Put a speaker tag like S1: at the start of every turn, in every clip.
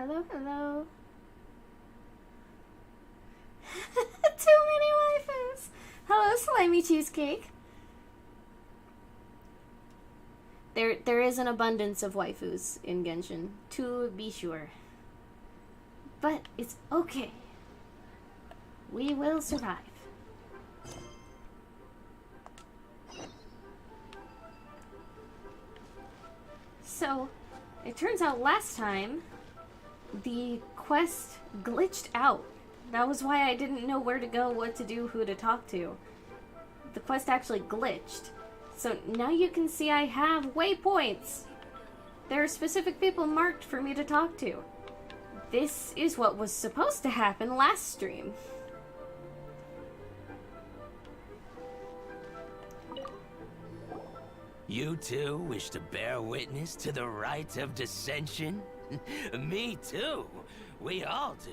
S1: hello, hello. Too many waifus. Hello, slimy cheesecake. There is an abundance of waifus in Genshin, to be sure. But it's okay. We will survive. So, it turns out last time, the quest glitched out. That was why I didn't know where to go, what to do, who to talk to. The quest actually glitched. So now you can see I have waypoints. There are specific people marked for me to talk to. This is what was supposed to happen last stream.
S2: You too wish to bear witness to the rite of dissension? Me too. We all do.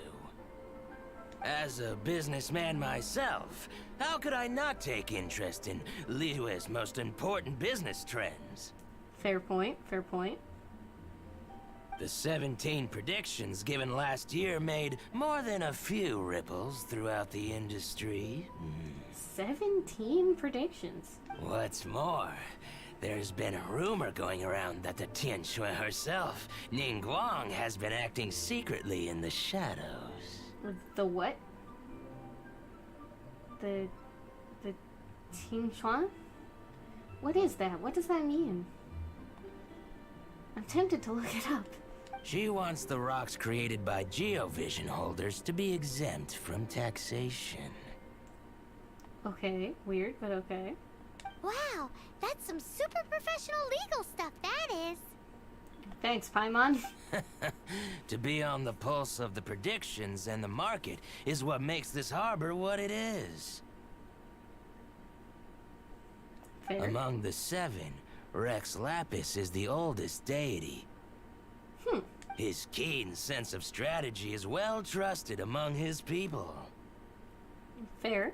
S2: As a businessman myself, how could I not take interest in Liyue's most important business trends?
S1: Fair point, fair point.
S2: The 17 predictions given last year made more than a few ripples throughout the industry.
S1: 17 predictions.
S2: What's more, there's been a rumor going around that the Tianshui herself, Ningguang, has been acting secretly in the shadows.
S1: The what? The Tingshuan? What is that? What does that mean? I'm tempted to look it up.
S2: She wants the rocks created by Geovision holders to be exempt from taxation.
S1: Okay, weird, but okay.
S3: Wow, that's some super professional legal stuff, that is.
S1: Thanks, Paimon.
S2: To be on the pulse of the predictions and the market is what makes this harbor what it is.
S1: Fair.
S2: Among the 7, Rex Lapis is the oldest deity. His keen sense of strategy is well trusted among his people.
S1: Fair.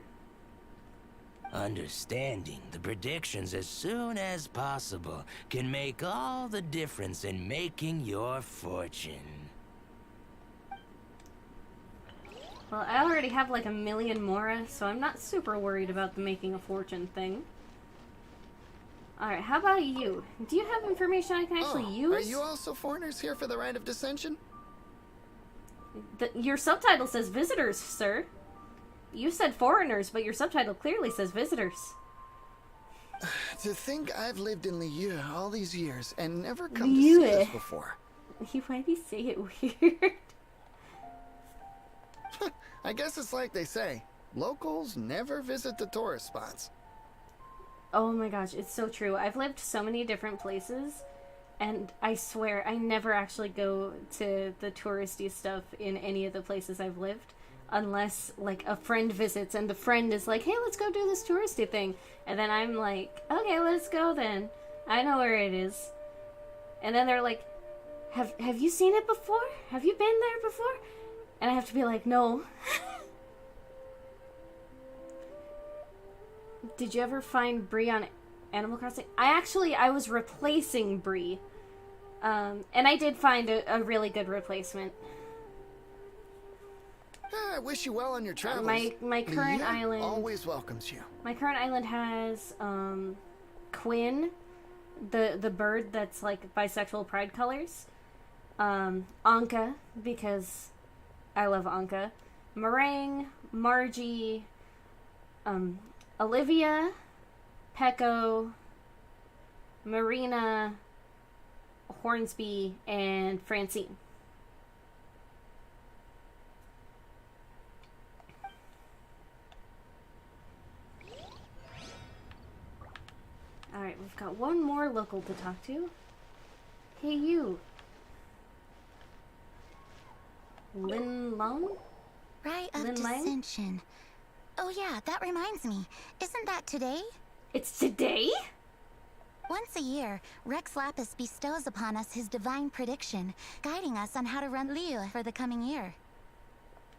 S2: Understanding the predictions as soon as possible can make all the difference in making your fortune.
S1: Well, I already have like 1 million mora, so I'm not super worried about the making a fortune thing. Alright, how about you? Do you have information I can actually use?
S4: Are you also foreigners here for the rite of dissension?
S1: Your subtitle says visitors, sir. You said foreigners, but your subtitle clearly says visitors.
S4: To think I've lived in Liyue all these years and never come to see this before.
S1: Why do you say it weird?
S4: I guess it's like they say, locals never visit the tourist spots.
S1: Oh my gosh, it's so true. I've lived so many different places, and I swear I never actually go to the touristy stuff in any of the places I've lived. Unless, like, a friend visits and the friend is like, hey, let's go do this touristy thing. And then I'm like, okay, let's go then. I know where it is. And then they're like, have you seen it before? Have you been there before? And I have to be like, no. Did you ever find Bree on Animal Crossing? I was replacing Bree. And I did find a really good replacement.
S4: I wish you well on your travels.
S1: My current island
S4: always welcomes you.
S1: My current island has Quinn, the bird that's like bisexual pride colors. Anka, because I love Anka. Meringue, Margie, Olivia, Pecco, Marina, Hornsby, and Francine. Alright, we've got one more local to talk to. Hey, you. Lin Long?
S3: Rite of
S1: Lin Lang?
S3: dissension. Oh yeah, that reminds me. Isn't that today?
S1: It's today?
S3: Once a year, Rex Lapis bestows upon us his divine prediction, guiding us on how to run Liyue for the coming year.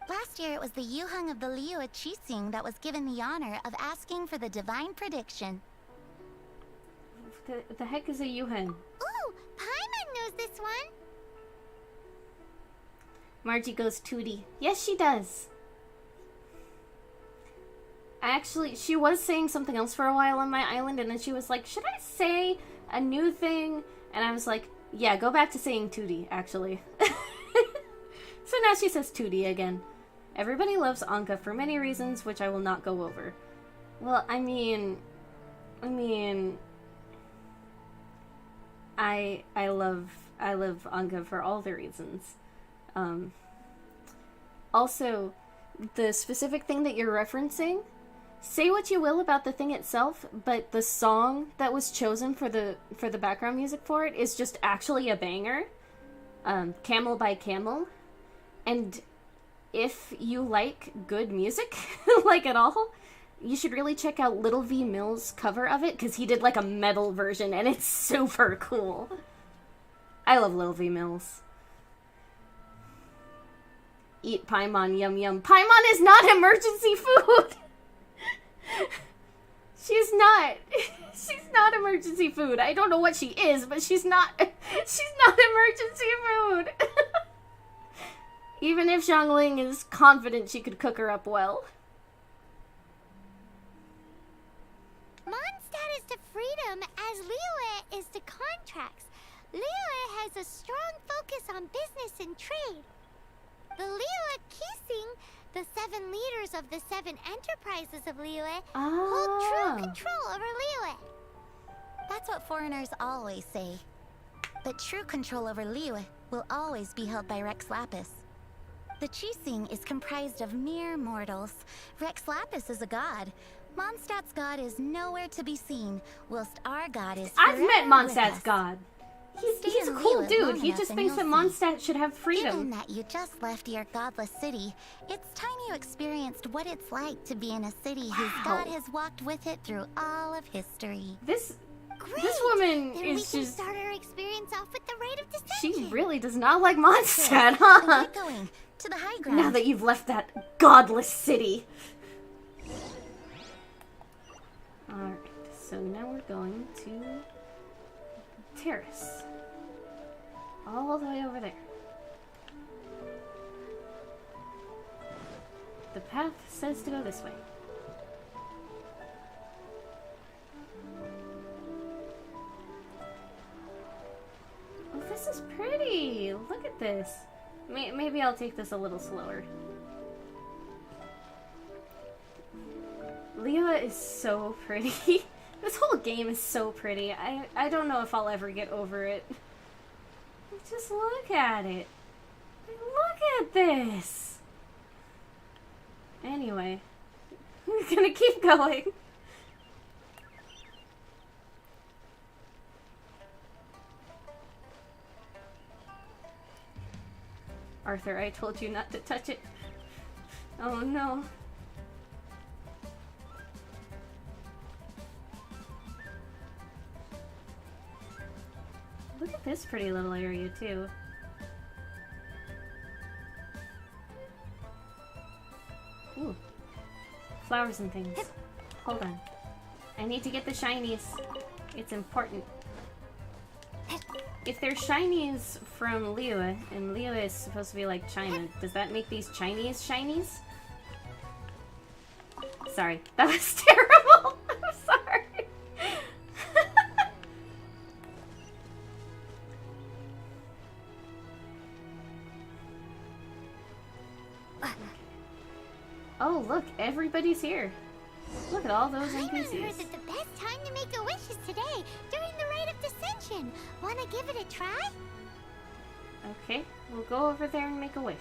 S3: Last year, it was the Yuheng of the Liyue Qixing that was given the honor of asking for the divine prediction.
S1: The heck is a Yuhen?
S3: Ooh, Paimon knows this one!
S1: Margie goes Tootie. Yes, she does. Actually, she was saying something else for a while on my island, and then she was like, should I say a new thing? And I was like, yeah, go back to saying Tootie, actually. So now she says Tootie again. Everybody loves Anka for many reasons, which I will not go over. Well, I mean, I love Anka for all the reasons. Also, the specific thing that you're referencing, say what you will about the thing itself, but the song that was chosen for the background music for it is just actually a banger. Camel by Camel. And if you like good music, like at all, you should really check out Little V Mill's cover of it, because he did like a metal version, and it's super cool. I love Little V Mills. Eat Paimon, yum yum. Paimon is not emergency food! She's not emergency food. I don't know what she is, but she's not emergency food. Even if Xiangling is confident she could cook her up well.
S3: Mondstadt is to freedom as Liyue is to contracts. Liyue has a strong focus on business and trade. The Liyue Kising, the 7 leaders of the 7 enterprises of Liyue, hold true control over Liyue. That's what foreigners always say. But true control over Liyue will always be held by Rex Lapis. The Qixing is comprised of mere mortals. Rex Lapis is a god. Mondstadt's god is nowhere to be seen, whilst our god is
S1: I've met
S3: forever with
S1: Mondstadt's
S3: us.
S1: god. He's a
S3: in
S1: cool
S3: Liyue
S1: dude.
S3: long
S1: He
S3: enough
S1: just
S3: and
S1: thinks that
S3: you'll see.
S1: Mondstadt should have
S3: Given
S1: freedom.
S3: that you just left your godless city, it's time you experienced what it's like to be in a city whose god has walked with it through all of history.
S1: This
S3: Great!
S1: woman
S3: Then we
S1: is
S3: can
S1: just...
S3: start our experience off with the rite of
S1: She
S3: descension.
S1: really does not like Mondstadt,
S3: Then
S1: huh?
S3: get going to the high ground.
S1: Now that you've left that godless city. Alright, so now we're going to Terrace. All the way over there. The path says to go this way. Oh, this is pretty! Look at this. Maybe I'll take this a little slower. Liyue is so pretty. This whole game is so pretty. I don't know if I'll ever get over it. Just look at it. Look at this. Anyway, we're gonna keep going. Arthur, I told you not to touch it. Oh no. Look at this pretty little area too. Ooh. Flowers and things. Hold on. I need to get the shinies. It's important. If they're shinies from Liyue, and Liyue is supposed to be like China, does that make these Chinese shinies? Sorry, that was terrible. I'm sorry. Oh, look, everybody's here. Look at all those
S3: Paimon heard
S1: NPCs.
S3: that the best time to make a wish is today, during the rite of descension. Wanna give it a try?
S1: Okay, we'll go over there and make a wish.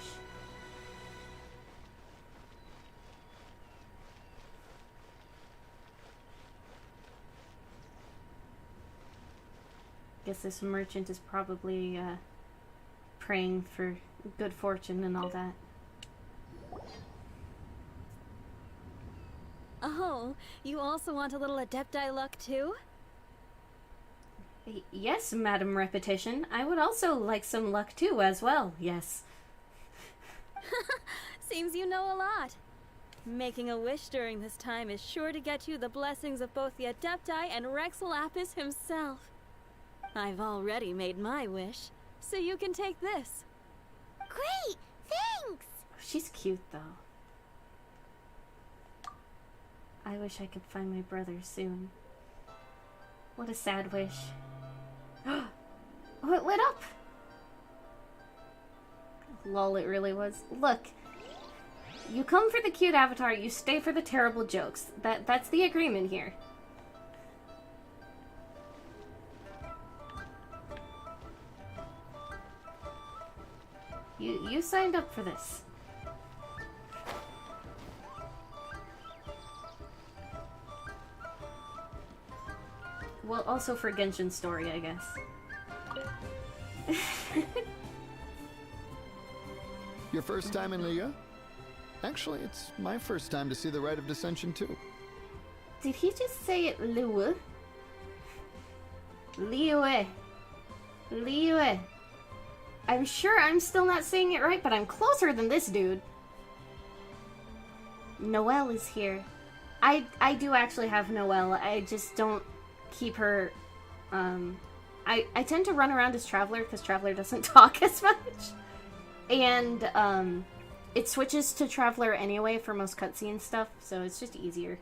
S1: Guess this merchant is probably praying for good fortune and all that.
S5: Oh, you also want a little Adepti luck too?
S1: Yes, Madam Repetition. I would also like some luck too, as well, yes.
S5: Seems you know a lot. Making a wish during this time is sure to get you the blessings of both the Adepti and Rex Lapis himself. I've already made my wish, so you can take this.
S3: Great! Thanks!
S1: She's cute, though. I wish I could find my brother soon. What a sad wish. Oh, it lit up! Lol, it really was. Look. You come for the cute avatar, you stay for the terrible jokes. That's the agreement here. You signed up for this. Well, also for Genshin story, I guess.
S4: Your first time in Liyue? Actually, it's my first time to see the Rite of Dissension, too.
S1: Did he just say it Liyue? Liyue. Liyue. I'm sure I'm still not saying it right, but I'm closer than this dude. Noelle is here. I do actually have Noelle. I just don't keep her... I tend to run around as Traveler, because Traveler doesn't talk as much. And, it switches to Traveler anyway for most cutscene stuff, so it's just easier.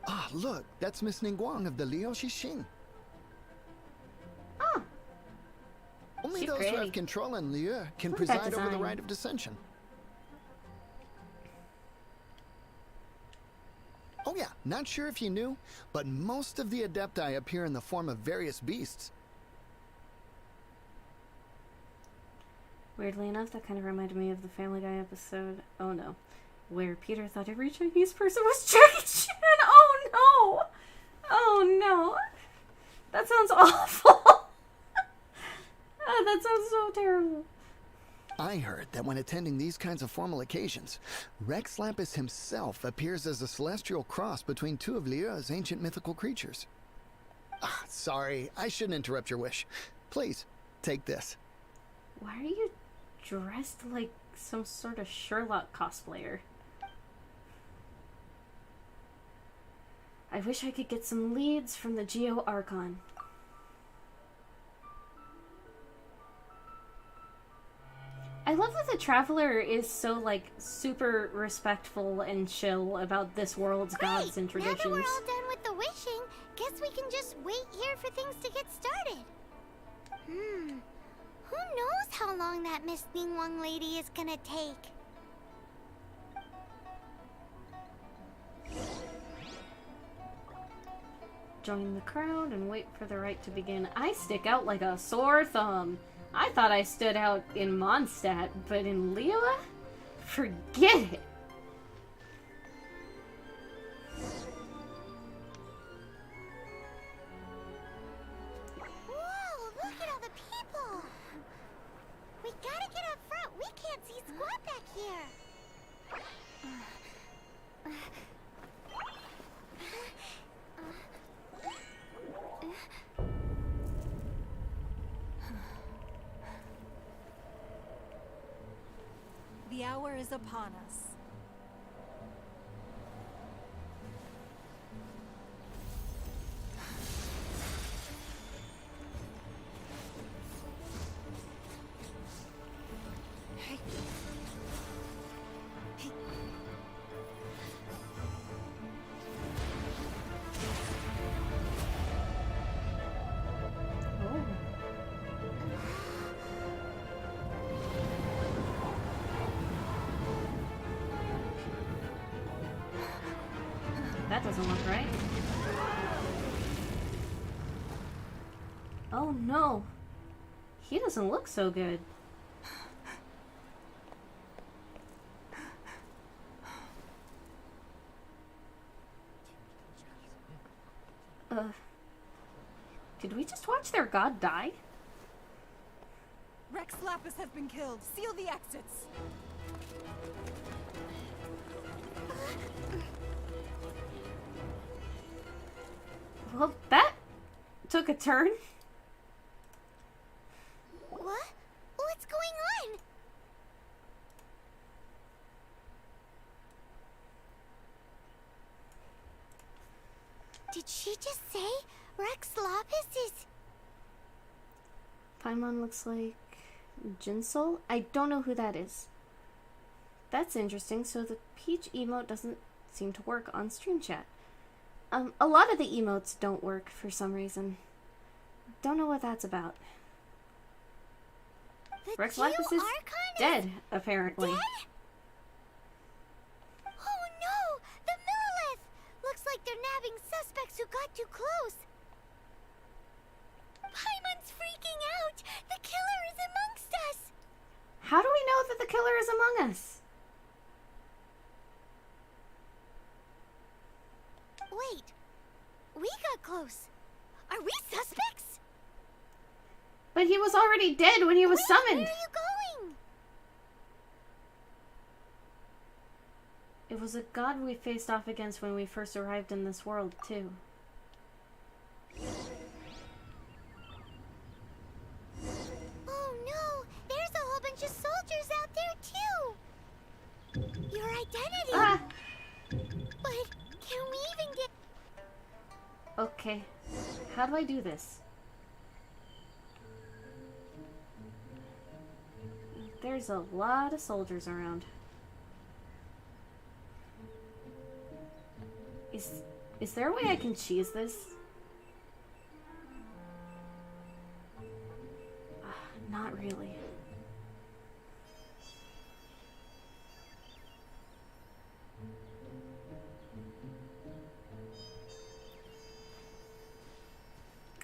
S4: Ah, look, that's Miss Ningguang of the Liu Xixing.
S1: Oh.
S4: Only
S1: She's
S4: those
S1: pretty.
S4: who have control in Liyue can
S1: Look at that
S4: preside over the
S1: design.
S4: Rite of Dissension. Oh yeah, not sure if you knew, but most of the Adepti appear in the form of various beasts.
S1: Weirdly enough, that kind of reminded me of the Family Guy episode, oh no, where Peter thought every Chinese person was Jackie Chan. Oh no! Oh no! That sounds awful! Oh, that sounds so terrible.
S4: I heard that when attending these kinds of formal occasions, Rex Lapis himself appears as a celestial cross between two of Liyue's ancient mythical creatures. Ah, sorry, I shouldn't interrupt your wish. Please, take this.
S1: Why are you dressed like some sort of Sherlock cosplayer? I wish I could get some leads from the Geo Archon. I love that the Traveler is so, like, super respectful and chill about this world's gods and traditions.
S3: Now that we're all done with the wishing, guess we can just wait here for things to get started. Who knows how long that Miss Ningguang lady is gonna take?
S1: Join the crowd and wait for the rite to begin. I stick out like a sore thumb. I thought I stood out in Mondstadt, but in Liyue? Forget it.
S3: Whoa, look at all the people! We gotta get up front. We can't see squat back here.
S6: The hour is upon us.
S1: That doesn't look right. Oh no. He doesn't look so good. Did we just watch their god die?
S6: Rex Lapis has been killed. Seal the exits.
S1: Well, that took a turn.
S3: What? What's going on? Did she just say Rex Lapis is...
S1: Paimon looks like Jinsol? I don't know who that is. That's interesting. So the peach emote doesn't seem to work on stream chat. A lot of the emotes don't work for some reason. Don't know what that's about. Rex Lapis is dead, apparently.
S3: Dead? Oh no! The Millilith! Looks like they're nabbing suspects who got too close. Paimon's freaking out! The killer is amongst us!
S1: How do we know that the killer is among us?
S3: Wait. We got close. Are we suspects?
S1: But he was already dead when he was summoned.
S3: Where are you going?
S1: It was a god we faced off against when we first arrived in this world, too.
S3: Oh no! There's a whole bunch of soldiers out there too! Your identity!
S1: Ah!
S3: But can we even get...
S1: Okay. How do I do this? There's a lot of soldiers around. Is there a way I can cheese this? Not really.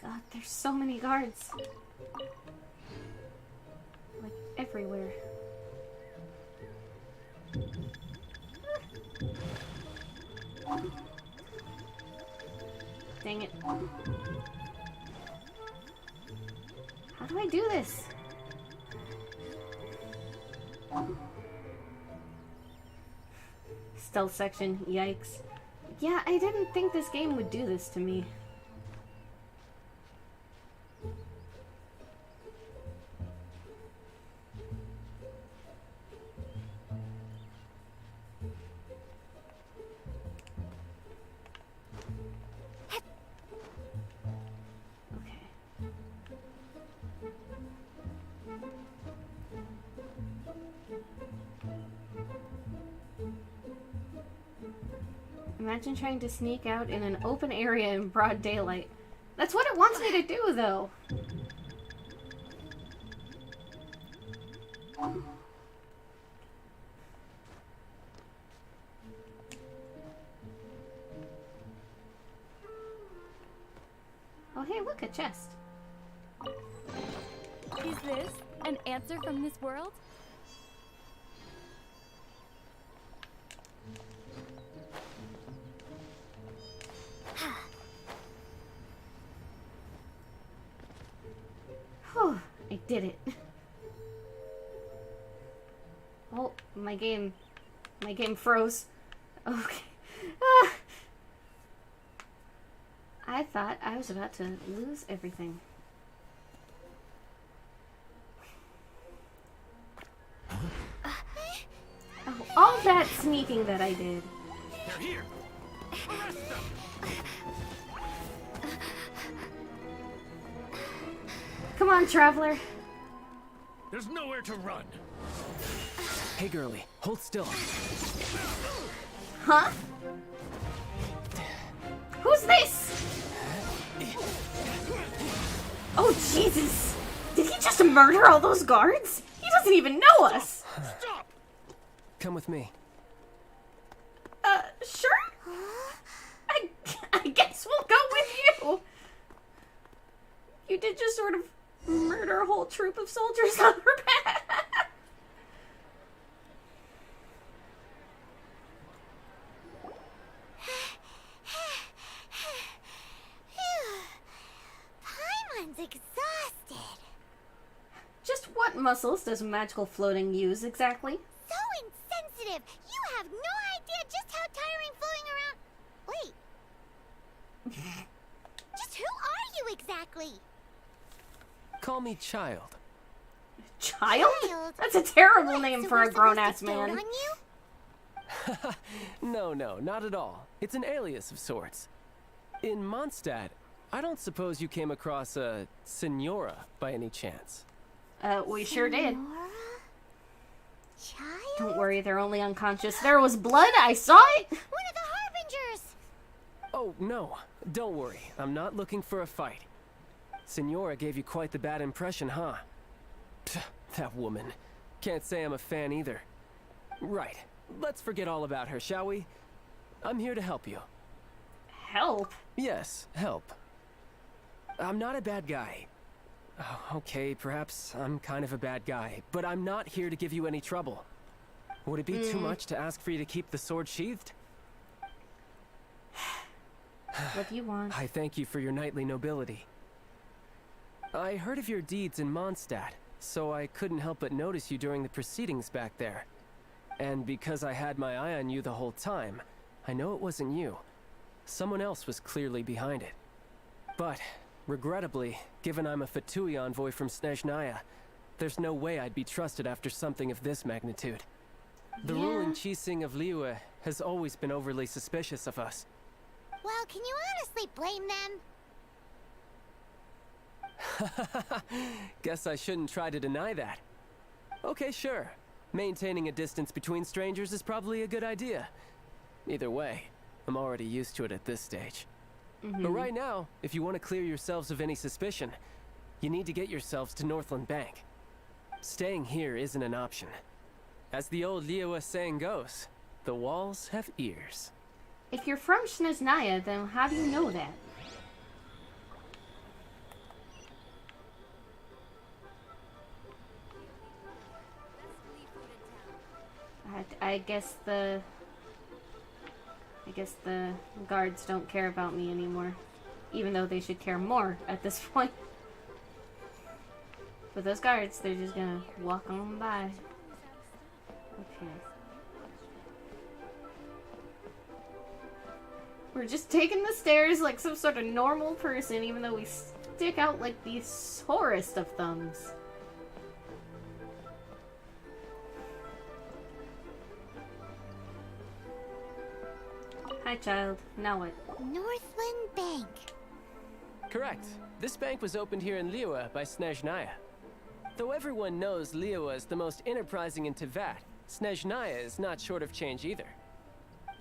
S1: God, there's so many guards. Like, everywhere. Dang it. How do I do this? Stealth section, yikes. Yeah, I didn't think this game would do this to me. Imagine trying to sneak out in an open area in broad daylight. That's what it wants me to do, though. Oh, hey, look, a chest.
S5: Is this an answer from this world?
S1: Whew, I did it. Oh, my game froze. Okay. Ah. I thought I was about to lose everything. Oh, all that sneaking that I did.
S2: They're here. Arrest them.
S1: Come on, traveler.
S2: There's nowhere to run.
S7: Hey, girlie, hold still.
S1: Huh? Who's this? Oh, Jesus. Did he just murder all those guards? He doesn't even know us.
S2: Stop!
S7: Come with me.
S1: Sure? I guess we'll go with you. You did just sort of murder a whole troop of soldiers on her back.
S3: Paimon's exhausted.
S1: Just what muscles does magical floating use exactly?
S3: So insensitive. You have no idea just how tiring floating around. Wait. Just who are you exactly?
S7: Call me Child.
S1: Child?
S3: Child?
S1: That's a terrible
S3: What,
S1: name
S3: so
S1: for
S3: we're
S1: a
S3: supposed
S1: grown-ass
S3: to dote
S1: man.
S3: on you?
S7: No, not at all. It's an alias of sorts. In Mondstadt, I don't suppose you came across a Senora by any chance.
S1: We sure did.
S3: Nora? Child?
S1: Don't worry, they're only unconscious. There was blood, I saw it!
S3: One of the Harbingers!
S7: Oh, no. Don't worry. I'm not looking for a fight. Senora gave you quite the bad impression, huh? Pfft, that woman. Can't say I'm a fan either. Right. Let's forget all about her, shall we? I'm here to help you.
S1: Help?
S7: Yes, help. I'm not a bad guy. Oh, okay, perhaps I'm kind of a bad guy, but I'm not here to give you any trouble. Would it be too much to ask for you to keep the sword sheathed?
S1: What do you want?
S7: I thank you for your knightly nobility. I heard of your deeds in Mondstadt, so I couldn't help but notice you during the proceedings back there. And because I had my eye on you the whole time, I know it wasn't you. Someone else was clearly behind it. But, regrettably, given I'm a Fatui envoy from Snezhnaya, there's no way I'd be trusted after something of this magnitude. The ruling Chising of Liyue has always been overly suspicious of us.
S3: Well, can you honestly blame them?
S7: Guess I shouldn't try to deny that. Okay, sure. Maintaining a distance between strangers is probably a good idea. Either way, I'm already used to it at this stage. But right now, if you want to clear yourselves of any suspicion, you need to get yourselves to Northland Bank. Staying here isn't an option. As the old Liyue saying goes, the walls have ears.
S1: If you're from Snezhnaya, then how do you know that? I guess the guards don't care about me anymore. Even though they should care more at this point. But those guards, they're just gonna walk on by. Okay. We're just taking the stairs like some sort of normal person, even though we stick out like the sorest of thumbs. Hi, child. Now what?
S3: Northland Bank.
S7: Correct. This bank was opened here in Liyue by Snezhnaya. Though everyone knows Liyue is the most enterprising in Teyvat, Snezhnaya is not short of change either.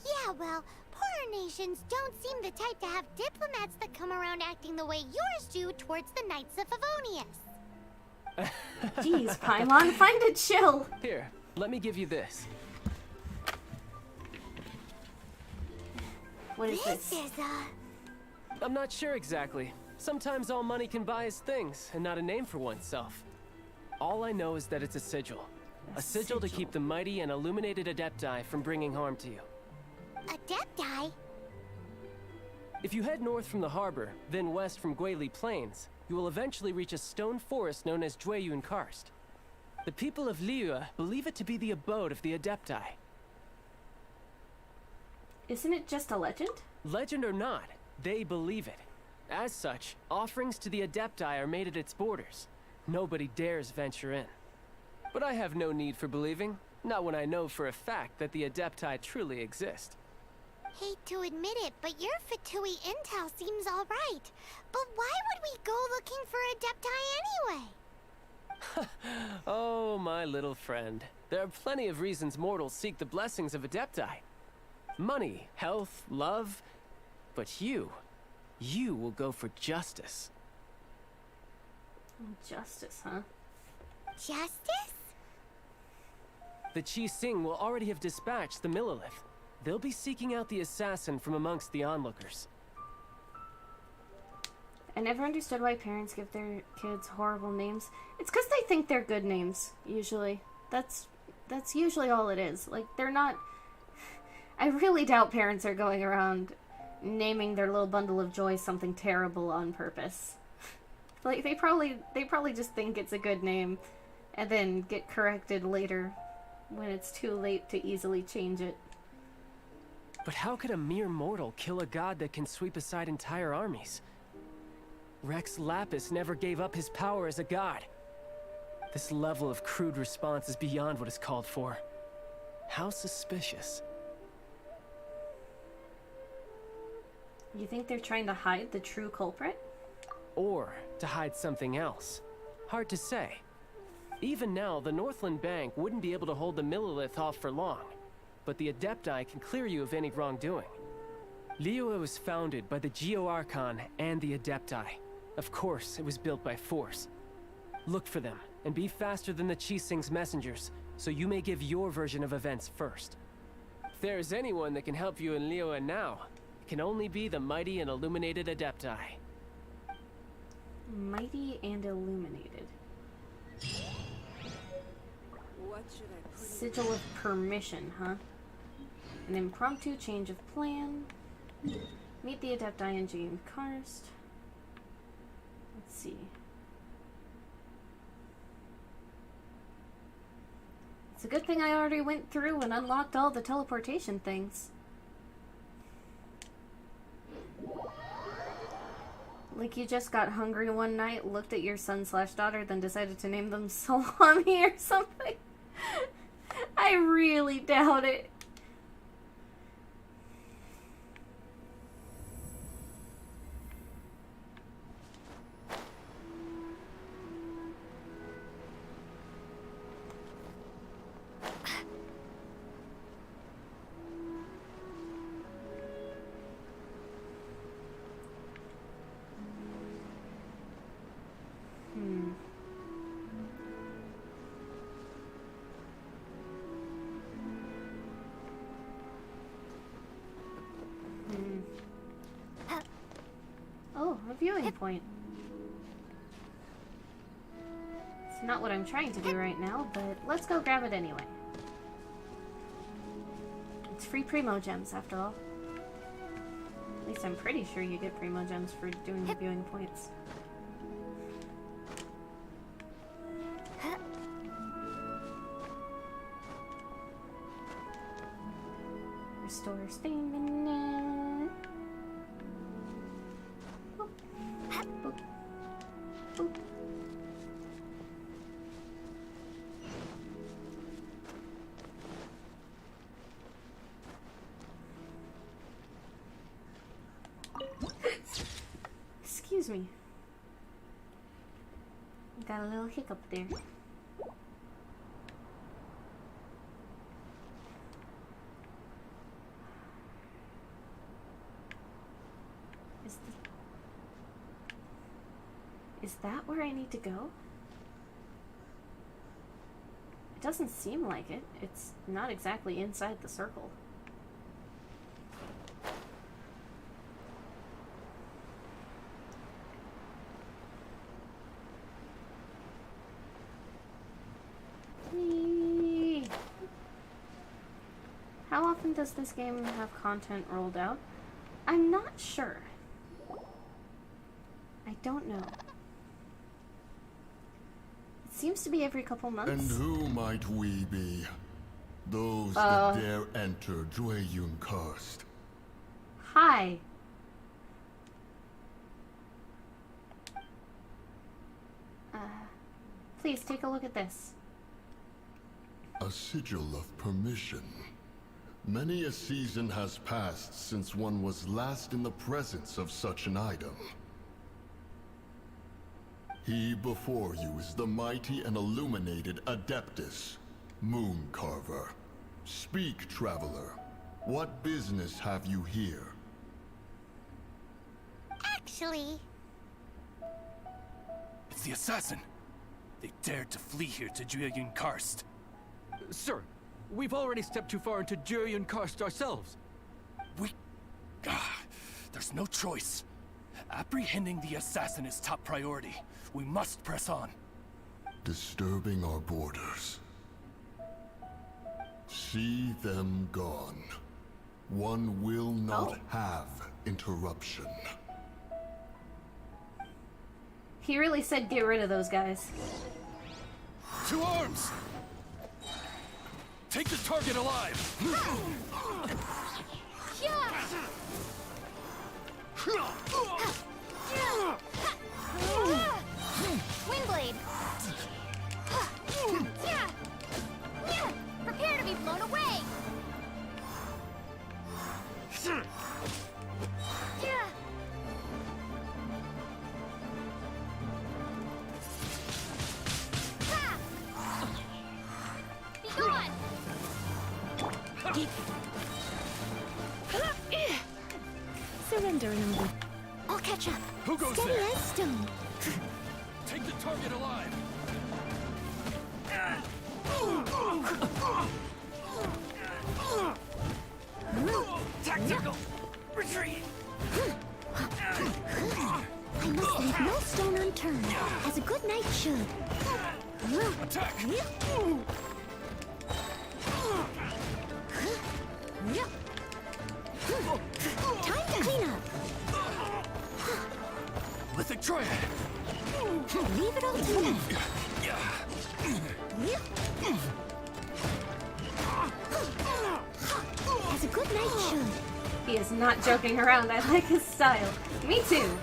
S3: Yeah, well, poorer nations don't seem the type to have diplomats that come around acting the way yours do towards the Knights of Favonius.
S1: Jeez, Paimon, find a chill.
S7: Here, let me give you this.
S1: What is
S3: This
S1: this?
S3: is
S7: I'm not sure exactly. Sometimes all money can buy is things, and not a name for oneself. All I know is that it's a sigil. A sigil to keep the mighty and illuminated Adepti from bringing harm to you.
S3: Adepti?
S7: If you head north from the harbor, then west from Guili Plains, you will eventually reach a stone forest known as Jueyun Karst. The people of Liyue believe it to be the abode of the Adepti.
S1: Isn't it just a legend?
S7: Legend or not, they believe it. As such, offerings to the Adepti are made at its borders. Nobody dares venture in. But I have no need for believing, not when I know for a fact that the Adepti truly exist.
S3: Hate to admit it, but your Fatui intel seems alright. But why would we go looking for Adepti anyway?
S7: Oh, my little friend. There are plenty of reasons mortals seek the blessings of Adepti. Money, health, love. But you will go for justice.
S1: Justice, huh?
S3: Justice?
S7: The Chising will already have dispatched the Millelith. They'll be seeking out the assassin from amongst the onlookers.
S1: I never understood why parents give their kids horrible names. It's because they think they're good names, usually. That's usually all it is. Like, they're not... I really doubt parents are going around naming their little bundle of joy something terrible on purpose. Like, they probably just think it's a good name and then get corrected later when it's too late to easily change it.
S7: But how could a mere mortal kill a god that can sweep aside entire armies? Rex Lapis never gave up his power as a god. This level of crude response is beyond what is called for. How suspicious.
S1: You think they're trying to hide the true culprit?
S7: Or to hide something else. Hard to say. Even now, the Northland Bank wouldn't be able to hold the Millilith off for long, but the Adepti can clear you of any wrongdoing. Liyue was founded by the Geo-Archon and the Adepti. Of course, it was built by force. Look for them, and be faster than the Qixing's messengers, so you may give your version of events first. If there's anyone that can help you in Liyue now, it can only be the mighty and illuminated Adepti.
S1: Mighty and illuminated.
S6: What should I put
S1: Sigil of permission, huh? An impromptu change of plan. Meet the Adepti and Jane Karst. Let's see. It's a good thing I already went through and unlocked all the teleportation things. Like you just got hungry one night, looked at your son/daughter, then decided to name them Salami or something. I really doubt it. Oh, a viewing point. It's not what I'm trying to do right now, but let's go grab it anyway. It's free Primo Gems, after all. At least I'm pretty sure you get Primo Gems for doing the viewing points. Restore stamina. Boop. Boop. Boop. Excuse me. Got a little hiccup there. Is that where I need to go? It doesn't seem like it. It's not exactly inside the circle. Whee! How often does this game have content rolled out? I'm not sure. I don't know. Seems to be every couple months.
S8: And who might we be? Those that dare enter Jueyun Karst.
S1: Hi. Please take a look at this.
S8: A sigil of permission. Many a season has passed since one was last in the presence of such an item. He before you is the mighty and illuminated Adeptus, Moon Carver. Speak, traveler. What business have you here?
S3: Actually...
S9: It's the assassin! They dared to flee here to Jueyun Karst.
S10: Sir, we've already stepped too far into Jueyun Karst ourselves.
S9: There's no choice. Apprehending the assassin is top priority. We must press on.
S8: Disturbing our borders. See them gone. One will not have interruption.
S1: He really said get rid of those guys.
S9: To arms! Take the target alive!
S3: Windblade! Prepare to be blown away!
S5: surrender in a moment.
S3: I'll catch up.
S9: Who goes
S3: Steady
S9: there?
S3: as stone.
S9: Take the target alive. Tactical retreat.
S3: I must leave no stone unturned, as a good knight should.
S9: Attack.
S3: Time to clean up.
S9: Lithic triad.
S3: Leave it all to me. As a good knight should.
S1: He is not joking around. I like his style. Me too.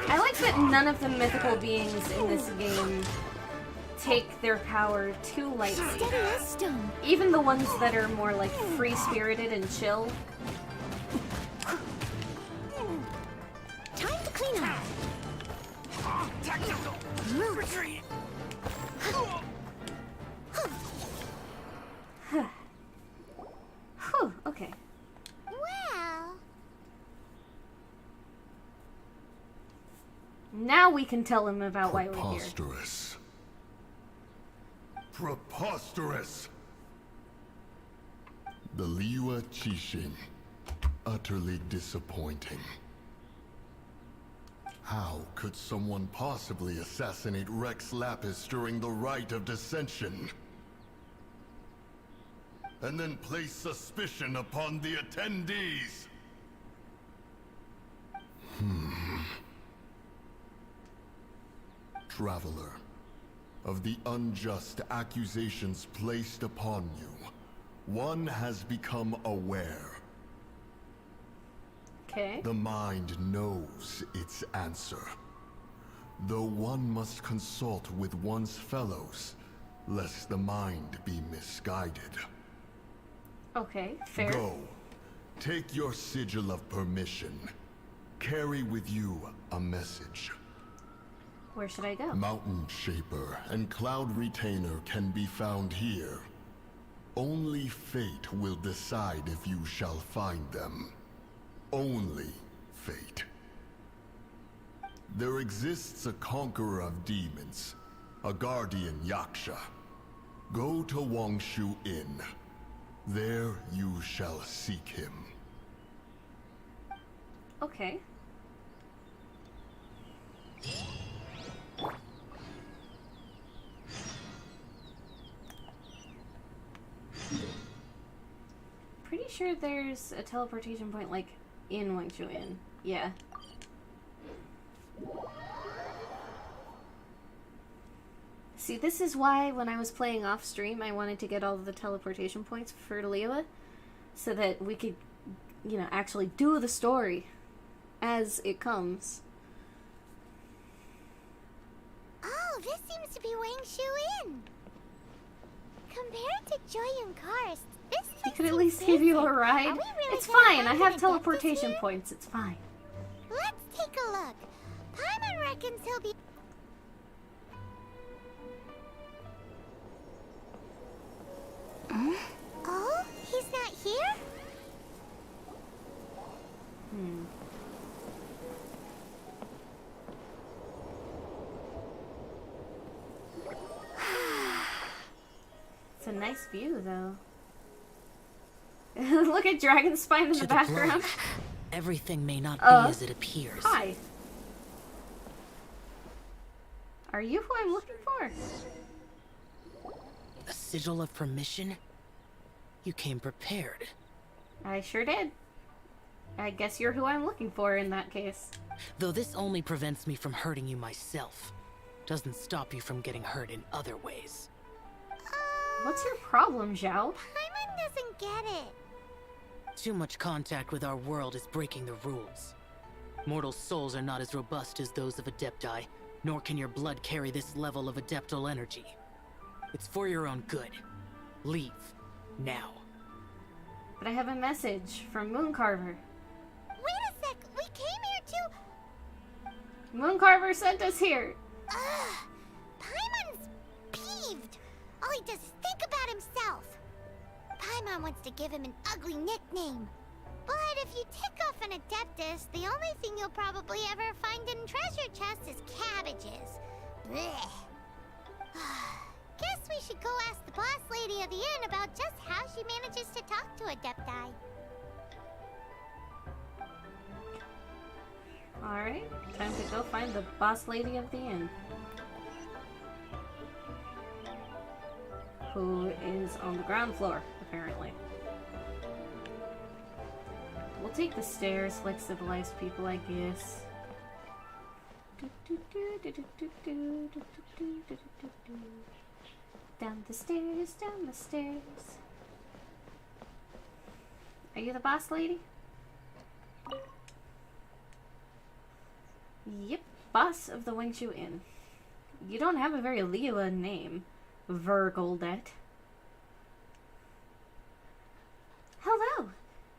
S1: I like that none of the mythical beings in this game take their power too lightly.
S3: Steady as stone.
S1: Even the ones that are more like free-spirited and chill.
S3: Time to clean up.
S9: Tactical retreat.
S1: Whew, okay.
S3: Well,
S1: Now we can tell him about why we're here.
S8: Preposterous. Preposterous! The Liyue Qixing. Utterly disappointing. How could someone possibly assassinate Rex Lapis during the Rite of Dissension? And then place suspicion upon the attendees? Traveler, of the unjust accusations placed upon you, one has become aware.
S1: Okay.
S8: The mind knows its answer, though one must consult with one's fellows, lest the mind be misguided.
S1: Okay, fair.
S8: Go. Take your sigil of permission. Carry with you a message.
S1: Where should I go?
S8: Mountain Shaper and Cloud Retainer can be found here. Only fate will decide if you shall find them. Only fate. There exists a conqueror of demons, a guardian Yaksha. Go to Wangshu Inn. There you shall seek him.
S1: Okay. Pretty sure there's a teleportation point, like, in Wangshu Inn. Yeah. See, this is why when I was playing off stream, I wanted to get all of the teleportation points for Liyue, so that we could, you know, actually do the story as it comes.
S3: oh, this seems to be Wangshu Inn. Compared to Joyun Karst, this
S1: He
S3: place
S1: could at
S3: seems
S1: least give you a
S3: basic.
S1: ride.
S3: Are we really
S1: It's
S3: gonna
S1: fine, I
S3: find
S1: have
S3: an
S1: teleportation
S3: Adeptus here?
S1: points, it's fine.
S3: Let's take a look. Paimon reckons he'll be... Oh? He's not here?
S1: It's a nice view, though. Look at Dragon Spine in the background.
S11: Everything may not be as it appears.
S1: Hi. Are you who I'm looking for?
S11: A sigil of permission? You came prepared.
S1: I sure did. I guess you're who I'm looking for in that case.
S11: Though this only prevents me from hurting you myself. Doesn't stop you from getting hurt in other ways.
S1: What's your problem, Zhao?
S3: Paimon doesn't get it.
S11: Too much contact with our world is breaking the rules. Mortal souls are not as robust as those of Adepti, nor can your blood carry this level of adeptal energy. It's for your own good. Leave. Now.
S1: But I have a message from Mooncarver.
S3: Wait a sec, we came here to...
S1: Mooncarver sent us here.
S3: Ugh, Paimon's peeved. All he does is think about himself. Paimon wants to give him an ugly nickname. But you tick off an Adeptus, the only thing you'll probably ever find in treasure chests is cabbages. Blech. Guess we should go ask the boss lady of the inn about just how she manages to talk to Adepti.
S1: Alright, time to go find the boss lady of the inn. Who is on the ground floor, apparently. We'll take the stairs like civilized people, I guess. Down the stairs, down the stairs. Are you the boss lady? Yep, boss of the Wingshu Inn. You don't have a very Liyue name, Vergoldet. Hello!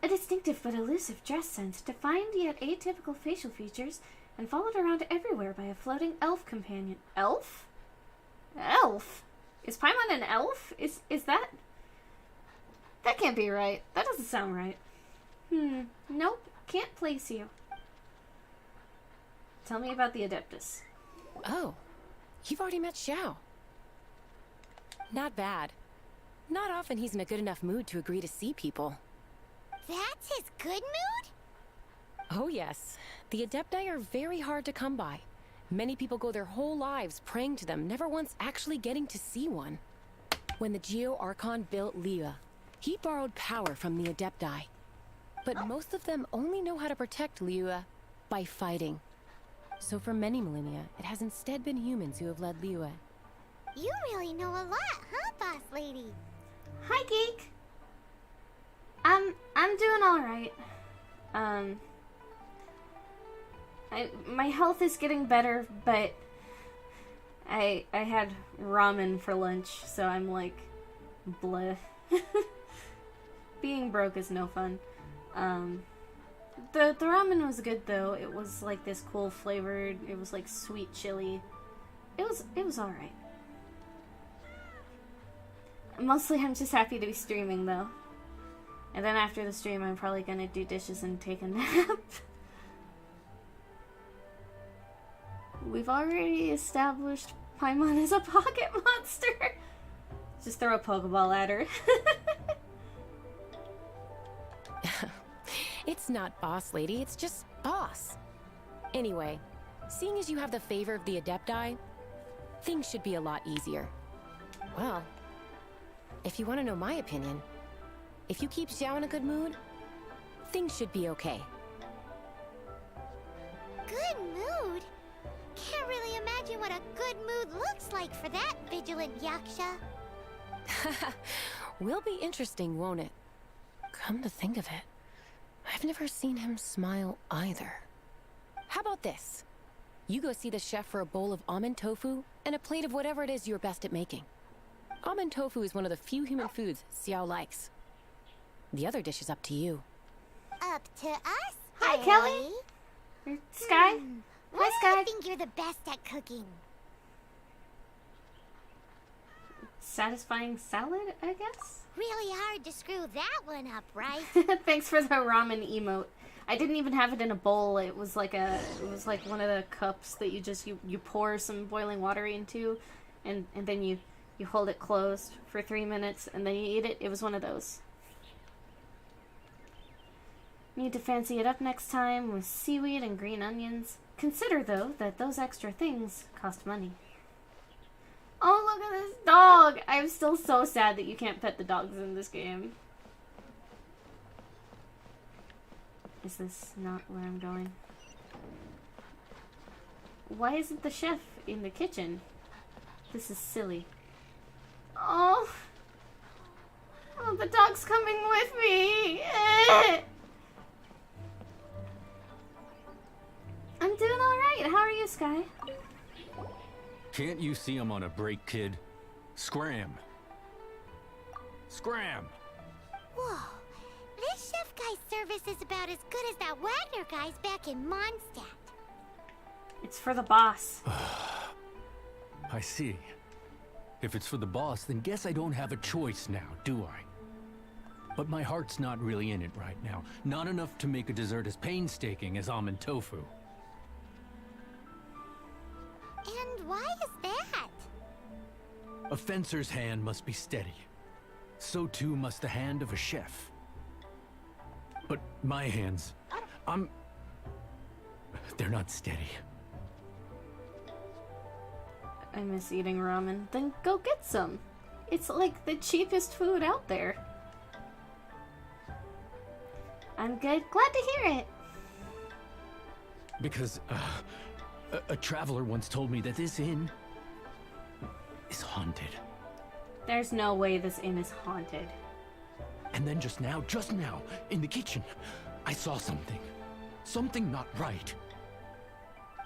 S1: A distinctive but elusive dress sense, defined yet atypical facial features, and followed around everywhere by a floating elf companion. Elf? Elf? Is Paimon an elf? Is that... That can't be right. That doesn't sound right. Nope. Can't place you. Tell me about the Adeptus.
S12: Oh, you've already met Xiao. Not bad. Not often he's in a good enough mood to agree to see people.
S3: That's his good mood?
S12: Oh yes. The Adepti are very hard to come by. Many people go their whole lives praying to them, never once actually getting to see one. When the Geo Archon built Liyue, he borrowed power from the Adepti. But most of them only know how to protect Liyue by fighting. So for many millennia, it has instead been humans who have led Liyue.
S3: You really know a lot, huh, boss lady?
S1: Hi, Geek. I'm doing alright. My health is getting better, but I had ramen for lunch, so I'm like, bleh. Being broke is no fun. The ramen was good though. It was like this cool flavored. It was like sweet chili. It was all right. Mostly, I'm just happy to be streaming though. And then after the stream, I'm probably gonna do dishes and take a nap. We've already established Paimon as a pocket monster. Just throw a Pokeball at her.
S12: It's not boss lady, it's just boss. Anyway, seeing as you have the favor of the Adepti, things should be a lot easier. Well, if you want to know my opinion, if you keep Xiao in a good mood, things should be okay.
S3: Good mood? Can't really imagine what a good mood looks like for that vigilant Yaksha.
S12: Will be interesting, won't it? Come to think of it, I've never seen him smile either. How about this? You go see the chef for a bowl of almond tofu and a plate of whatever it is you're best at making. Almond tofu is one of the few human foods Xiao likes. The other dish is up to you.
S3: Up to us?
S1: Hi, Kelly. Sky.
S3: Why
S1: Hi,
S3: do
S1: Sky.
S3: you think you're the best at cooking?
S1: Satisfying salad, I guess?
S3: Really hard to screw that one up, right?
S1: Thanks for the ramen emote. I didn't even have it in a bowl. It was like one of the cups that you pour some boiling water into, and then you hold it closed for 3 minutes and then you eat it. It was one of those. Need to fancy it up next time with seaweed and green onions. Consider though that those extra things cost money. Oh, look at this dog! I'm still so sad that you can't pet the dogs in this game. Is this not where I'm going? Why isn't the chef in the kitchen? This is silly. Oh! Oh, the dog's coming with me! I'm doing alright. How are you, Sky?
S10: Can't you see I'm on a break, kid? Scram! Scram!
S3: Whoa. This chef guy's service is about as good as that Wagner guy's back in Mondstadt.
S1: It's for the boss.
S10: I see. If it's for the boss, then guess I don't have a choice now, do I? But my heart's not really in it right now. Not enough to make a dessert as painstaking as almond tofu.
S3: And why is that?
S10: A fencer's hand must be steady. So too must the hand of a chef. But my hands, they're not steady.
S1: I miss eating ramen. Then go get some. It's like the cheapest food out there. I'm good. Glad to hear it.
S10: Because, a traveler once told me that this inn is haunted.
S1: There's no way this inn is haunted.
S10: And then just now, in the kitchen, I saw something. Something not right.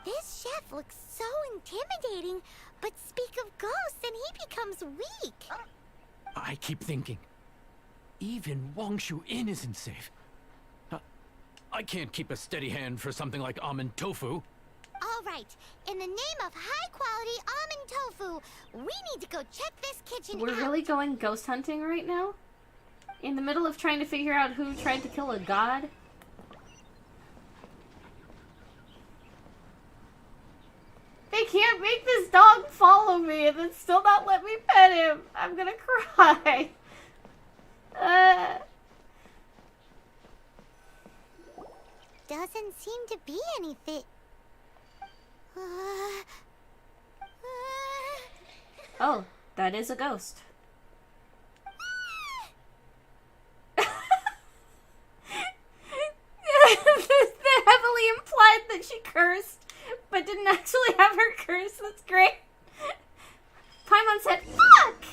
S3: This chef looks so intimidating, but speak of ghosts and he becomes weak.
S10: I keep thinking, even Wangshu Inn isn't safe. I can't keep a steady hand for something like almond tofu.
S3: All right, in the name of high-quality almond tofu, we need to go check this kitchen out.
S1: We're really going ghost hunting right now? In the middle of trying to figure out who tried to kill a god? They can't make this dog follow me and then still not let me pet him. I'm gonna cry.
S3: Doesn't seem to be anything.
S1: Oh, that is a ghost. They heavily implied that she cursed, but didn't actually have her curse. That's great. Paimon said, "Fuck!"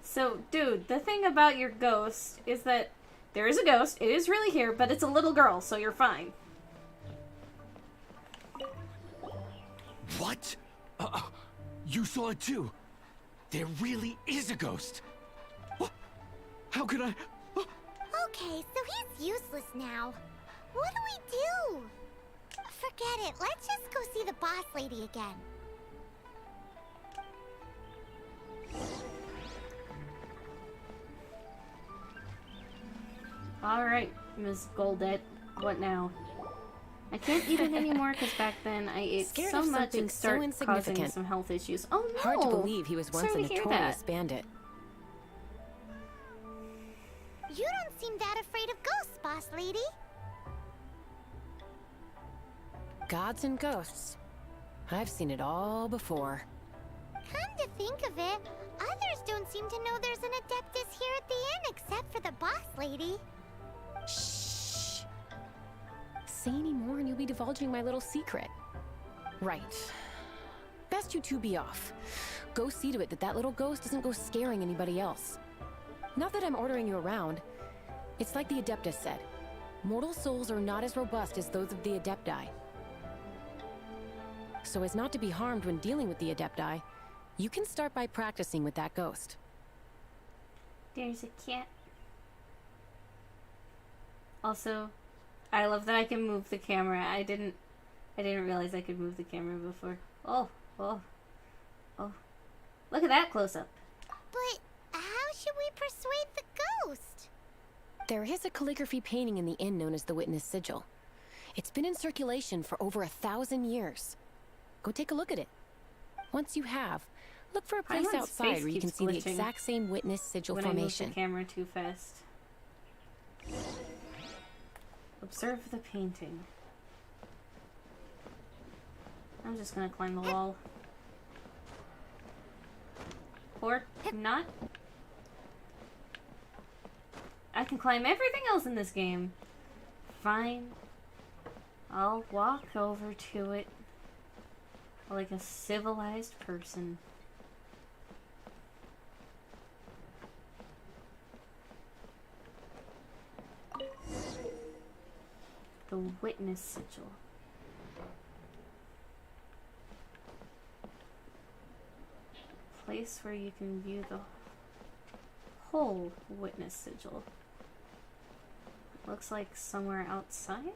S1: So, dude, the thing about your ghost is that there is a ghost. It is really here, but it's a little girl, so you're fine.
S10: What? You saw it too? There really is a ghost. What? How could I?
S3: Okay, so he's useless now. What do we do? Forget it. Let's just go see the boss lady again.
S1: Alright, Ms. Goldet. What now? I can't eat it anymore because back then I ate
S12: Scared
S1: so
S12: of
S1: much
S12: something
S1: it
S12: so
S1: started causing
S12: insignificant.
S1: some health issues. Oh no!
S12: Hard to believe he was once a
S1: Sorry to hear
S12: notorious
S1: that.
S12: bandit.
S3: You don't seem that afraid of ghosts, boss lady.
S12: Gods and ghosts. I've seen it all before.
S3: Come to think of it, others don't seem to know there's an Adeptus here at the inn except for the boss lady.
S12: Shh. Say any more and you'll be divulging my little secret. Right. Best you two be off. Go see to it that that little ghost doesn't go scaring anybody else. Not that I'm ordering you around. It's like the Adeptus said. Mortal souls are not as robust as those of the Adepti. So as not to be harmed when dealing with the Adepti, you can start by practicing with that ghost.
S1: There's a cat. Also, I love that I can move the camera. I didn't realize I could move the camera before. Oh. Look at that close-up.
S3: But how should we persuade the ghost?
S12: There is a calligraphy painting in the inn known as the Witness Sigil. It's been in circulation for over 1,000 years. Go take a look at it. Once you have, look for a place
S1: Paimon's
S12: outside
S1: face
S12: where you can
S1: keeps
S12: see the
S1: glitching
S12: exact same Witness Sigil
S1: when I move
S12: formation.
S1: the camera too fast. Observe the painting. I'm just gonna climb the wall. Or not. I can climb everything else in this game. Fine. I'll walk over to it like a civilized person. The Witness Sigil. Place where you can view the whole Witness Sigil. Looks like somewhere outside?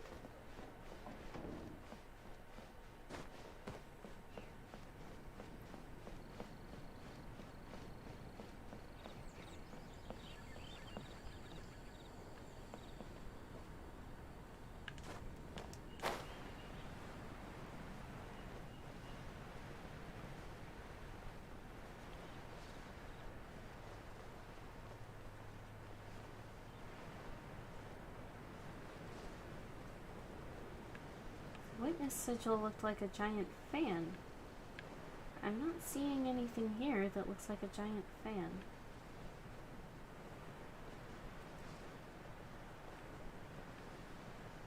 S1: witness sigil looked like a giant fan. I'm not seeing anything here that looks like a giant fan.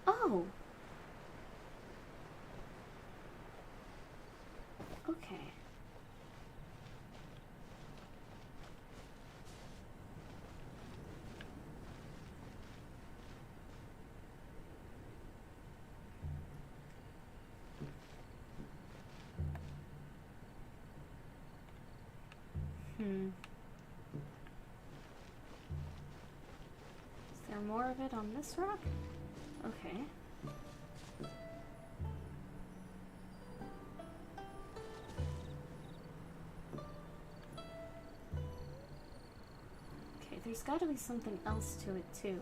S1: Oh! Okay. Is there more of it on this rock? Okay. Okay, there's got to be something else to it too.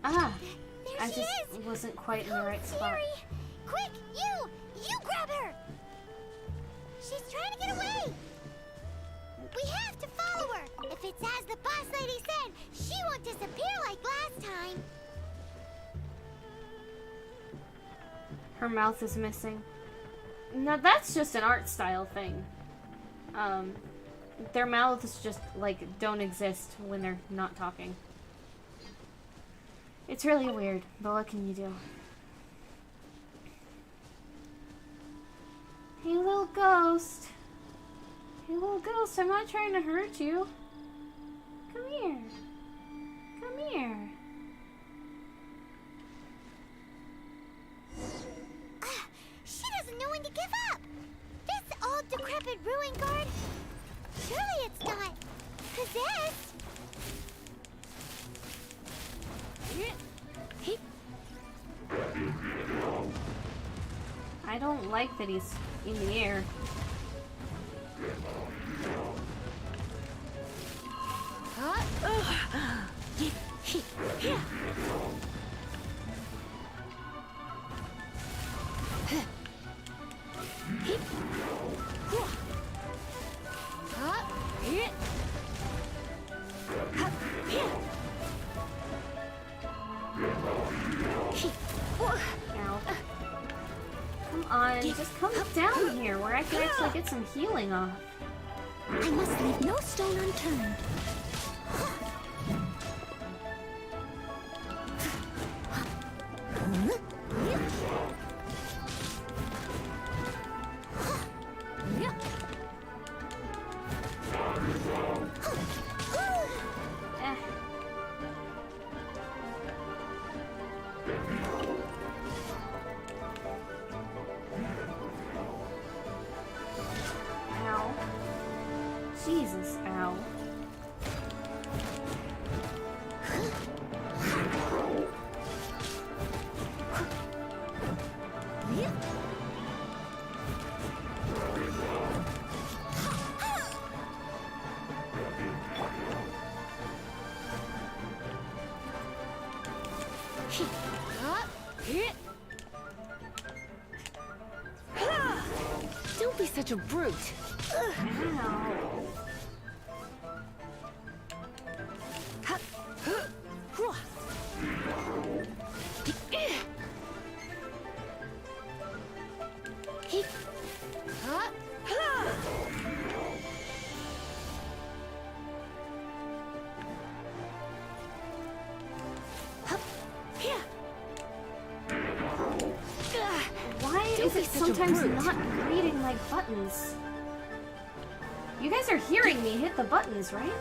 S1: Ah! I just wasn't quite in the right spot.
S3: Quick, you grab her! She's trying to get away! We have to follow her! If it's as the boss lady said, she won't disappear like last time.
S1: Her mouth is missing. No, that's just an art style thing. Their mouths just, like, don't exist when they're not talking. It's really weird, but what can you do? Hey, little ghost. Hey, little ghost, I'm not trying to hurt you. Come here. Come here.
S3: She doesn't know when to give up. This old decrepit ruin guard. Surely it's not possessed.
S1: I don't like that he's in the air. Come on, just come down here where I can actually get some healing off.
S3: I must leave no stone unturned.
S1: Ow. Jesus, ow.
S12: Don't be such a brute.
S1: Ow. Why is it sometimes not reading my buttons? You guys are hearing me hit the buttons, right?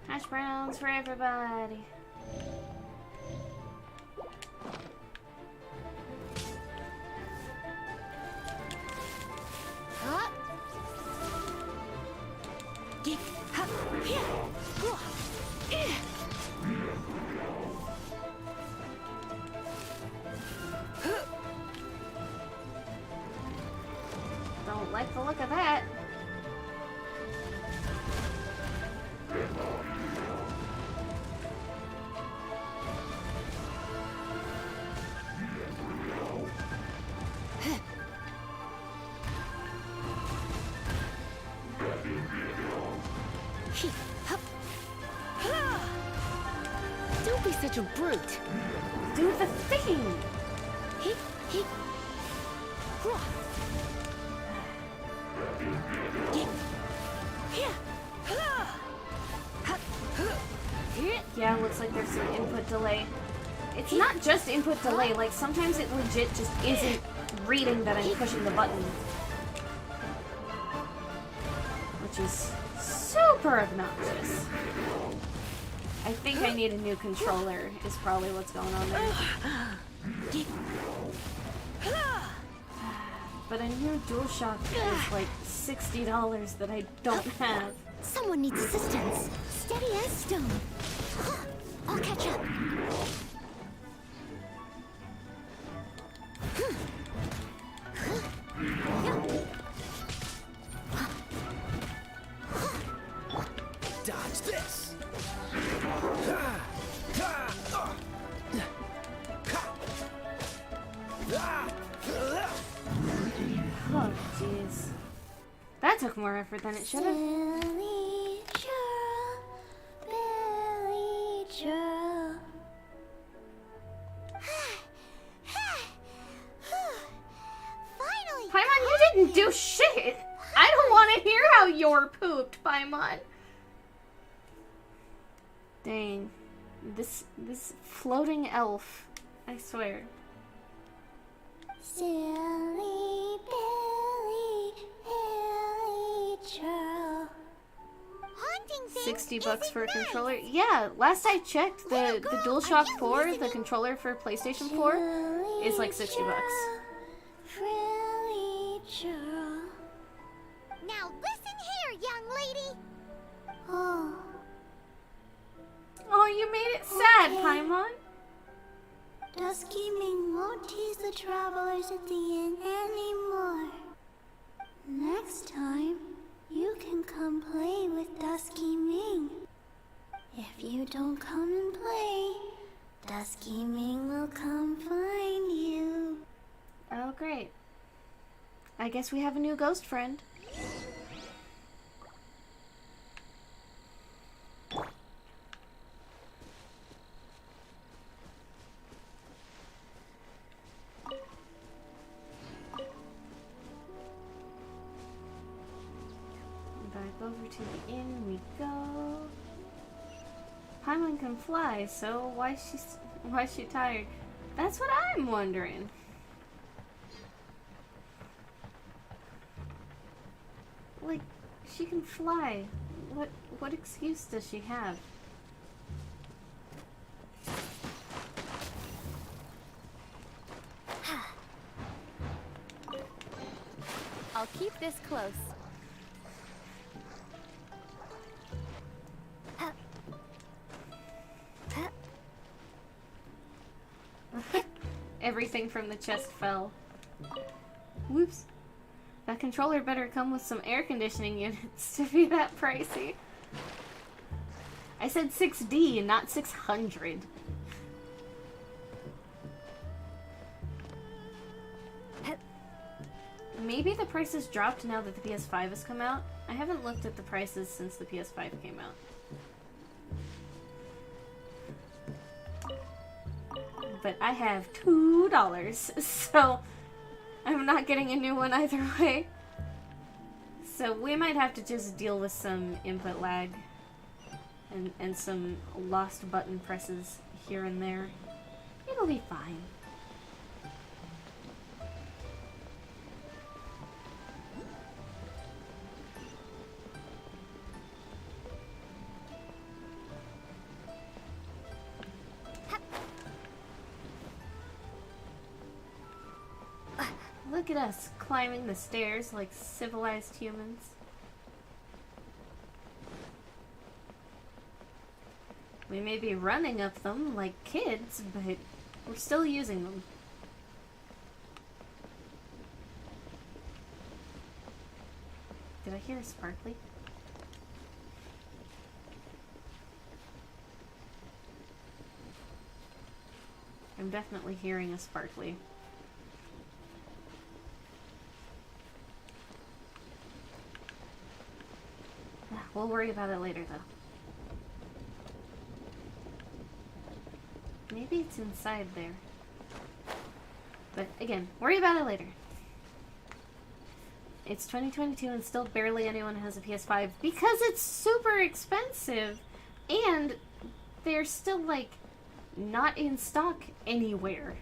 S1: Hash browns for everybody. Don't like the look of that.
S12: Don't be such a brute.
S1: Do the thing. Yeah, looks like there's some input delay. It's not just input delay, like sometimes it legit just isn't reading that I'm pushing the button. Which is super obnoxious. I think I need a new controller, is probably what's going on there. But a new DualShock is like $60 that I don't have.
S3: Someone needs assistance. Steady as stone. I'll catch up.
S2: Dodge this.
S1: Oh, jeez. That took more effort than it should have.
S3: Billy Joe, Billy Joe. Finally!
S1: Paimon, you didn't do shit! I don't want to hear how you're pooped, Paimon. Dang. This floating elf. I swear.
S3: Silly Billy, Billy Joe. Haunting things
S1: 60 bucks for a
S3: isn't nice.
S1: controller? Yeah, last I checked, the DualShock 4, the controller for PlayStation 4, is like 60 bucks.
S3: Frilly Joe. Now listen here, young lady. Oh.
S1: Oh, you made it sad,
S3: Okay.
S1: Paimon.
S3: Dusky Ming won't tease the travelers at the inn anymore. Next time, you can come play with Dusky Ming. If you don't come and play, Dusky Ming will come find you.
S1: Oh, great. I guess we have a new ghost friend. Back over to the inn we go. Paimon can fly, so why is she tired? That's what I'm wondering. Like, she can fly. What excuse does she have?
S12: I'll keep this close.
S1: Everything from the chest fell. Whoops. That controller better come with some air conditioning units to be that pricey. I said 6D, not 600. Maybe the prices dropped now that the PS5 has come out. I haven't looked at the prices since the PS5 came out. But I have $2, so I'm not getting a new one either way. So we might have to just deal with some input lag and some lost button presses here and there. It'll be fine. Look at us climbing the stairs like civilized humans. We may be running up them like kids, but we're still using them. Did I hear a sparkly? I'm definitely hearing a sparkly. We'll worry about it later, though. Maybe it's inside there. But again, worry about it later. It's 2022 and still barely anyone has a PS5 because it's super expensive and they're still, like, not in stock anywhere.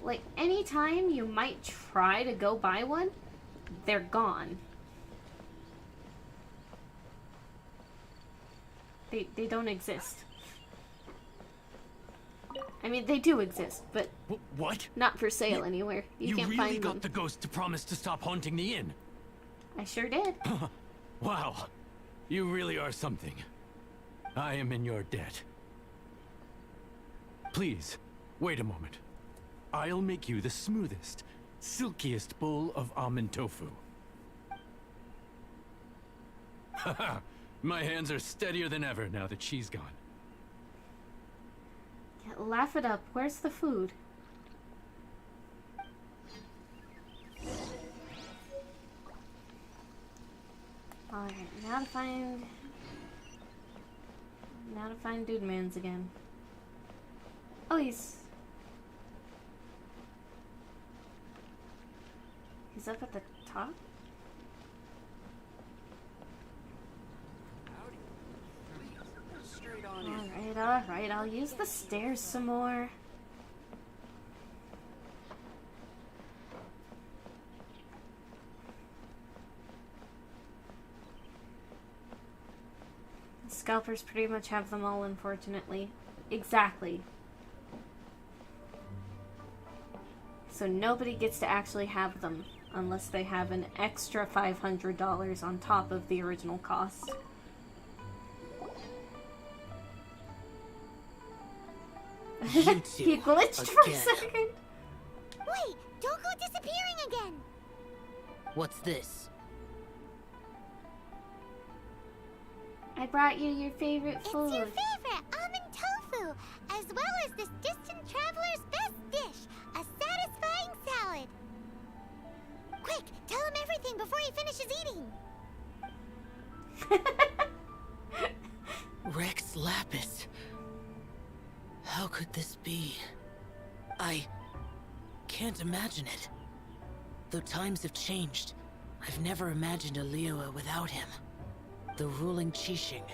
S1: Like, anytime you might try to go buy one, they're gone. They don't exist. I mean, they do exist, but
S10: what?
S1: Not for sale anywhere. You can't
S10: really
S1: find
S10: got
S1: them.
S10: the ghost to promise to stop haunting the inn?
S1: I sure did.
S10: Wow. You really are something. I am in your debt. Please, wait a moment. I'll make you the smoothest, silkiest bowl of almond tofu. Haha, my hands are steadier than ever now that she's gone.
S1: Yeah, laugh it up. Where's the food? Alright, now to find Dude Mans again. Oh, he's up at the top? Alright, I'll use the stairs some more. Scalpers pretty much have them all, unfortunately. Exactly. So nobody gets to actually have them unless they have an extra $500 on top of the original cost. He glitched for a second.
S3: Wait, don't go disappearing again.
S11: What's this?
S1: I brought you your favorite food.
S3: It's your favorite almond tofu, as well as this distant traveler's best dish, a satisfying salad. Quick, tell him everything before he finishes eating.
S11: Rex Lapis. How could this be? I can't imagine it. Though times have changed, I've never imagined a Liyue without him. The ruling Qixing.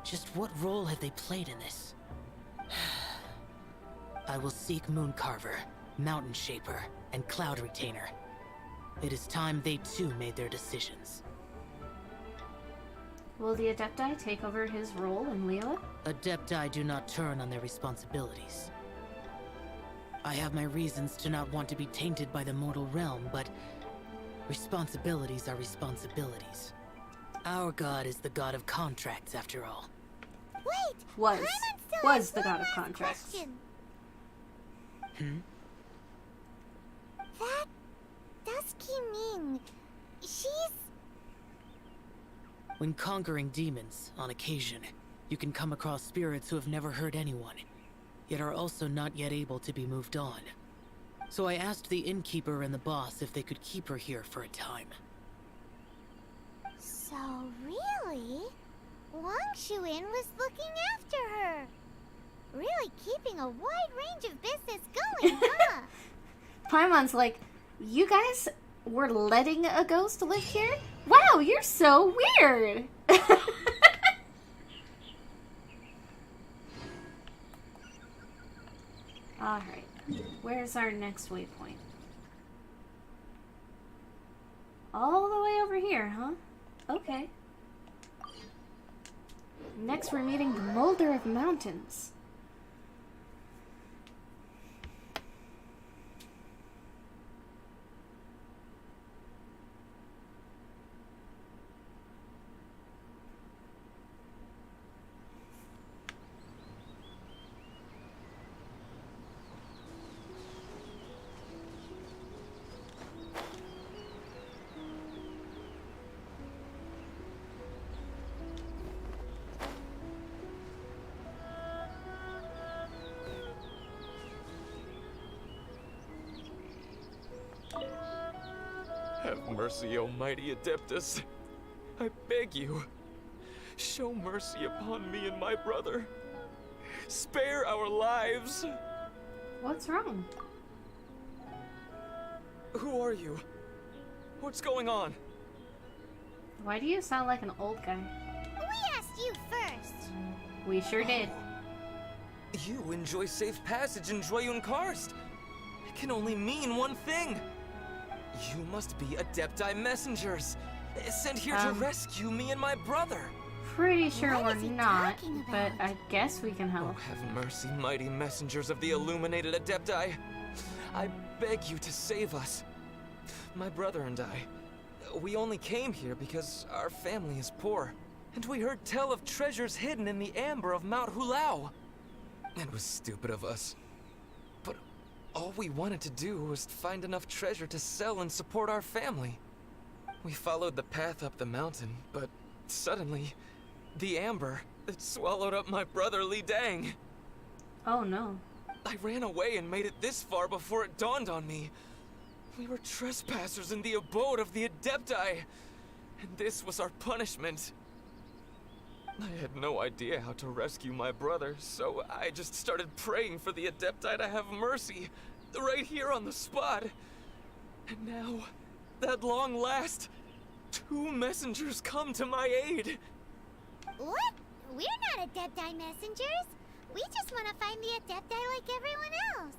S11: Just what role have they played in this? I will seek Mooncarver, Mountain Shaper, and Cloud Retainer. It is time they too made their decisions.
S1: Will the Adepti take over his role in Liyue?
S11: Adepti do not turn on their responsibilities. I have my reasons to not want to be tainted by the mortal realm, but responsibilities are responsibilities. Our god is the god of contracts, after all.
S3: Wait!
S1: Was the god of contracts.
S3: Question. That does mean she's...
S11: When conquering demons, on occasion, you can come across spirits who have never hurt anyone, yet are also not yet able to be moved on. So I asked the innkeeper and the boss if they could keep her here for a time.
S3: So really, Wangshu Inn was looking after her. Really keeping a wide range of business going, huh?
S1: Paimon's like, you guys were letting a ghost live here? Wow, you're so weird! Alright, where's our next waypoint? All the way over here, huh? Okay. Next we're meeting the Molder of Mountains.
S13: Have mercy, O mighty Adeptus. I beg you, show mercy upon me and my brother. Spare our lives.
S1: What's wrong?
S13: Who are you? What's going on?
S1: Why do you sound like an old guy?
S3: We asked you first.
S1: We sure did.
S13: You enjoy safe passage in Joyun Karst. It can only mean one thing. You must be Adepti messengers, sent here to rescue me and my brother.
S1: Pretty sure we're not, but I guess we can help.
S13: Oh, have mercy, mighty messengers of the illuminated Adepti. I beg you to save us. My brother and I, we only came here because our family is poor, and we heard tell of treasures hidden in the amber of Mount Hulao. It was stupid of us, but all we wanted to do was find enough treasure to sell and support our family. We followed the path up the mountain, but suddenly, the amber, it swallowed up my brother Li Dang.
S1: Oh no.
S13: I ran away and made it this far before it dawned on me. We were trespassers in the abode of the Adepti, and this was our punishment. I had no idea how to rescue my brother, so I just started praying for the Adepti to have mercy, right here on the spot. And now, at long last, 2 messengers come to my aid.
S3: What? We're not Adepti messengers. We just want to find the Adepti like everyone else.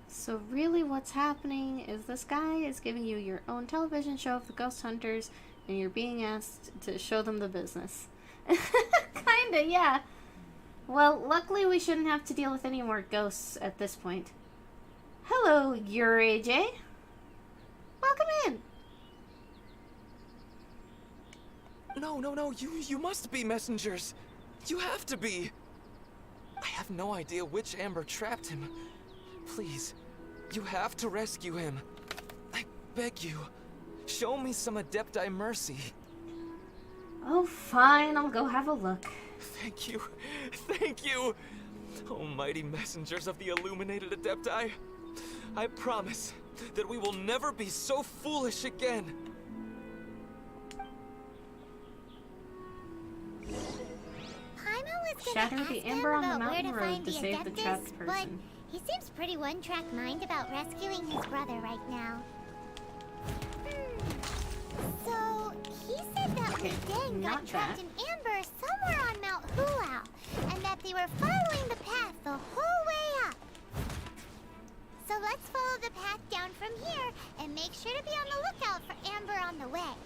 S1: So really what's happening is this guy is giving you your own television show of the ghost hunters, and you're being asked to show them the business. Kinda, yeah. Well, luckily we shouldn't have to deal with any more ghosts at this point. Hello, Yureije. Welcome in.
S13: No, you must be messengers. You have to be. I have no idea which amber trapped him. Please, you have to rescue him. I beg you, show me some Adepti mercy.
S1: Oh, fine, I'll go have a look.
S13: Thank you. Almighty messengers of the illuminated Adepti, I promise that we will never be so foolish again.
S1: Shatter the amber on the mountain road to save the trapped person.
S3: He seems pretty one-track mind about rescuing his brother right now. So, he said that Li Dang got trapped in amber somewhere on Mount Hulao, and that they were following the path the whole way up. So let's follow the path down from here, and make sure to be on the lookout for amber on the way.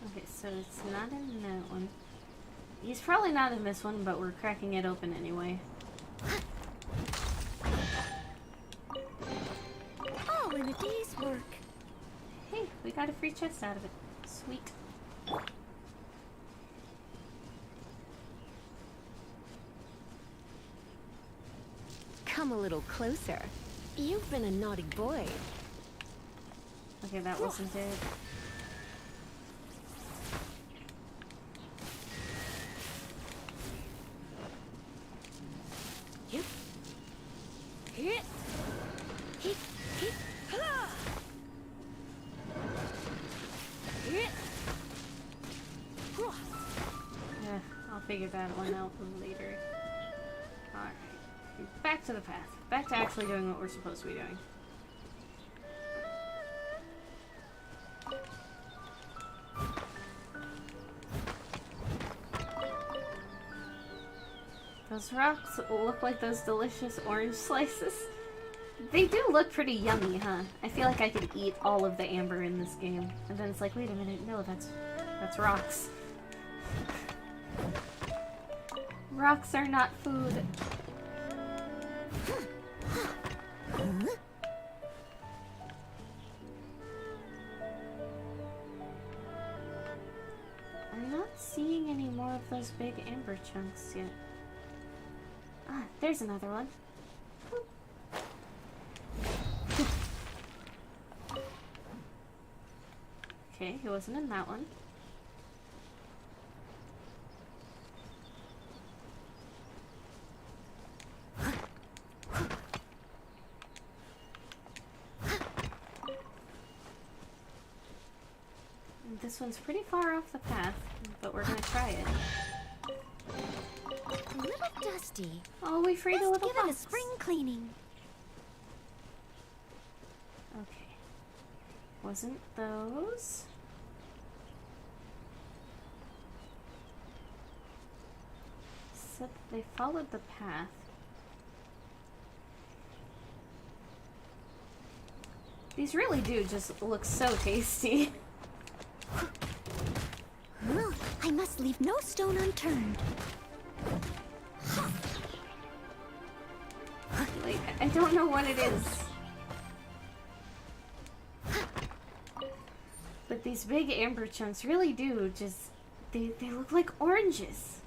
S1: Okay, so it's not in that one. He's probably not in this one, but we're cracking it open anyway.
S5: Oh, and a day's work.
S1: Hey, we got a free chest out of it. Sweet.
S12: Come a little closer. You've been a naughty boy.
S1: Okay, that wasn't it. Yeah, I'll figure that one out later. Alright. Back to the path. Back to actually doing what we're supposed to be doing. Those rocks look like those delicious orange slices. They do look pretty yummy, huh? I feel like I could eat all of the amber in this game. And then it's like, wait a minute, no, that's rocks. Rocks are not food. I'm not seeing any more of those big amber chunks yet. Ah, there's another one. Okay, he wasn't in that one. This one's pretty far off the path, but we're gonna try it.
S3: A little dusty.
S1: Oh, we freed a little
S3: Give it a
S1: fox.
S3: spring cleaning.
S1: Okay. Wasn't those? Said they followed the path. These really do just look so tasty.
S3: I must leave no stone unturned.
S1: Like, I don't know what it is. But these big amber chunks really do just... They look like oranges.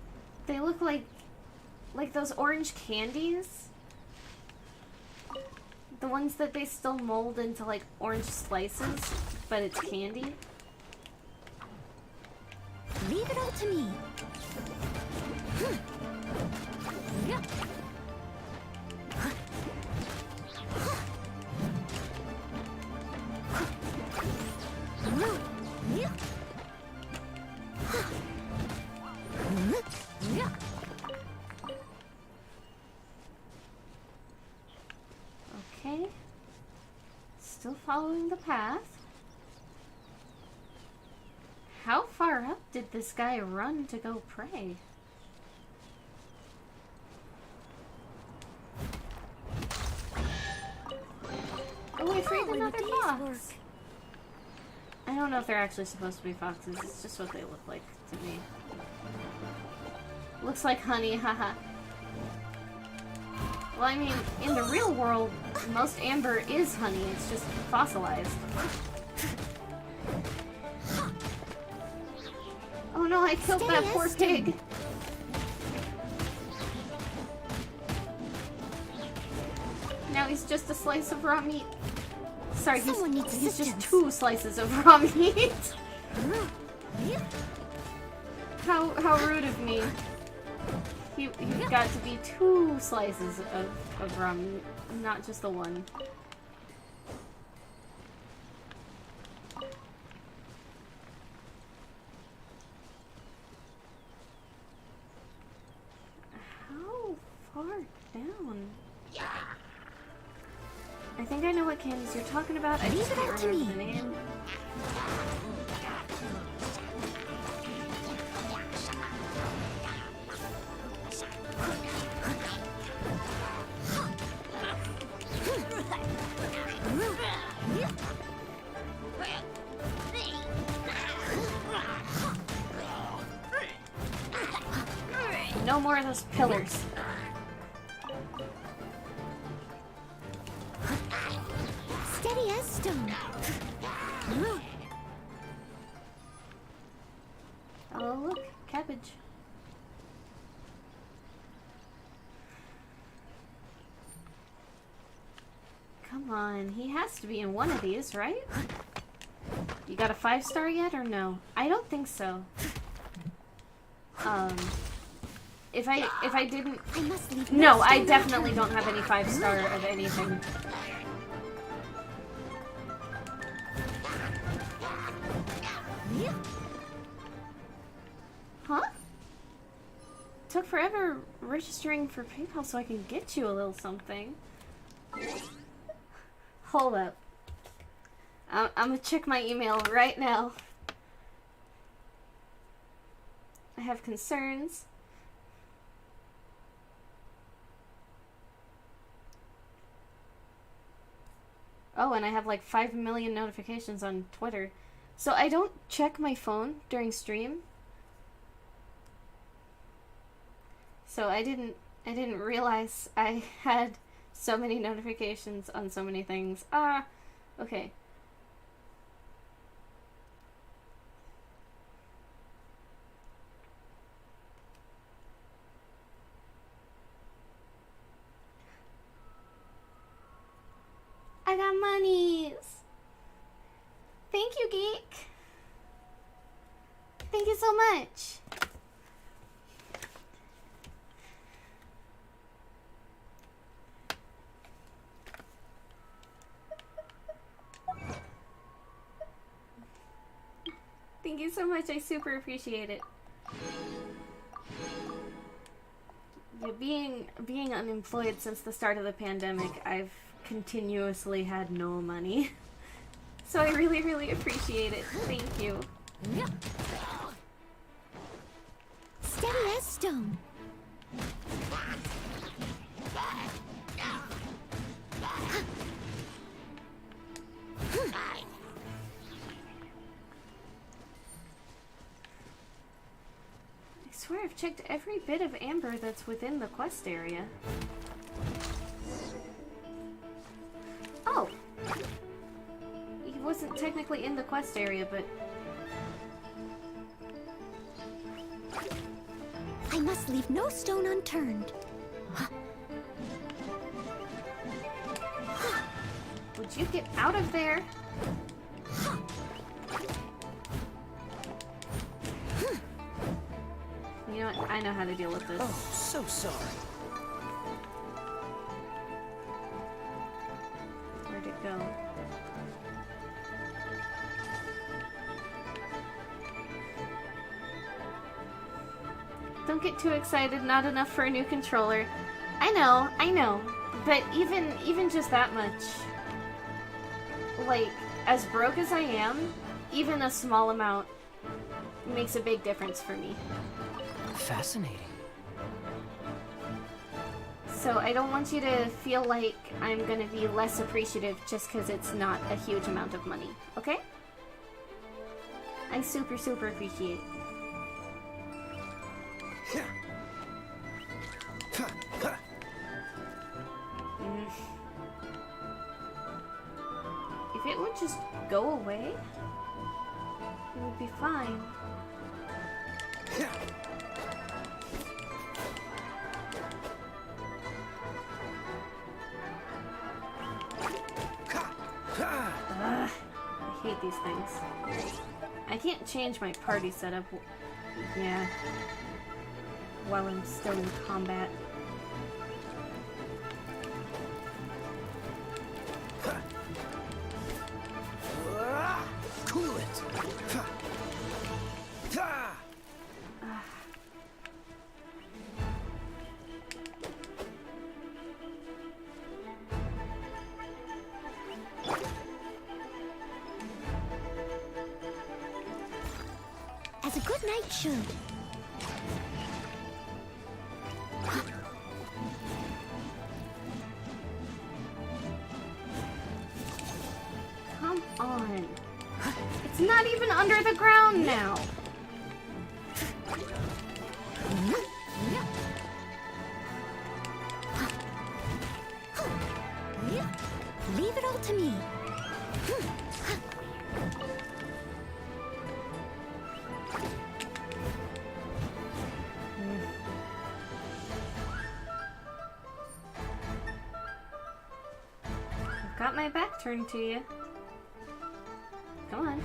S1: They look like those orange candies. The ones that they still mold into like orange slices, but it's candy.
S3: Leave it all to me. Yeah.
S1: Okay. Still following the path. How far up did this guy run to go pray? Oh, we freed another fox! I don't know if they're actually supposed to be foxes, it's just what they look like to me. Looks like honey, haha. Well, I mean, in the real world, most amber is honey, it's just fossilized. Oh no, I killed that poor pig! Now he's just a slice of raw meat. Sorry, he's just 2 slices of raw meat. How rude of me. He got to be 2 slices of raw meat, not just the 1. How far down? I think I know what candies you're talking about. I just can't remember the name. No more of those pillars.
S3: Steady as stone.
S1: Oh, look, cabbage. Come on, he has to be in one of these, right? You got a 5-star yet or no? I don't think so. If I didn't... No, I definitely don't have any 5-star of anything. Huh? Took forever registering for PayPal so I can get you a little something. Hold up. I'm gonna check my email right now. I have concerns. Oh, and I have like 5 million notifications on Twitter. So I don't check my phone during stream. So I didn't realize I had so many notifications on so many things. Ah, okay. I got monies. Thank you, Geek. so much. Thank you so much. I super appreciate it. Yeah, being unemployed since the start of the pandemic, I've continuously had no money. So I really, really appreciate it. Thank you.
S3: Steady as stone.
S1: I swear I've checked every bit of amber that's within the quest area. Oh! He wasn't technically in the quest area, but...
S3: I must leave no stone unturned.
S1: Would you get out of there? You know what? I know how to deal with this.
S2: Oh, so sorry.
S1: Where'd it go? Don't get too excited, not enough for a new controller. I know. But even just that much. Like, as broke as I am, even a small amount makes a big difference for me.
S7: Fascinating.
S1: So I don't want you to feel like I'm gonna be less appreciative just because it's not a huge amount of money, okay? I super appreciate it. If it would just go away, it would be fine. I hate these things. I can't change my party setup. Yeah. While I'm still in combat.
S2: Cool it.
S3: As a good knight should.
S1: Come on. It's not even under the ground now.
S3: Leave it all to me.
S1: I've got my back turned to you. Come on.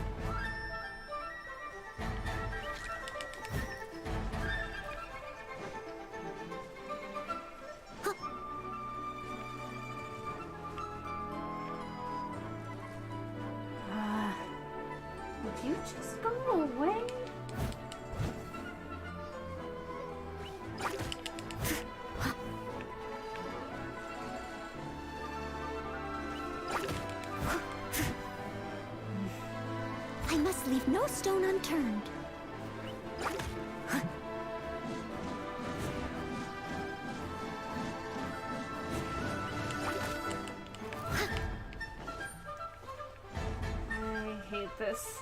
S1: Would you just go away?
S3: I must leave no stone unturned.
S1: I hate this.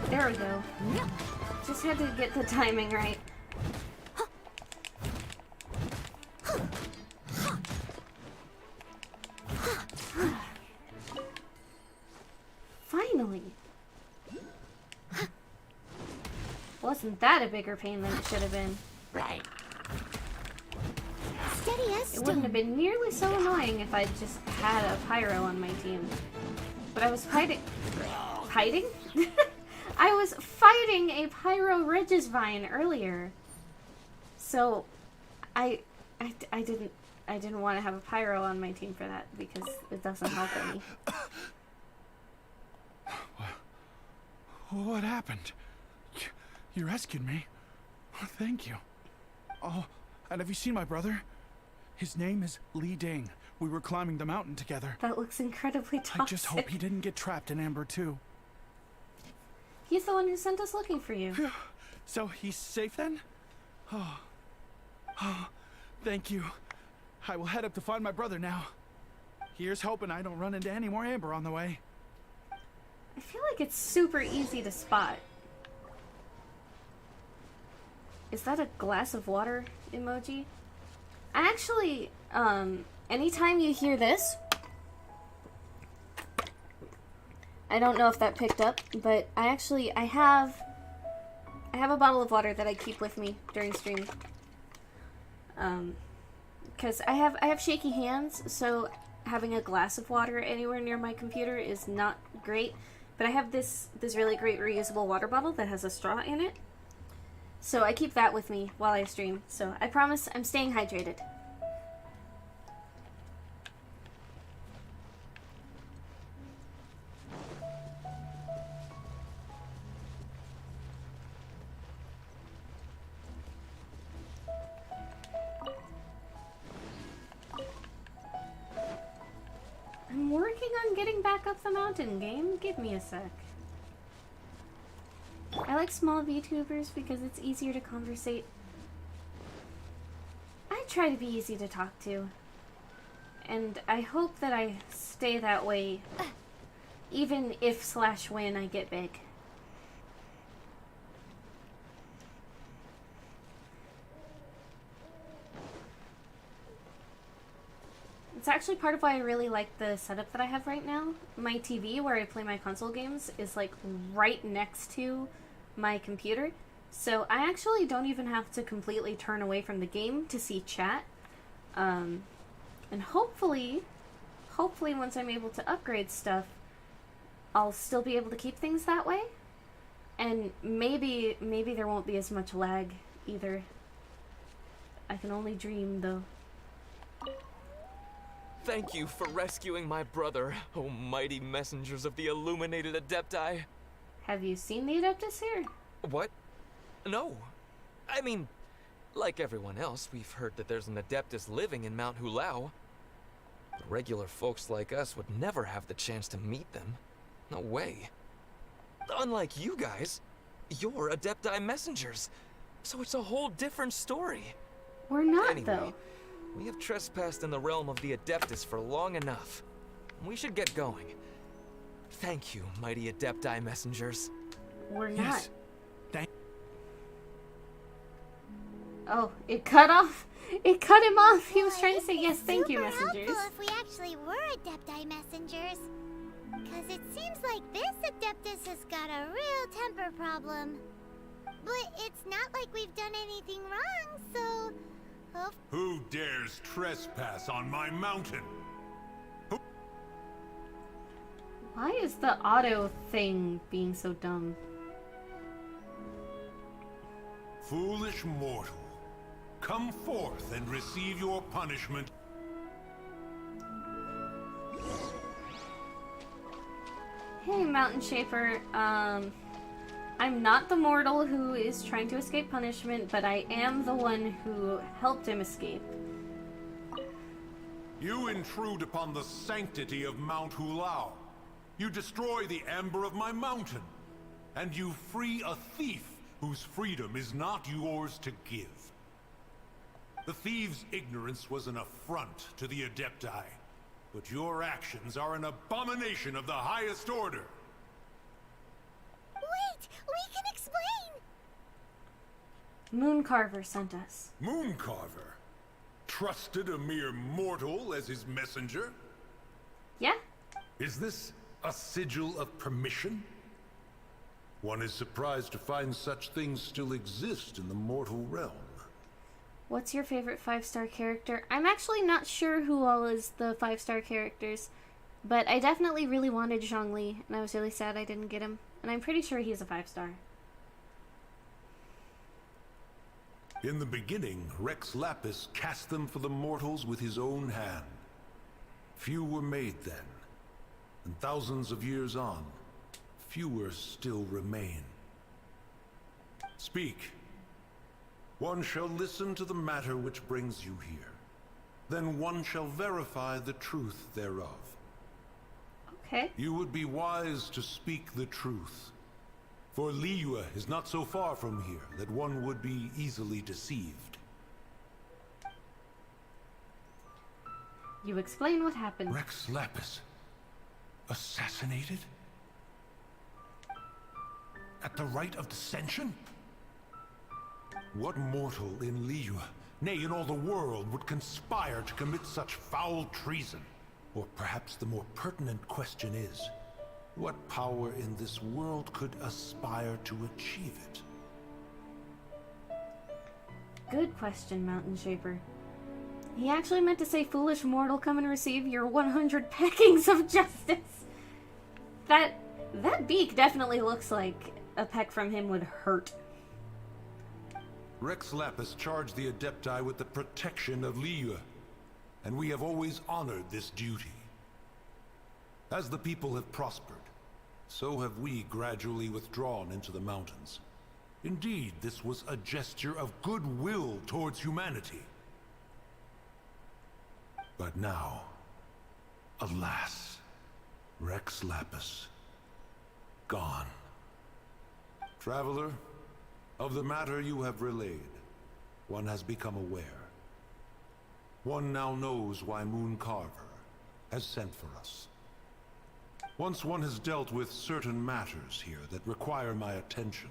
S1: There we go. Just had to get the timing right. Finally! Wasn't that a bigger pain than it should have been?
S3: Right.
S1: It wouldn't have been nearly so annoying if I just had a pyro on my team. But I was fighting... Fighting? I was fighting a pyro Regisvine earlier. So, I didn't want to have a pyro on my team for that because it doesn't help any.
S14: What happened? You rescued me. Thank you. Oh, and have you seen my brother? His name is Li Ding. We were climbing the mountain together.
S1: That looks incredibly toxic.
S14: I just hope he didn't get trapped in Amber too.
S1: He's the one who sent us looking for you.
S14: Phew. So he's safe then? Oh, thank you. I will head up to find my brother now. Here's hoping I don't run into any more Amber on the way.
S1: I feel like it's super easy to spot. Is that a glass of water emoji? I actually, anytime you hear this, I don't know if that picked up, but I have a bottle of water that I keep with me during stream. Because I have shaky hands, so having a glass of water anywhere near my computer is not great. But I have this really great reusable water bottle that has a straw in it. So I keep that with me while I stream. So I promise I'm staying hydrated. I'm working on getting back up the mountain, game. Give me a sec. I like small VTubers because it's easier to conversate. I try to be easy to talk to. And I hope that I stay that way, even if / when I get big. It's actually part of why I really like the setup that I have right now. My TV, where I play my console games, is like right next to my computer. So I actually don't even have to completely turn away from the game to see chat. And hopefully once I'm able to upgrade stuff, I'll still be able to keep things that way. And maybe there won't be as much lag either. I can only dream, though.
S13: Thank you for rescuing my brother, oh mighty messengers of the illuminated Adepti.
S1: Have you seen the Adeptus here?
S13: What? No. I mean, like everyone else, we've heard that there's an Adeptus living in Mount Hulao. But regular folks like us would never have the chance to meet them. No way. Unlike you guys, you're Adepti messengers. So it's a whole different story.
S1: We're not,
S13: anyway,
S1: though.
S13: We have trespassed in the realm of the Adeptus for long enough. We should get going. Thank you, mighty Adepti messengers.
S1: We're not.
S14: Yes.
S1: Oh, it cut off. It cut him off. He was trying to say yes, thank you,
S3: Super
S1: messengers.
S3: helpful if we actually were Adepti messengers. Because it seems like this Adeptus has got a real temper problem. But it's not like we've done anything wrong, so...
S15: Who dares trespass on my mountain?
S1: Why is the auto thing being so dumb?
S15: Foolish mortal, come forth and receive your punishment.
S1: Hey, Mountain Shaper. I'm not the mortal who is trying to escape punishment, but I am the one who helped him escape.
S15: You intrude upon the sanctity of Mount Hulao. You destroy the amber of my mountain. And you free a thief whose freedom is not yours to give. The thief's ignorance was an affront to the Adepti, but your actions are an abomination of the highest order.
S3: Wait! We can explain!
S1: Mooncarver sent us.
S15: Mooncarver? Trusted a mere mortal as his messenger?
S1: Yeah?
S15: Is this a sigil of permission? One is surprised to find such things still exist in the mortal realm.
S1: What's your favorite 5-star character? I'm actually not sure who all is the 5-star characters, but I definitely really wanted Zhongli, and I was really sad I didn't get him. And I'm pretty sure he's a 5-star.
S15: In the beginning, Rex Lapis cast them for the mortals with his own hand. Few were made then, and thousands of years on, fewer still remain. Speak. One shall listen to the matter which brings you here. Then one shall verify the truth thereof.
S1: Okay.
S15: You would be wise to speak the truth. For Liyue is not so far from here that one would be easily deceived.
S1: You explain what happened.
S15: Rex Lapis assassinated? At the rite of dissension? What mortal in Liyue, nay, in all the world, would conspire to commit such foul treason? Or perhaps the more pertinent question is, what power in this world could aspire to achieve it?
S1: Good question, Mountain Shaper. He actually meant to say, foolish mortal, come and receive your 100 peckings of justice. That beak definitely looks like a peck from him would hurt.
S15: Rex Lapis charged the Adepti with the protection of Liyue, and we have always honored this duty. As the people have prospered, so have we gradually withdrawn into the mountains. Indeed, this was a gesture of goodwill towards humanity. But now, alas, Rex Lapis, gone. Traveler, of the matter you have relayed, one has become aware. One now knows why Moon Carver has sent for us. Once one has dealt with certain matters here that require my attention,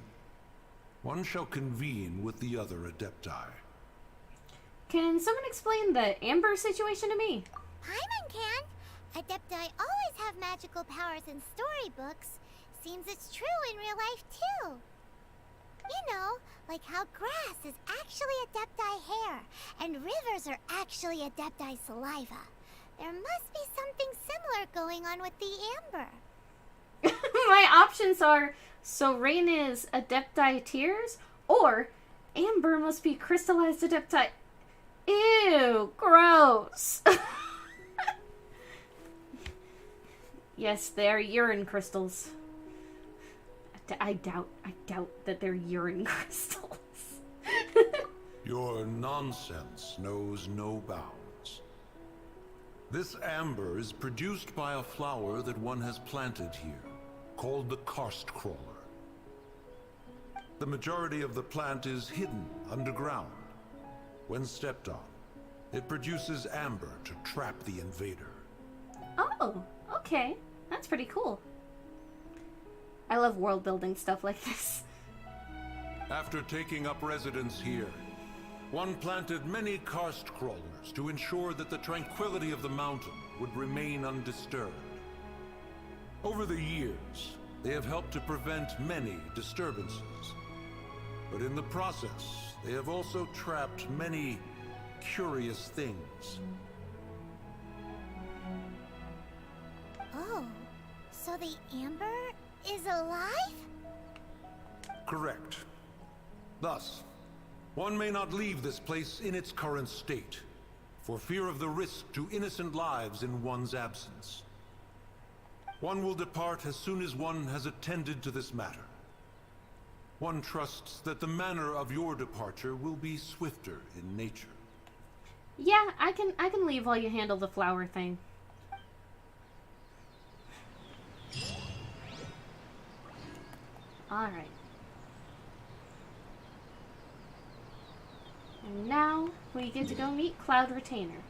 S15: one shall convene with the other Adepti.
S1: Can someone explain the Amber situation to me?
S3: Paimon can. Adepti always have magical powers in storybooks. Seems it's true in real life, too. You know, like how grass is actually Adepti hair, and rivers are actually Adepti saliva. There must be something similar going on with the Amber.
S1: My options are, so rain is Adepti tears, or Amber must be crystallized Adepti... Ew, gross. Yes, they are urine crystals. I doubt that they're urine crystals.
S15: Your nonsense knows no bounds. This amber is produced by a flower that one has planted here, called the karst crawler. The majority of the plant is hidden underground. When stepped on, it produces amber to trap the invader.
S1: Oh, okay. That's pretty cool. I love world building stuff like this.
S15: After taking up residence here, one planted many karst crawlers to ensure that the tranquility of the mountain would remain undisturbed. Over the years, they have helped to prevent many disturbances. But in the process, they have also trapped many curious things.
S3: Oh, so the Amber is alive?
S15: Correct. Thus, one may not leave this place in its current state, for fear of the risk to innocent lives in one's absence. One will depart as soon as one has attended to this matter. One trusts that the manner of your departure will be swifter in nature.
S1: Yeah, I can leave while you handle the flower thing. Alright. And now we get to go meet Cloud Retainer.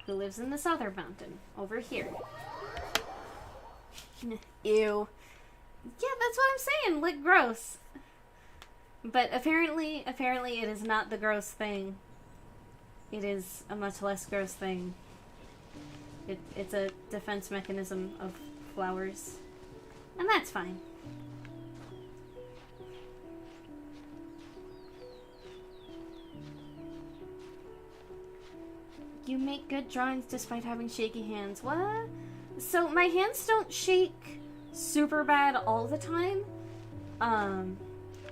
S1: Who lives in this other mountain, over here. Ew. Yeah, that's what I'm saying, like gross. But apparently it is not the gross thing. It is a much less gross thing. It's a defense mechanism of flowers. And that's fine. You make good drawings despite having shaky hands. What? So my hands don't shake super bad all the time.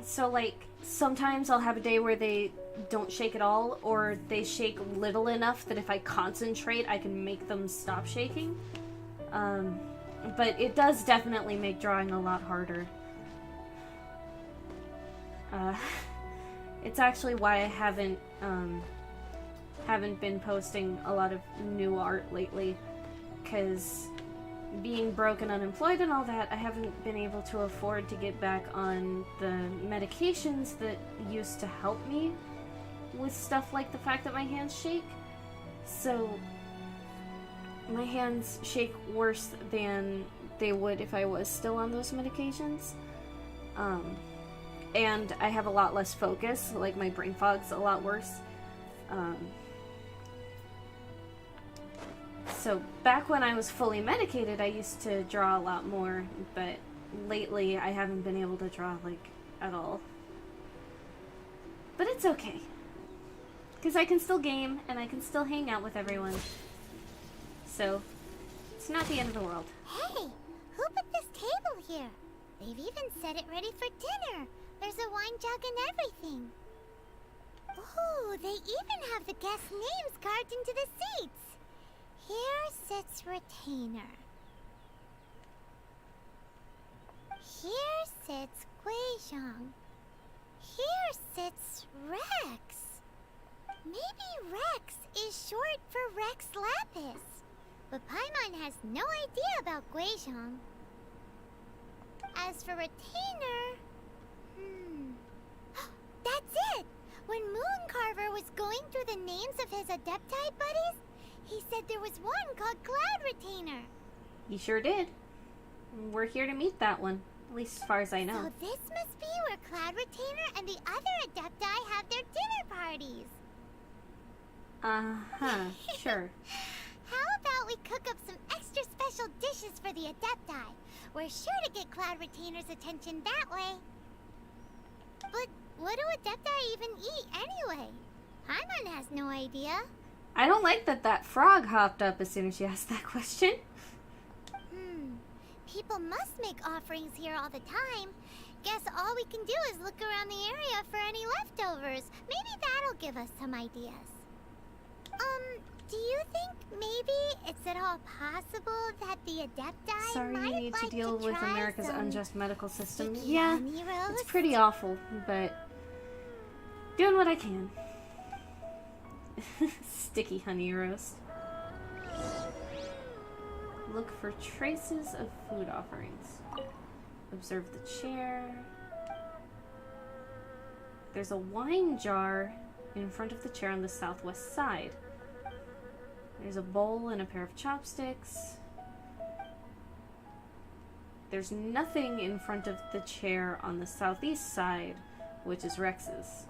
S1: So like sometimes I'll have a day where they don't shake at all, or they shake little enough that if I concentrate I can make them stop shaking. But it does definitely make drawing a lot harder. It's actually why I haven't been posting a lot of new art lately, because being broke and unemployed and all that, I haven't been able to afford to get back on the medications that used to help me with stuff like the fact that my hands shake. So my hands shake worse than they would if I was still on those medications. And I have a lot less focus, like my brain fog's a lot worse. So back when I was fully medicated, I used to draw a lot more, but lately I haven't been able to draw, like, at all. But it's okay. Because I can still game, and I can still hang out with everyone. So, it's not the end of the world.
S3: Hey, who put this table here? They've even set it ready for dinner. There's a wine jug and everything. Ooh, they even have the guests' names carved into the seats. Here sits Retainer. Here sits Guizhong. Here sits Rex. Maybe Rex is short for Rex Lapis. But Paimon has no idea about Guizhong. As for Retainer... That's it! When Mooncarver was going through the names of his Adepti buddies, he said there was one called Cloud Retainer.
S1: He sure did. We're here to meet that one, at least as far as I know.
S3: So this must be where Cloud Retainer and the other Adepti have their dinner parties.
S1: Uh-huh, sure.
S3: How about we cook up some extra special dishes for the Adepti? We're sure to get Cloud Retainer's attention that way. But what do Adepti even eat anyway? Paimon has no idea.
S1: I don't like that frog hopped up as soon as she asked that question.
S3: People must make offerings here all the time. Guess all we can do is look around the area for any leftovers. Maybe that'll give us some ideas. Do you think maybe it's at all possible that the Adepti
S1: Sorry
S3: might
S1: you need
S3: like
S1: to deal with
S3: try
S1: America's
S3: some
S1: unjust medical system.
S3: sticky
S1: Yeah,
S3: honey
S1: it's
S3: roast?
S1: pretty awful, but doing what I can. Sticky honey roast. Look for traces of food offerings. Observe the chair. There's a wine jar in front of the chair on the southwest side. There's a bowl and a pair of chopsticks. There's nothing in front of the chair on the southeast side, which is Rex's.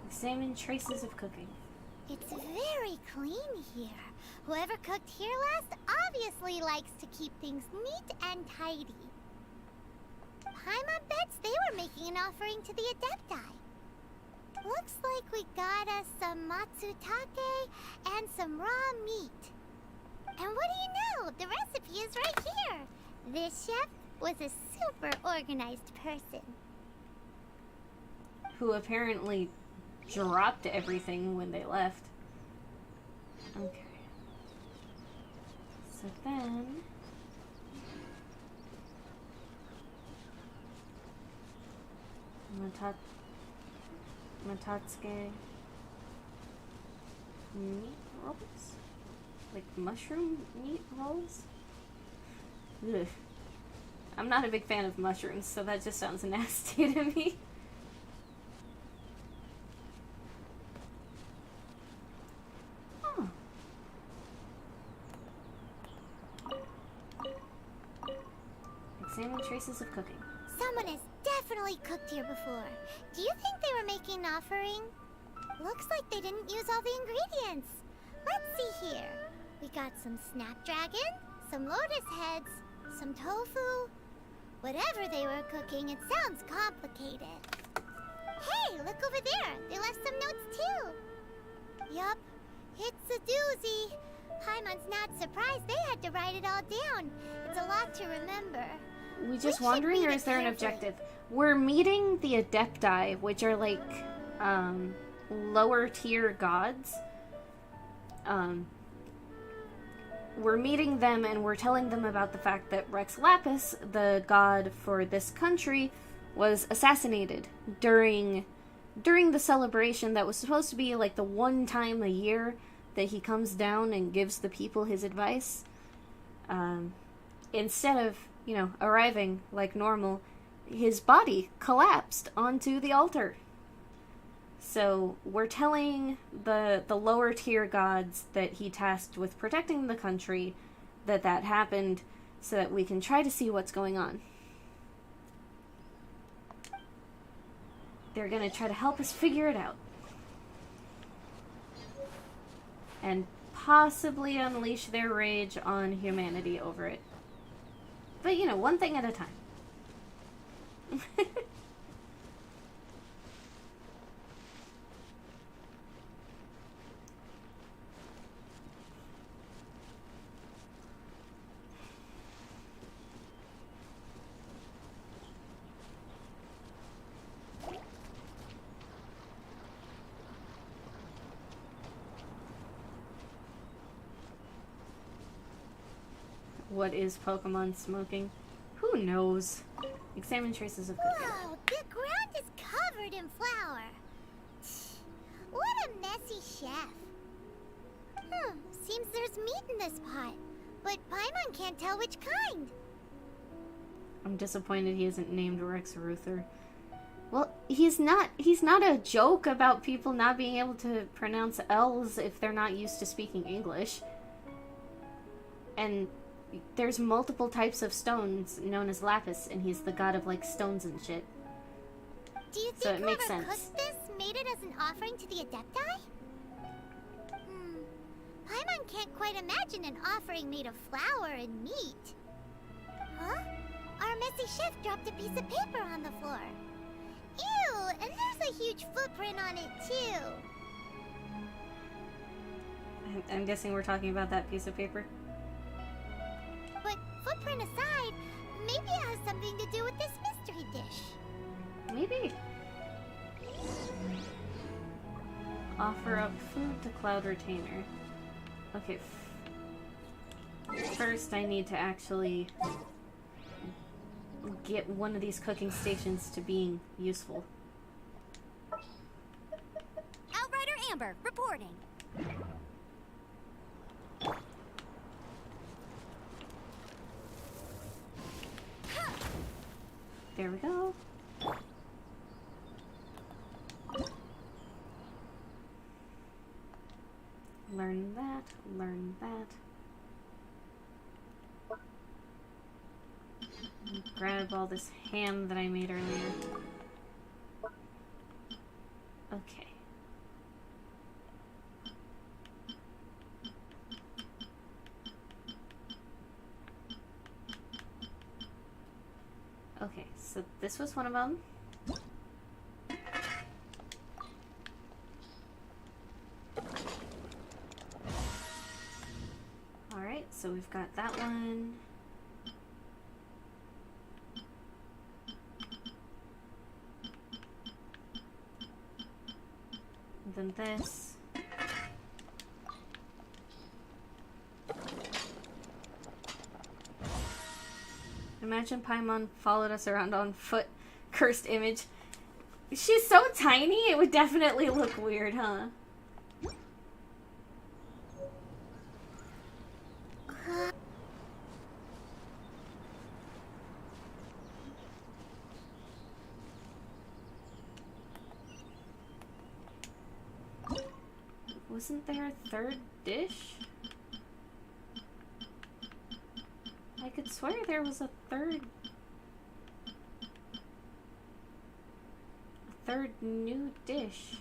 S1: Examine traces of cooking.
S3: It's very clean here. Whoever cooked here last obviously likes to keep things neat and tidy. Paimon bets they were making an offering to the Adepti. Looks like we got us some matsutake and some raw meat. And what do you know? The recipe is right here. This chef was a super organized person.
S1: Who apparently dropped everything when they left. Okay. So then... Matatsuke meat rolls? Like mushroom meat rolls? Ugh. I'm not a big fan of mushrooms, so that just sounds nasty to me. Examine traces of cooking.
S3: Someone has definitely cooked here before. Do you think they were making an offering? Looks like they didn't use all the ingredients. Let's see here. We got some snapdragon, some lotus heads, some tofu. Whatever they were cooking, it sounds complicated. Hey, look over there. They left some notes too. Yup, it's a doozy. Paimon's not surprised they had to write it all down. It's a lot to remember.
S1: We just wandering, or is there an objective? We're meeting the Adepti, which are like lower tier gods. We're meeting them and we're telling them about the fact that Rex Lapis, the god for this country, was assassinated during the celebration that was supposed to be like the one time a year that he comes down and gives the people his advice. Instead of, you know, arriving like normal, his body collapsed onto the altar. So we're telling the lower tier gods that he tasked with protecting the country that happened, so that we can try to see what's going on. They're gonna try to help us figure it out. And possibly unleash their rage on humanity over it. But, you know, one thing at a time. What is Pokemon smoking? Who knows? Examine traces of cooking.
S3: Whoa, the ground is covered in flour. What a messy chef. Seems there's meat in this pot, but Paimon can't tell which kind.
S1: I'm disappointed he isn't named Rex Ruther. Well, he's not a joke about people not being able to pronounce L's if they're not used to speaking English. And there's multiple types of stones known as lapis, and he's the god of like stones and shit.
S3: Do you think whoever cooked this made it as an offering to the Adepti? Paimon can't quite imagine an offering made of flour and meat. Huh? Our messy chef dropped a piece of paper on the floor. Ew, and there's a huge footprint on it too.
S1: I'm guessing we're talking about that piece of paper.
S3: But footprint aside, maybe it has something to do with this mystery dish.
S1: Maybe. Offer up food to Cloud Retainer. Okay. First, I need to actually get one of these cooking stations to being useful.
S16: Outrider Amber, reporting.
S1: There we go. Learn that, learn that. Grab all this ham that I made earlier. Okay. Okay, so this was one of them. Alright, so we've got that one. And then this. Imagine Paimon followed us around on foot. Cursed image. She's so tiny, it would definitely look weird, huh? Wasn't there a third dish? I could swear there was a third third new dish.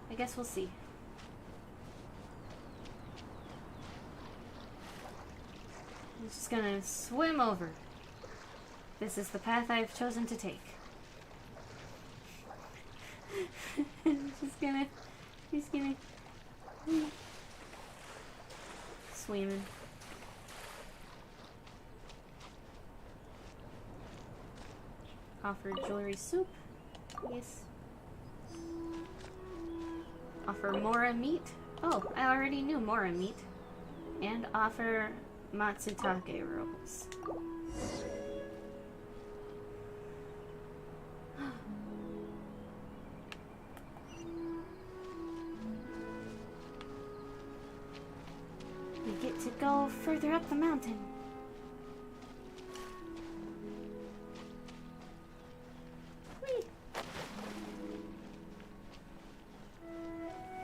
S1: I guess we'll see. I'm just gonna swim over. This is the path I have chosen to take. just gonna swimming. Offer jewelry soup. Yes. Offer Mora meat. Oh, I already knew Mora meat. And offer Matsutake rolls. We get to go further up the mountain. Whee!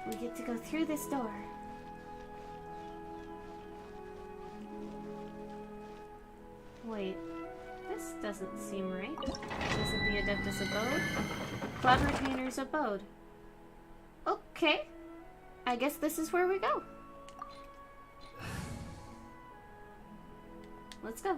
S1: We get to go through this door. Wait, this doesn't seem right. Isn't the Adeptus abode? Cloud Retainer's abode. Okay. I guess this is where we go. Let's go.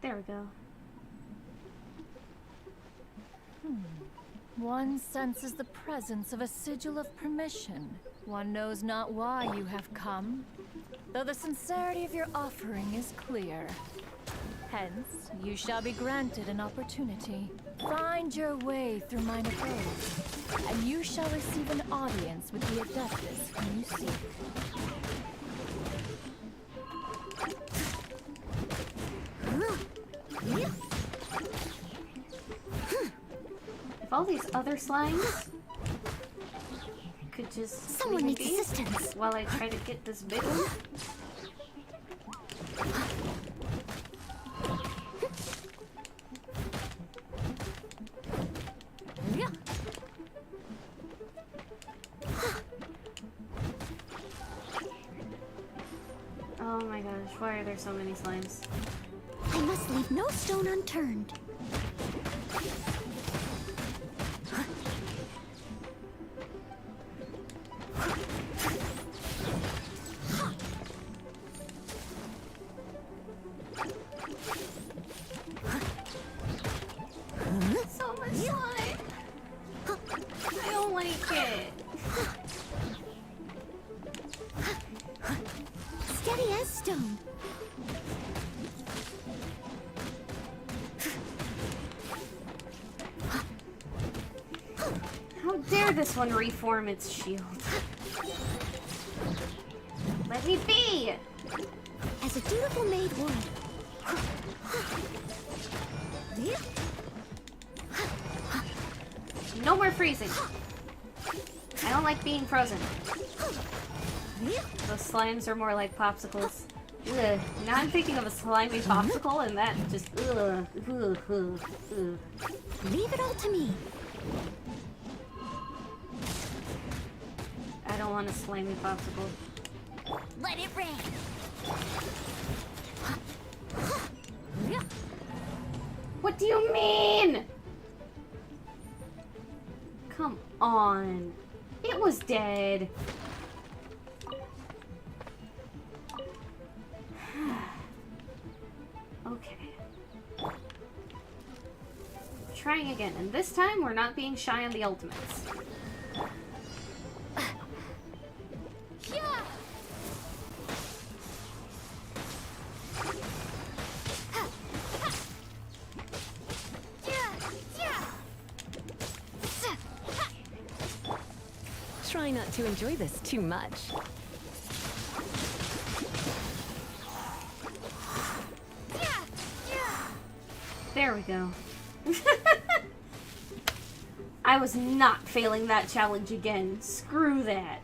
S1: There we go.
S17: One senses the presence of a sigil of permission. One knows not why you have come, though the sincerity of your offering is clear. Hence, you shall be granted an opportunity. Find your way through mine abode, and you shall receive an audience with the Adeptus whom you seek.
S1: If all these other slimes could just
S3: Someone needs assistance
S1: while I try to get this big one. Oh my gosh, why are there so many slimes?
S16: I must leave no stone unturned.
S1: So much slime! I don't like it.
S16: Steady as stone.
S1: How dare this one reform its shield? Let me be!
S16: As a dutiful maid would.
S1: No more freezing. I don't like being frozen. Those slimes are more like popsicles. Ugh. Now I'm thinking of a slimy popsicle and that just ugh.
S16: Leave it all to me.
S1: I don't want a slimy popsicle.
S16: Let it rain.
S1: What do you mean? Come on. It was dead. Okay. Trying again, and this time we're not being shy on the ultimates.
S12: Try not to enjoy this too much.
S1: There we go. I was not failing that challenge again. Screw that.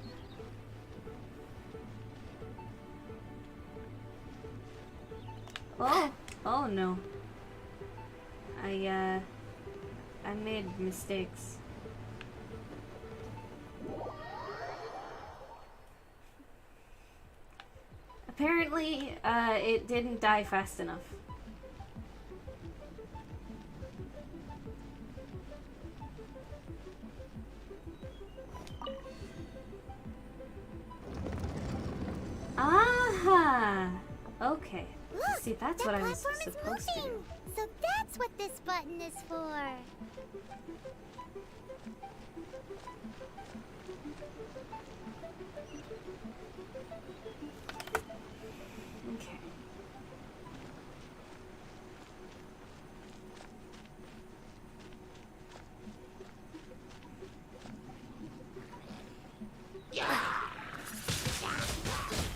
S1: Oh, oh no. I made mistakes. Apparently, it didn't die fast enough. Aha! Okay.
S16: Look,
S1: See, that's what I was supposed to do.
S16: So that's what this button is for.
S1: Okay.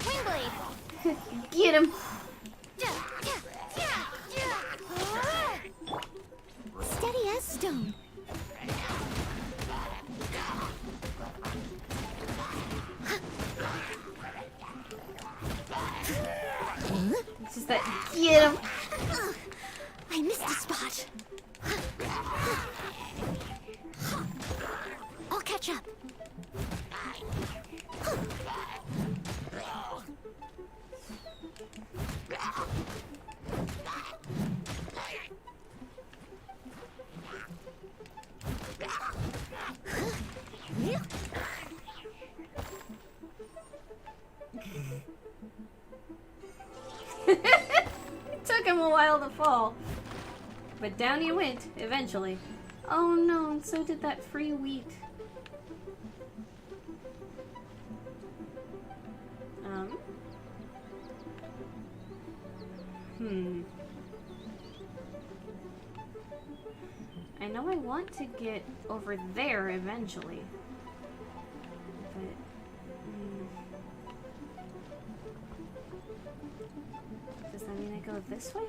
S16: Windblade.
S1: Get him!
S16: Steady as stone.
S1: It's just that get him!
S16: I missed a spot. I'll catch up.
S1: It took him a while to fall. But down he went, eventually. Oh no, and so did that free wheat. I know I want to get over there eventually. But... does that mean I go this way?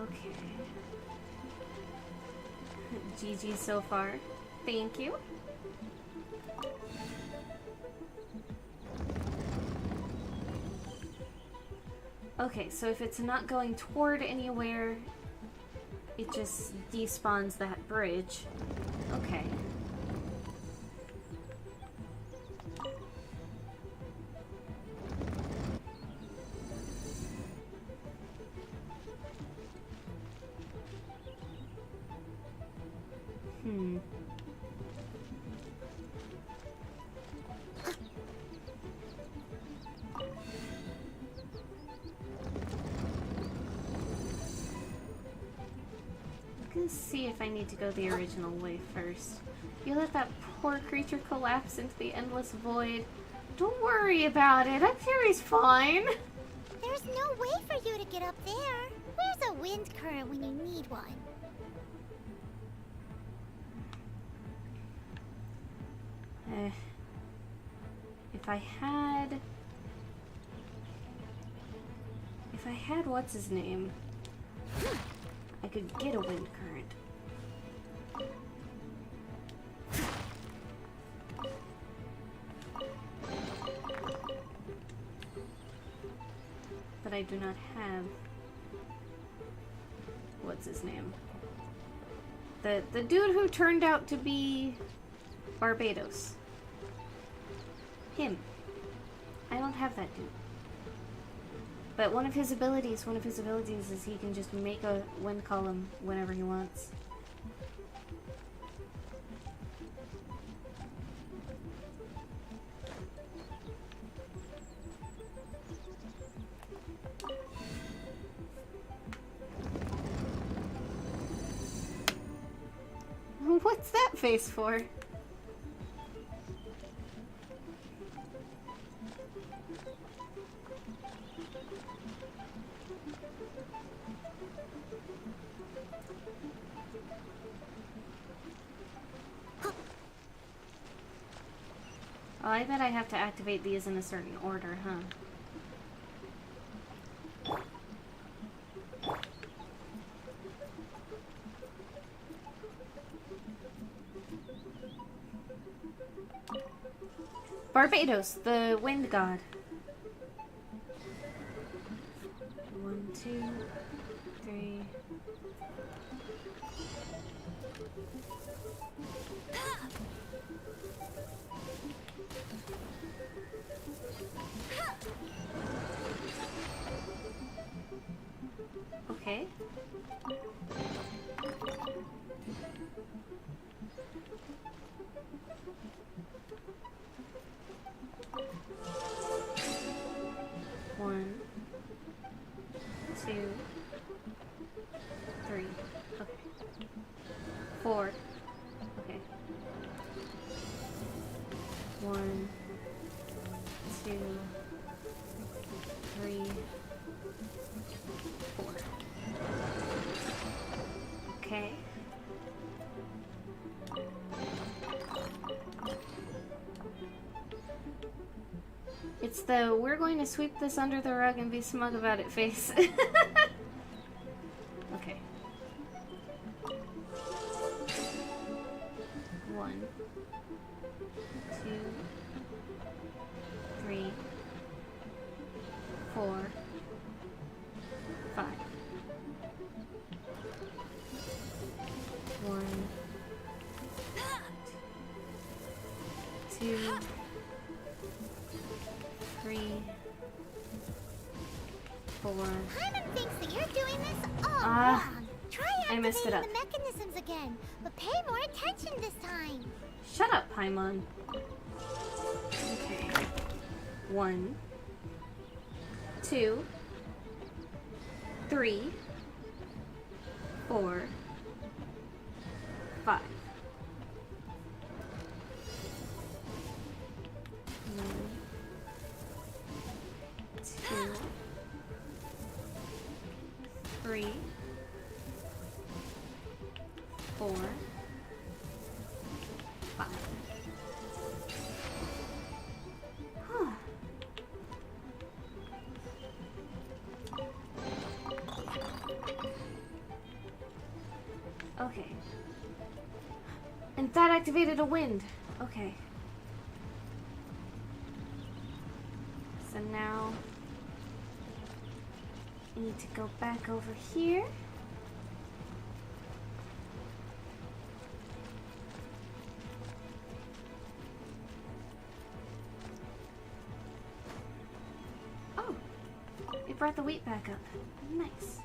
S1: Okay. GG so far. Thank you. Okay, so if it's not going toward anywhere, it just despawns that bridge. Okay. Let's see if I need to go the original way first. You let that poor creature collapse into the endless void. Don't worry about it. I'm sure he's fine.
S16: There's no way for you to get up there. Where's a wind current when you need one?
S1: If I had what's his name, I could get a wind current. But I do not have what's his name. The dude who turned out to be Barbados. Him. I don't have that dude. But one of his abilities is he can just make a wind column whenever he wants. What's that face for? Oh, I bet I have to activate these in a certain order, huh? Barbados, the wind god. 1, 2, 3. Okay. One, 2, 3. Okay. 4. Okay. 1, 2, 3, 4. Okay. It's the "we're going to sweep this under the rug and be smug about it" face. Okay. 1, 2, 3, 4, 5. 1, 2, 3, 4.
S16: Paimon thinks that you're doing this all
S1: Ah,
S16: wrong. Try
S1: I messed it
S16: activating
S1: up.
S16: the mechanisms again, but pay more attention this time.
S1: Shut up, Paimon. Okay. 1, 2, 3, 4, 5. 1, 2, 3, 4, 5. Okay. And that activated a wind. Okay. So now I need to go back over here. Oh, it brought the wheat back up. Nice.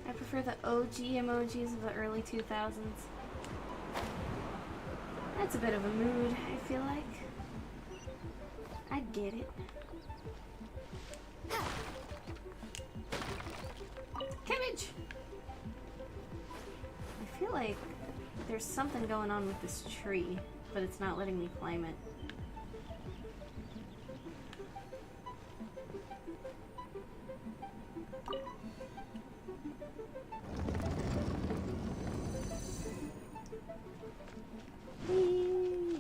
S1: I prefer the OG emojis of the early 2000s. That's a bit of a mood, I feel like. I get it. Cabbage! I feel like there's something going on with this tree, but it's not letting me climb it. Whee!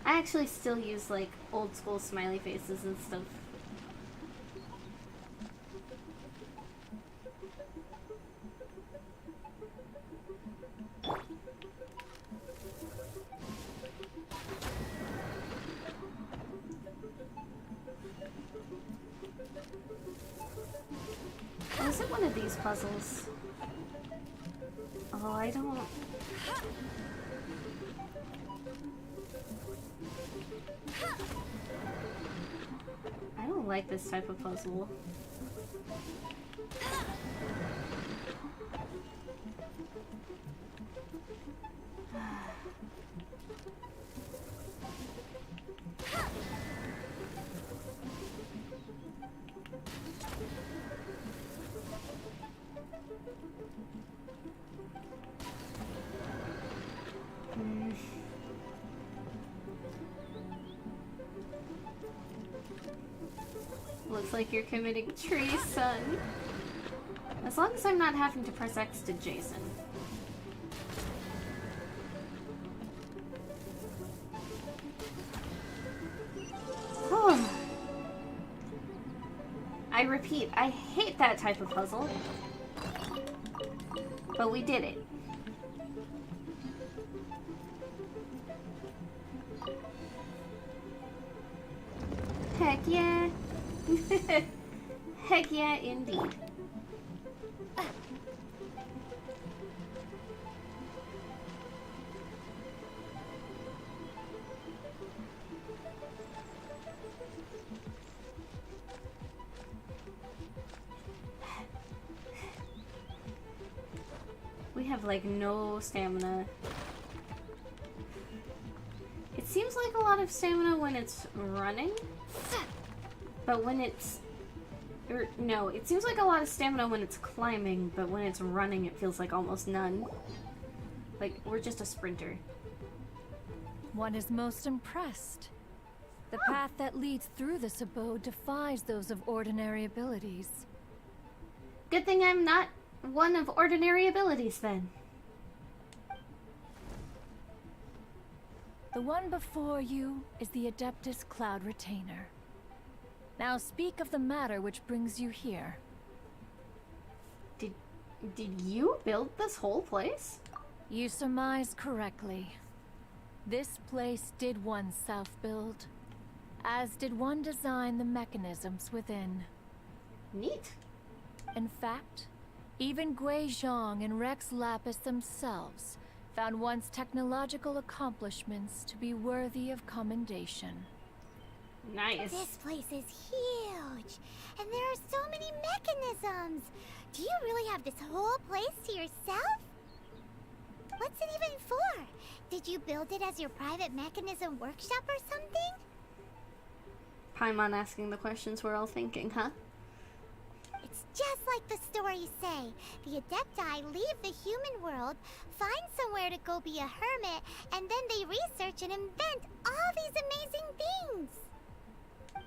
S1: I actually still use like old school smiley faces and stuff. Oh, is it one of these puzzles? Oh, I don't... I don't like this type of puzzle. looks like you're committing treason. As long as I'm not having to press X to Jason. Oh. I repeat, I hate that type of puzzle. But we did it. Heck yeah. Heck yeah, indeed. We have like no stamina. It seems like a lot of stamina when it's running, but when it's... no, it seems like a lot of stamina when it's climbing, but when it's running it feels like almost none. Like, we're just a sprinter.
S17: One is most impressed. The path that leads through this abode defies those of ordinary abilities.
S1: Good thing I'm not one of ordinary abilities, then.
S17: The one before you is the Adeptus Cloud Retainer. Now speak of the matter which brings you here.
S1: Did you build this whole place?
S17: You surmise correctly. This place did one self-build, as did one design the mechanisms within.
S1: Neat.
S17: In fact, even Gui Zhang and Rex Lapis themselves found one's technological accomplishments to be worthy of commendation.
S1: Nice.
S16: This place is huge, and there are so many mechanisms. Do you really have this whole place to yourself? What's it even for? Did you build it as your private mechanism workshop or something?
S1: Paimon asking the questions we're all thinking, huh?
S16: It's just like the stories say. The Adepti leave the human world, find somewhere to go be a hermit, and then they research and invent all these amazing things.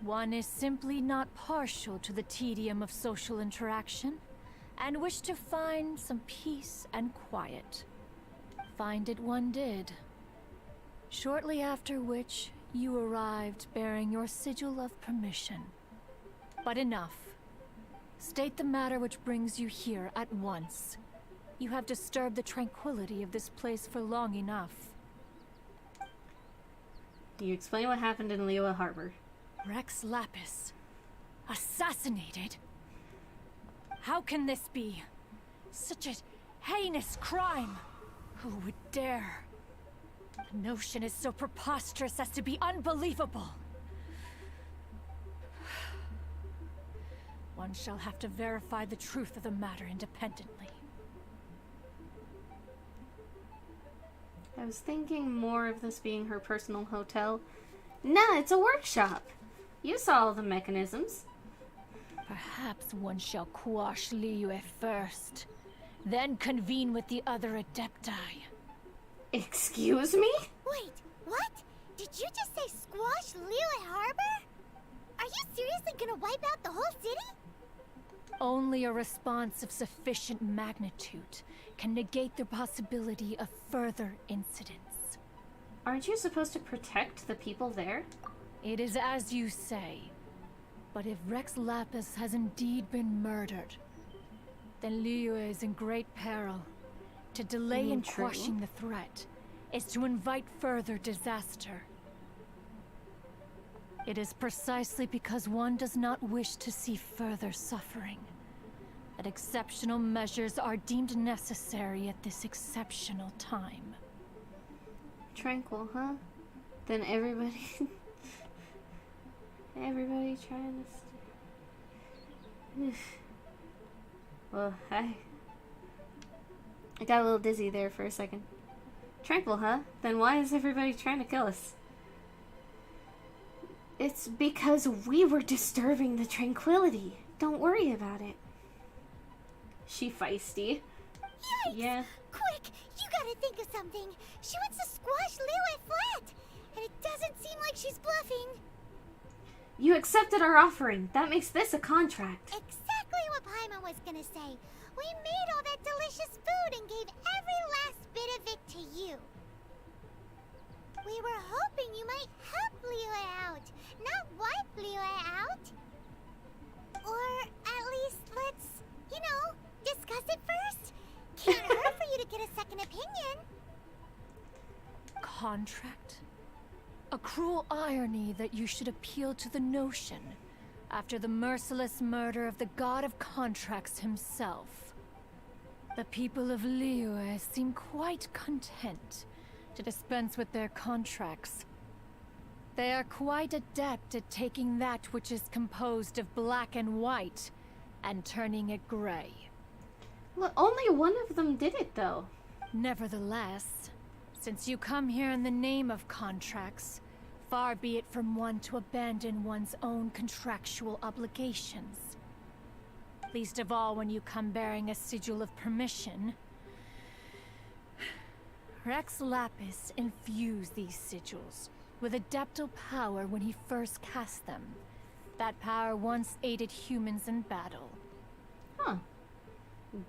S17: One is simply not partial to the tedium of social interaction, and wished to find some peace and quiet. Find it one did. Shortly after which, you arrived bearing your sigil of permission. But enough. State the matter which brings you here at once. You have disturbed the tranquility of this place for long enough.
S1: You explain what happened in Liyue Harbor.
S17: Rex Lapis. Assassinated? How can this be? Such a heinous crime! Who would dare? The notion is so preposterous as to be unbelievable. One shall have to verify the truth of the matter independently.
S1: I was thinking more of this being her personal hotel. Nah, it's a workshop. You saw all the mechanisms.
S17: Perhaps one shall quash Liyue first, then convene with the other Adepti.
S1: Excuse me?
S16: Wait, what? Did you just say squash Liyue Harbor? Are you seriously gonna wipe out the whole city?
S17: Only a response of sufficient magnitude can negate the possibility of further incidents.
S1: Aren't you supposed to protect the people there?
S17: It is as you say. But if Rex Lapis has indeed been murdered, then Liyue is in great peril. To delay in quashing the threat is to invite further disaster. It is precisely because one does not wish to see further suffering that exceptional measures are deemed necessary at this exceptional time.
S1: Tranquil, huh? Then everybody... everybody trying to... Well, I got a little dizzy there for a second. Tranquil, huh? Then why is everybody trying to kill us? It's because we were disturbing the tranquility. Don't worry about it. She feisty.
S16: Yikes!
S1: Yeah.
S16: Quick, you gotta think of something. She wants to squash Liyue flat, and it doesn't seem like she's bluffing.
S1: You accepted our offering. That makes this a contract.
S16: Exactly what Paimon was gonna say. We made all that delicious food and gave every last bit of it to you. We were hoping you might help Liyue out, not wipe Liyue out. Or at least let's, you know, discuss it first. Can't hurt for you to get a second opinion.
S17: Contract? A cruel irony that you should appeal to the notion after the merciless murder of the god of contracts himself. The people of Liyue seem quite content to dispense with their contracts. They are quite adept at taking that which is composed of black and white and turning it gray.
S1: Look, only one of them did it, though.
S17: Nevertheless, since you come here in the name of contracts, far be it from one to abandon one's own contractual obligations. Least of all when you come bearing a sigil of permission. Rex Lapis infused these sigils with adeptal power when he first cast them. That power once aided humans in battle.
S1: Huh.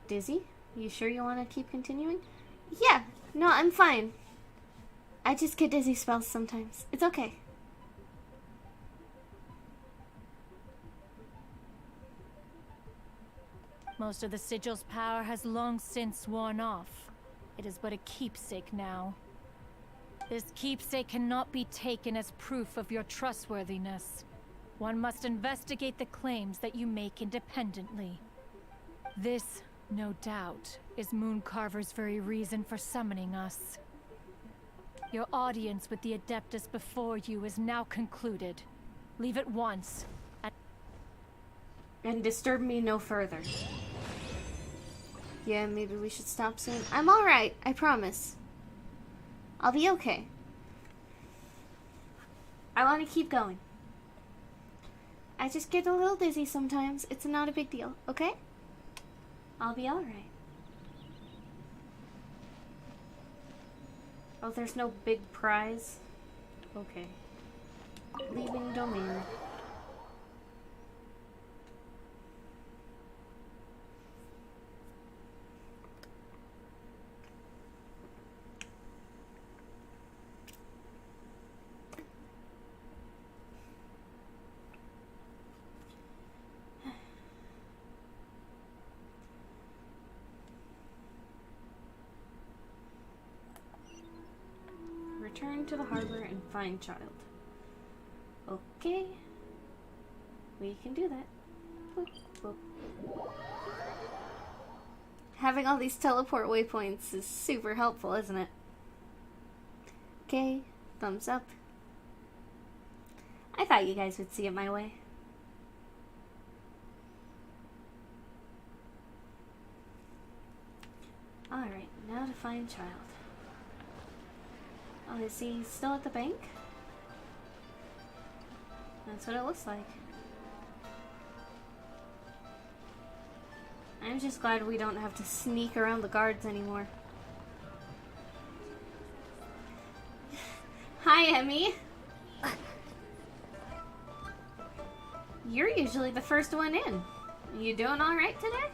S1: Dizzy? You sure you want to keep continuing? Yeah, no, I'm fine. I just get dizzy spells sometimes. It's okay.
S17: Most of the sigil's power has long since worn off. It is but a keepsake now. This keepsake cannot be taken as proof of your trustworthiness. One must investigate the claims that you make independently. This, no doubt, is Mooncarver's very reason for summoning us. Your audience with the Adeptus before you is now concluded. Leave at once,
S1: and disturb me no further. Yeah, maybe we should stop soon. I'm alright, I promise. I'll be okay. I want to keep going. I just get a little dizzy sometimes. It's not a big deal, okay? I'll be alright. Oh, there's no big prize? Okay. Leaving domain. Return to the harbor and find child. Okay. We can do that. Boop, boop. Having all these teleport waypoints is super helpful, isn't it? Okay. Thumbs up. I thought you guys would see it my way. Alright, now to find child. Oh, is he still at the bank? That's what it looks like. I'm just glad we don't have to sneak around the guards anymore. Hi, Emmy! You're usually the first one in. You doing alright today?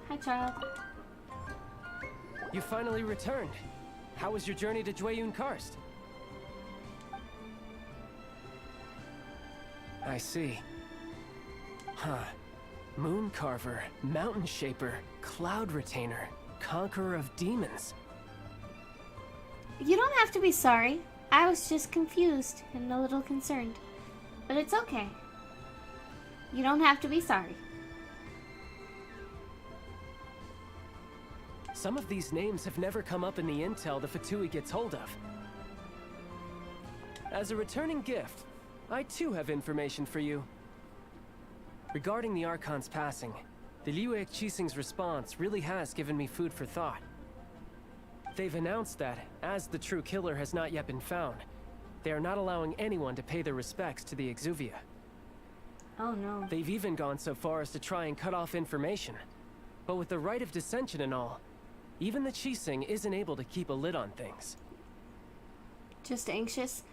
S1: Hi, child.
S7: You finally returned. How was your journey to Jueyun Karst? I see. Huh. Mooncarver, Mountain Shaper, Cloud Retainer, Conqueror of Demons.
S1: You don't have to be sorry. I was just confused and a little concerned. But it's okay. You don't have to be sorry.
S7: Some of these names have never come up in the intel the Fatui gets hold of. As a returning gift, I too have information for you. Regarding the Archon's passing, the Liyue Qixing's response really has given me food for thought. They've announced that, as the true killer has not yet been found, they are not allowing anyone to pay their respects to the Exuvia.
S1: Oh no.
S7: They've even gone so far as to try and cut off information. But with the right of dissension and all, Even the Qixing isn't able to keep a lid on things.
S1: Just anxious?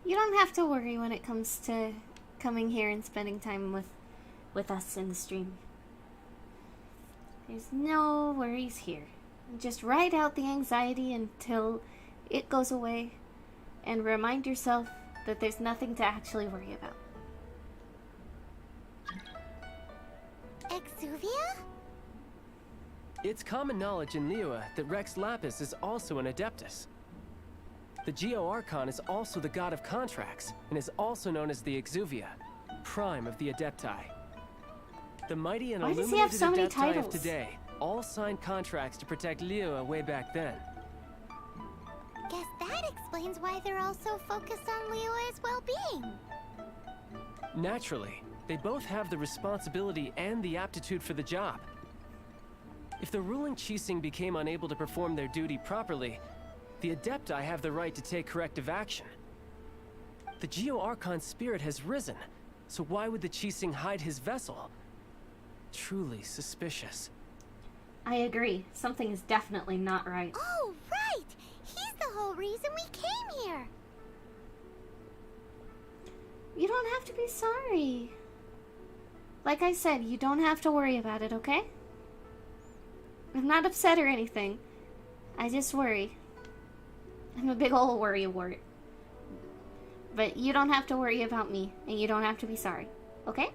S1: You don't have to worry when it comes to coming here and spending time with us in the stream. There's no worries here. Just ride out the anxiety until it goes away and remind yourself that there's nothing to actually worry about.
S16: Exuvia?
S7: It's common knowledge in Liyue that Rex Lapis is also an Adeptus. The Geo Archon is also the god of contracts, and is also known as the Exuvia, prime of the Adepti. The mighty and
S1: Why does he have
S7: illuminated
S1: so many
S7: Adepti of
S1: titles?
S7: today all signed contracts to protect Liyue way back then.
S16: Guess that explains why they're all so focused on Liyue's well-being.
S7: Naturally, they both have the responsibility and the aptitude for the job. If the ruling Qixing became unable to perform their duty properly, the Adepti have the right to take corrective action. The Geo Archon's spirit has risen, so why would the Qixing hide his vessel? Truly suspicious.
S1: I agree. Something is definitely not right.
S16: Oh, right! He's the whole reason we came here!
S1: You don't have to be sorry. Like I said, you don't have to worry about it, okay? I'm not upset or anything. I just worry. I'm a big ol' worrywart. But you don't have to worry about me, and you don't have to be sorry, okay?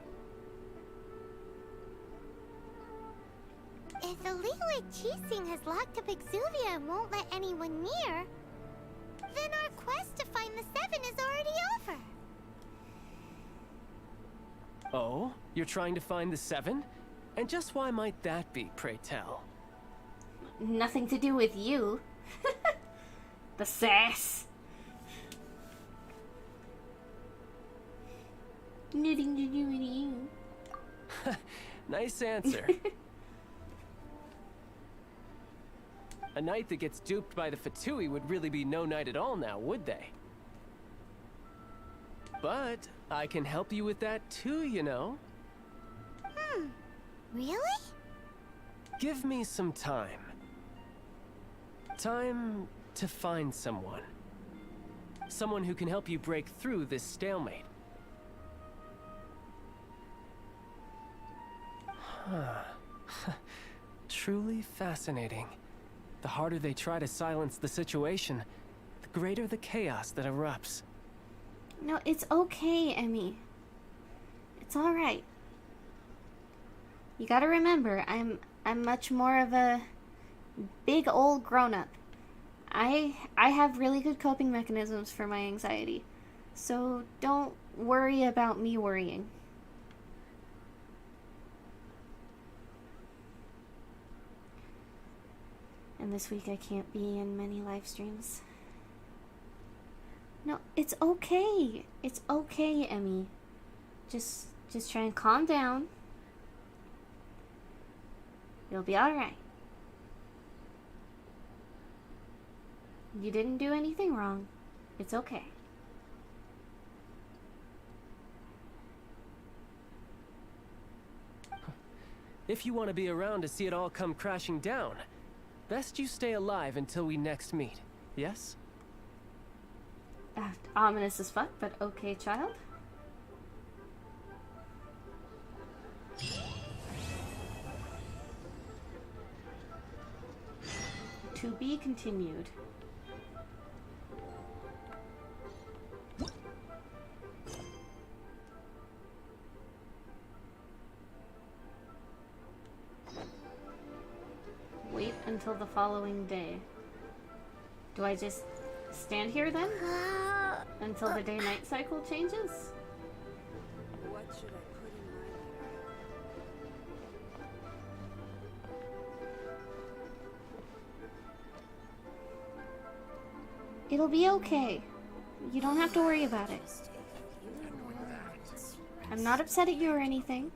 S16: If the Liyue Qixing has locked up Exuvia and won't let anyone near, then our quest to find the Seven is already over.
S7: Oh? You're trying to find the Seven? And just why might that be, pray tell?
S1: Nothing to do with you. The sass. Nothing to do with you.
S7: Nice answer. A knight that gets duped by the Fatui would really be no knight at all now, would they? But I can help you with that too, you know.
S16: Really?
S7: Give me some time. Time to find someone. Someone who can help you break through this stalemate. Truly fascinating. The harder they try to silence the situation, the greater the chaos that erupts.
S1: No, it's okay, Emmy. It's alright. You gotta remember, I'm much more of a big old grown-up. I have really good coping mechanisms for my anxiety. So don't worry about me worrying. And this week I can't be in many live streams. No, it's okay. It's okay, Emmy. Just try and calm down. You'll be alright. You didn't do anything wrong. It's okay.
S7: If you want to be around to see it all come crashing down, best you stay alive until we next meet, yes?
S1: Ominous as fuck, but okay, child. To be continued. Wait until the following day. Do I just stand here then? Until the day-night cycle changes?
S6: What should I put in my letter?
S1: It'll be okay. You don't have to worry about it. I'm not upset at you or anything.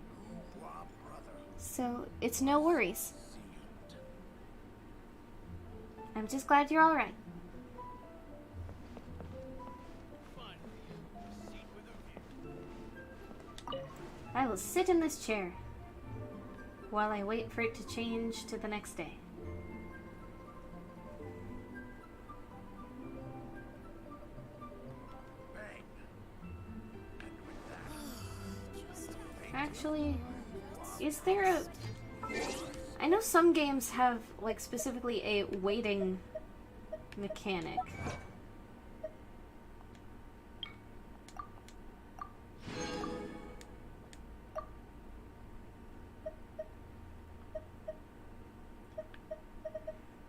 S1: So, it's no worries. I'm just glad you're alright. I will sit in this chair while I wait for it to change to the next day. actually? Is there a... I know some games have, like, specifically a waiting mechanic.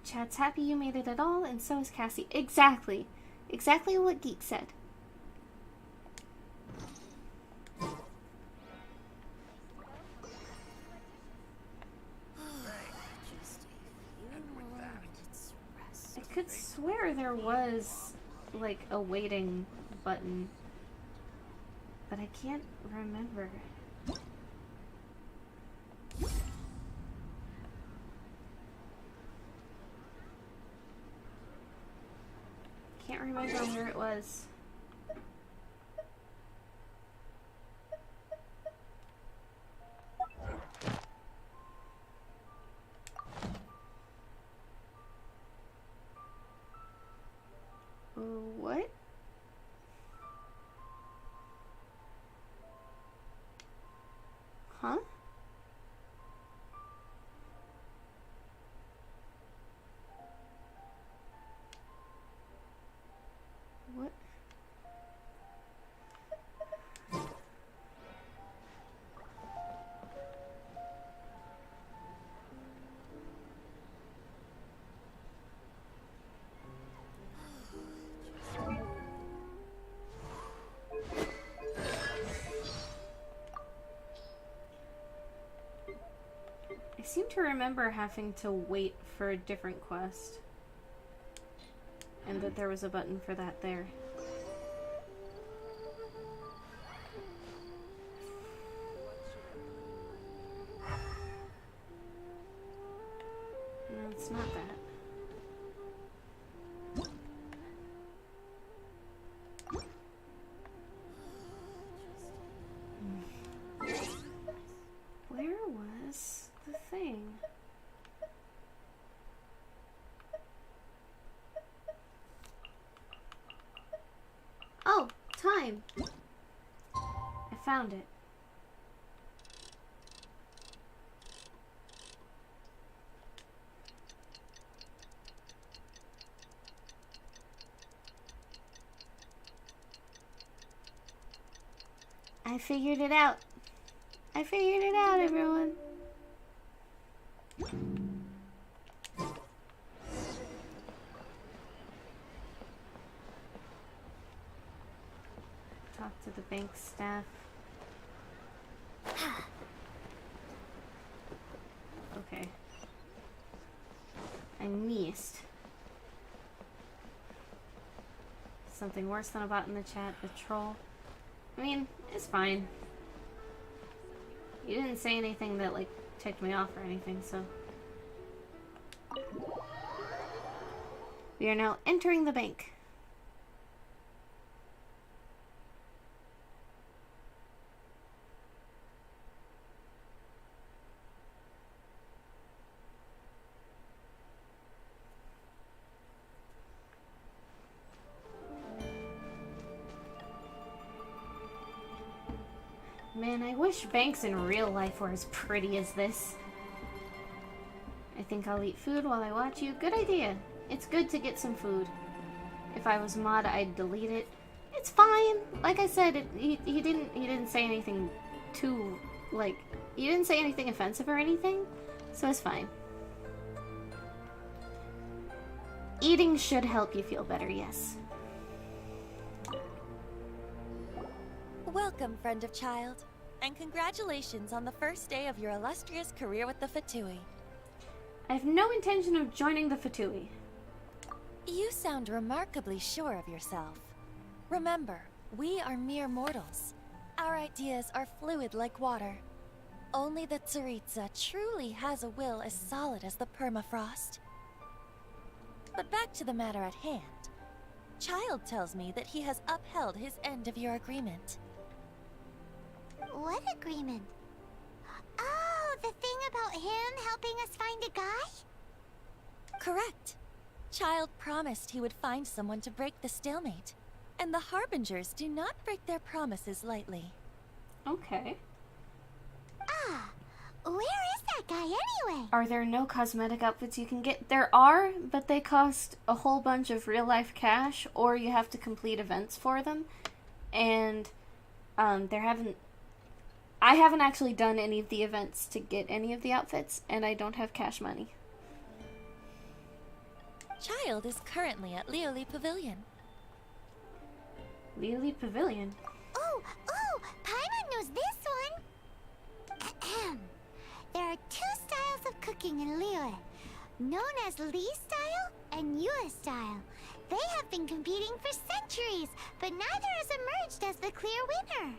S1: Chad's happy you made it at all, and so is Cassie. Exactly. Exactly what Geek said. I could swear there was, like, a waiting button, but I can't remember. Can't remember where it was. What? Huh? What? I seem to remember having to wait for a different quest. And that there was a button for that there. No, it's not that. Where was the thing? Oh, time! I found it. I figured it out. I figured it out, everyone. Talk to the bank staff. Okay. I missed. Something worse than a bot in the chat, a troll. I mean, it's fine. You didn't say anything that, like, ticked me off or anything, so. We are now entering the bank. Man, I wish banks in real life were as pretty as this. I think I'll eat food while I watch you. Good idea. It's good to get some food. If I was mod, I'd delete it. It's fine. Like I said, he didn't say anything too, like, he didn't say anything offensive or anything, so it's fine. Eating should help you feel better, yes.
S18: Welcome, friend of child, and congratulations on the first day of your illustrious career with the Fatui.
S1: I have no intention of joining the Fatui.
S18: You sound remarkably sure of yourself. Remember, we are mere mortals. Our ideas are fluid like water. Only the Tsaritsa truly has a will as solid as the permafrost. But back to the matter at hand. Child tells me that he has upheld his end of your agreement.
S16: What agreement? Oh, the thing about him helping us find a guy?
S18: Correct. Child promised he would find someone to break the stalemate. And the Harbingers do not break their promises lightly.
S1: Okay.
S16: Where is that guy anyway?
S1: Are there no cosmetic outfits you can get? There are, but they cost a whole bunch of real-life cash, or you have to complete events for them. And I haven't actually done any of the events to get any of the outfits, and I don't have cash money.
S18: Child is currently at Lioli Pavilion.
S1: Lioli Pavilion?
S16: Oh, Paimon knows this one. There are two styles of cooking in Liyue, known as Lee style and Yue style. They have been competing for centuries, but neither has emerged as the clear winner.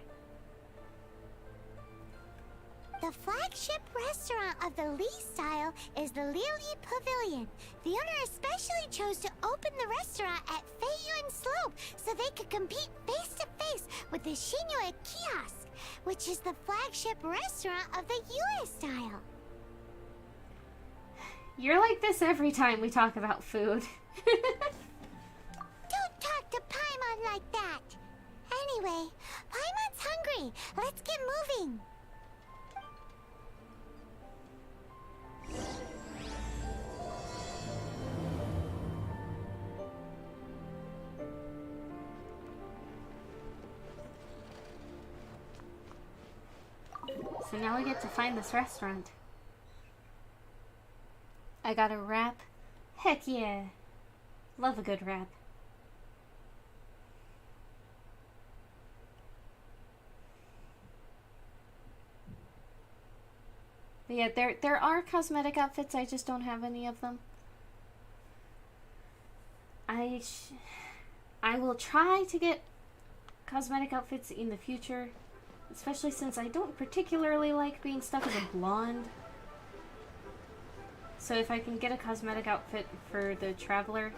S16: The flagship restaurant of the Lee style is the Lioli Pavilion. The owner especially chose to open the restaurant at Feiyuan Slope so they could compete face to face with the Shinyue Kiosk, which is the flagship restaurant of the Yue style.
S1: You're like this every time we talk about food.
S16: Don't talk to Paimon like that. Anyway, Paimon's hungry. Let's get moving.
S1: So now we get to find this restaurant. I got a wrap. Heck yeah. Love a good wrap. But yeah, there are cosmetic outfits, I just don't have any of them. I will try to get cosmetic outfits in the future, especially since I don't particularly like being stuck as a blonde. So if I can get a cosmetic outfit for the Traveler,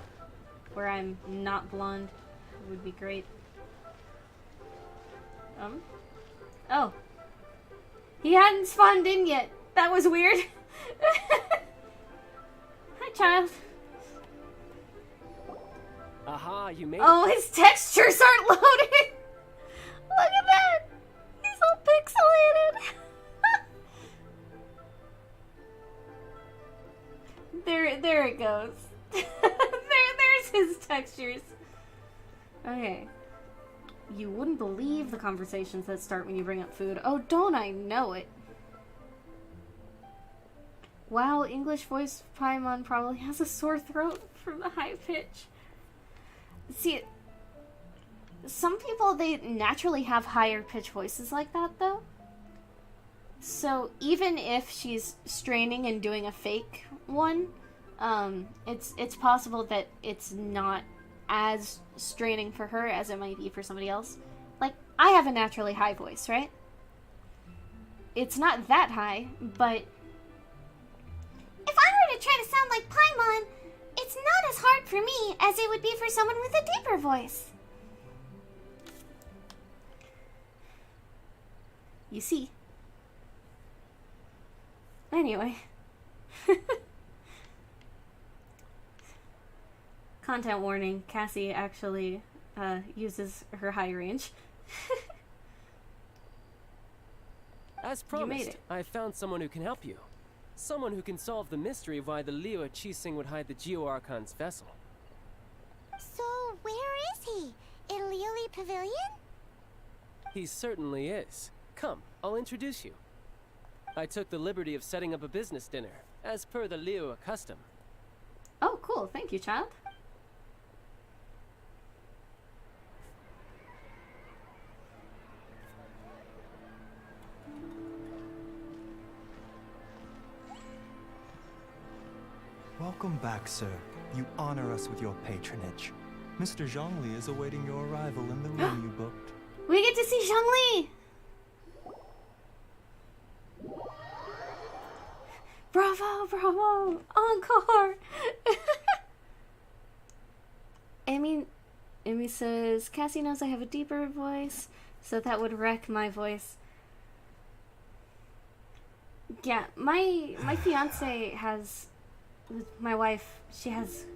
S1: where I'm not blonde, it would be great. Oh. He hadn't spawned in yet. That was weird. Hi, child.
S7: Aha, you made it.
S1: Oh, his textures aren't loading. Look at that. He's all pixelated. There it goes. There's his textures. Okay. You wouldn't believe the conversations that start when you bring up food. Oh, don't I know it. Wow, English voice Paimon probably has a sore throat from the high pitch. See, some people, they naturally have higher pitch voices like that, though. So even if she's straining and doing a fake one, it's possible that it's not as straining for her as it might be for somebody else. Like, I have a naturally high voice, right? It's not that high, but
S16: if I were to try to sound like Paimon, it's not as hard for me as it would be for someone with a deeper voice.
S1: you see. Anyway. Content warning, Cassie actually uses her high range.
S7: As promised, I found someone who can help you. Someone who can solve the mystery of why the Liyue Qixing would hide the Geo Archon's vessel.
S16: So, where is he? In Lioli Pavilion?
S7: He certainly is. Come, I'll introduce you. I took the liberty of setting up a business dinner, as per the Liyue custom.
S1: Oh, cool. Thank you, child.
S19: Welcome back, sir. You honor us with your patronage. Mr. Zhongli is awaiting your arrival in the room you booked.
S1: We get to see Zhongli! Bravo, bravo! Encore! Amy says, Cassie knows I have a deeper voice, so that would wreck my voice. Yeah, my fiance has... My wife, she has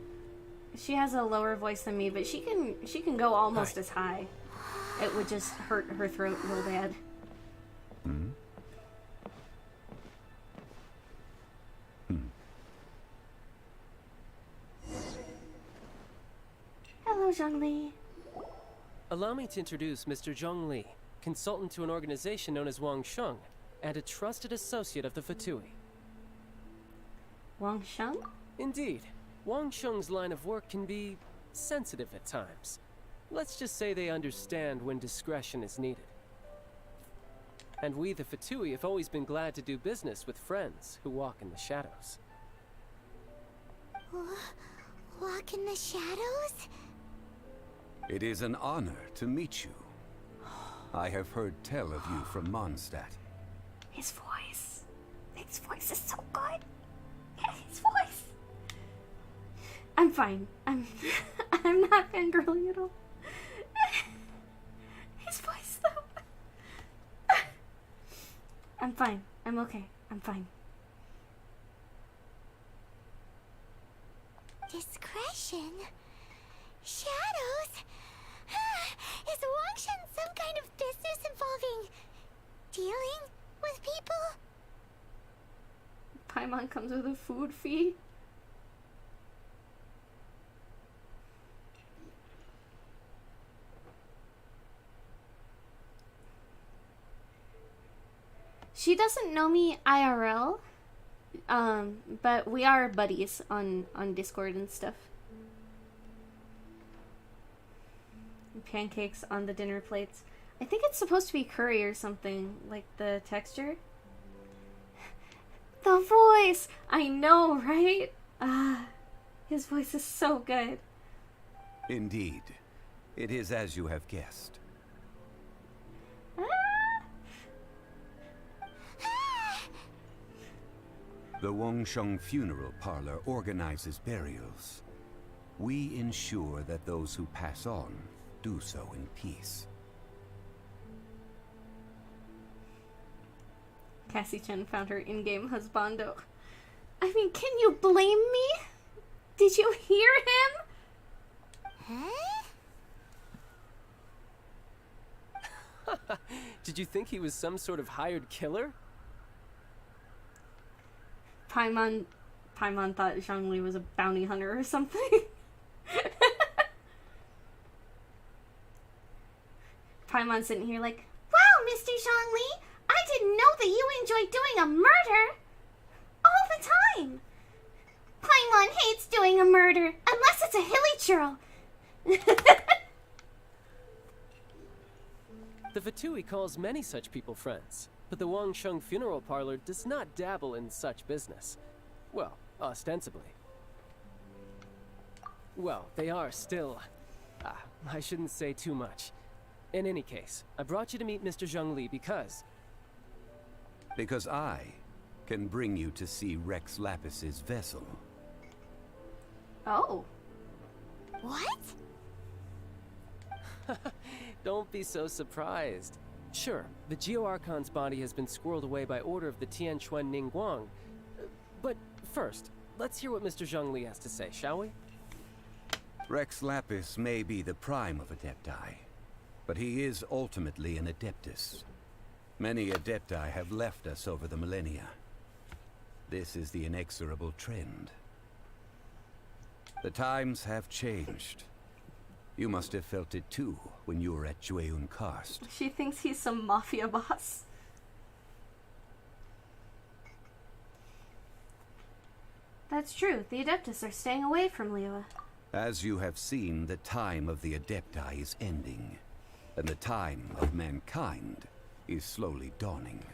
S1: a lower voice than me, but she can go almost as high. It would just hurt her throat real bad. Hello, Zhongli.
S7: Allow me to introduce Mr. Zhongli, consultant to an organization known as Wangsheng, and a trusted associate of the Fatui.
S1: Wangsheng?
S7: Indeed. Wangsheng's line of work can be sensitive at times. Let's just say they understand when discretion is needed. And we, the Fatui, have always been glad to do business with friends who walk in the shadows.
S16: Walk in the shadows?
S20: It is an honor to meet you. I have heard tell of you from Mondstadt.
S1: His voice. His voice is so good. His voice. I'm fine. I'm not fangirling at all. His voice though. I'm fine. I'm okay. I'm fine.
S16: Discretion? Shadows? Is Wangshan some kind of business involving dealing with people?
S1: Paimon comes with a food fee. She doesn't know me IRL, but we are buddies on Discord and stuff. Pancakes on the dinner plates. I think it's supposed to be curry or something, like the texture. The voice! I know, right? His voice is so good.
S20: Indeed. It is as you have guessed. The Wangsheng Funeral Parlor organizes burials. We ensure that those who pass on do so in peace.
S1: Cassie Chen found her in-game husbando. I mean, can you blame me? Did you hear him?
S7: Huh? Did you think he was some sort of hired killer?
S1: Paimon thought Zhongli was a bounty hunter or something. Paimon's sitting here like, wow, Mr. Zhongli, I didn't know that you enjoyed doing a murder all the time. Paimon hates doing a murder, unless it's a hilly churl.
S7: The Fatui calls many such people friends, but the Wangsheng Funeral Parlor does not dabble in such business. Well, ostensibly. Well, they are still... I shouldn't say too much. In any case, I brought you to meet Mr. Zhongli because...
S20: Because I can bring you to see Rex Lapis's vessel.
S1: Oh.
S16: What?
S7: Don't be so surprised. Sure, the Geo-Archon's body has been squirreled away by order of the Tianquan Ningguang. But first, let's hear what Mr. Zhongli has to say, shall we?
S20: Rex Lapis may be the prime of Adepti, but he is ultimately an Adeptus. Many Adepti have left us over the millennia. This is the inexorable trend. The times have changed. You must have felt it too when you were at Jueyun Karst.
S1: She thinks he's some mafia boss. That's true. The Adeptus are staying away from Liyue.
S20: As you have seen, the time of the Adepti is ending, and the time of mankind is slowly dawning.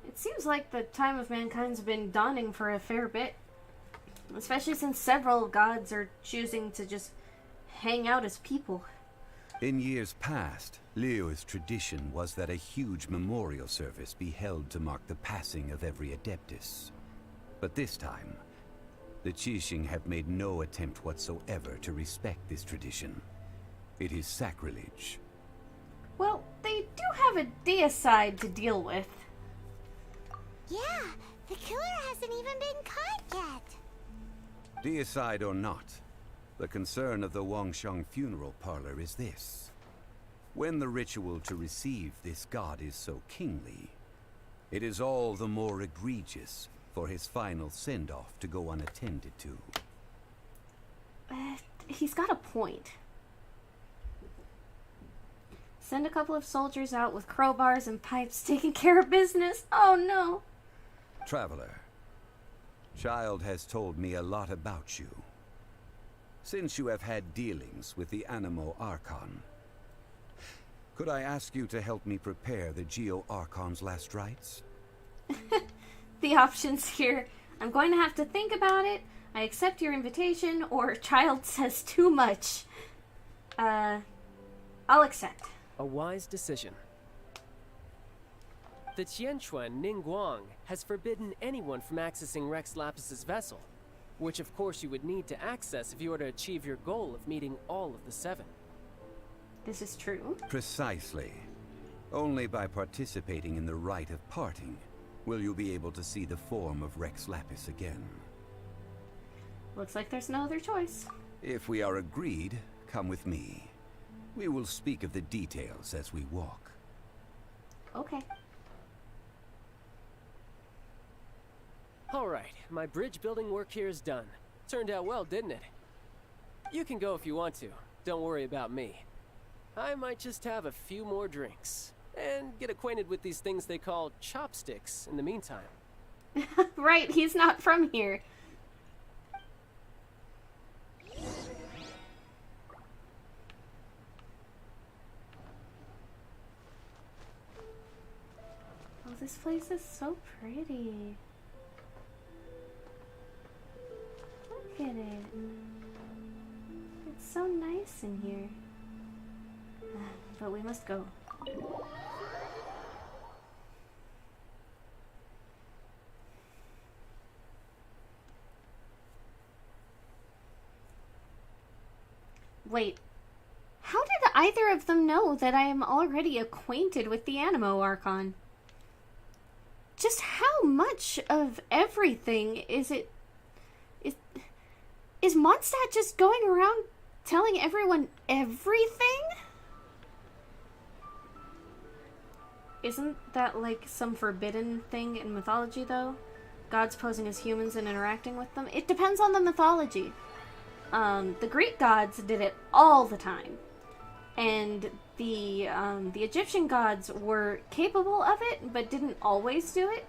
S1: It seems like the time of mankind's been dawning for a fair bit. Especially since several gods are choosing to just hang out as people.
S20: In years past, Liyue's tradition was that a huge memorial service be held to mark the passing of every Adeptus. But this time, the Qixing have made no attempt whatsoever to respect this tradition. It is sacrilege.
S1: Well, they do have a deicide to deal with.
S16: Yeah, the killer hasn't even been caught yet.
S20: Deicide or not, the concern of the Wangsheng Funeral Parlor is this. When the ritual to receive this god is so kingly, it is all the more egregious for his final send-off to go unattended to.
S1: He's got a point. Send a couple of soldiers out with crowbars and pipes taking care of business. Oh no.
S20: Traveler, Child has told me a lot about you. Since you have had dealings with the Animo Archon, could I ask you to help me prepare the Geo Archon's last rites?
S1: The options here. I'm going to have to think about it. I accept your invitation, or Child says too much. I'll accept.
S7: A wise decision. The Qianquan Ningguang has forbidden anyone from accessing Rex Lapis's vessel, which of course you would need to access if you were to achieve your goal of meeting all of the 7.
S1: This is true.
S20: Precisely. Only by participating in the rite of parting will you be able to see the form of Rex Lapis again.
S1: Looks like there's no other choice.
S20: If we are agreed, come with me. We will speak of the details as we walk.
S1: Okay.
S7: Alright, my bridge building work here is done. Turned out well, didn't it? You can go if you want to. Don't worry about me. I might just have a few more drinks. And get acquainted with these things they call chopsticks in the meantime.
S1: Right, he's not from here. Oh, this place is so pretty. Look at it. It's so nice in here. But we must go. Wait, how did either of them know that I am already acquainted with the Animo Archon? Just how much of everything is it? Is Mondstadt just going around telling everyone everything? Isn't that like some forbidden thing in mythology, though? Gods posing as humans and interacting with them? It depends on the mythology. The Greek gods did it all the time. And the Egyptian gods were capable of it, but didn't always do it.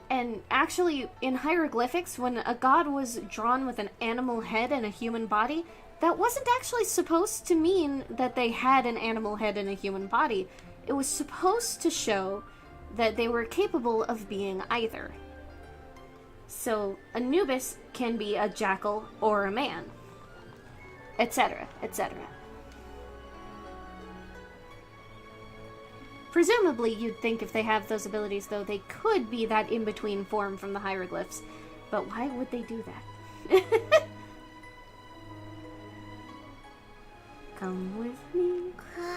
S1: And actually, in hieroglyphics, when a god was drawn with an animal head and a human body, that wasn't actually supposed to mean that they had an animal head and a human body. It was supposed to show that they were capable of being either. So, Anubis can be a jackal or a man, etc., etc. Presumably, you'd think if they have those abilities, though, they could be that in-between form from the hieroglyphs. But why would they do that? Come with me,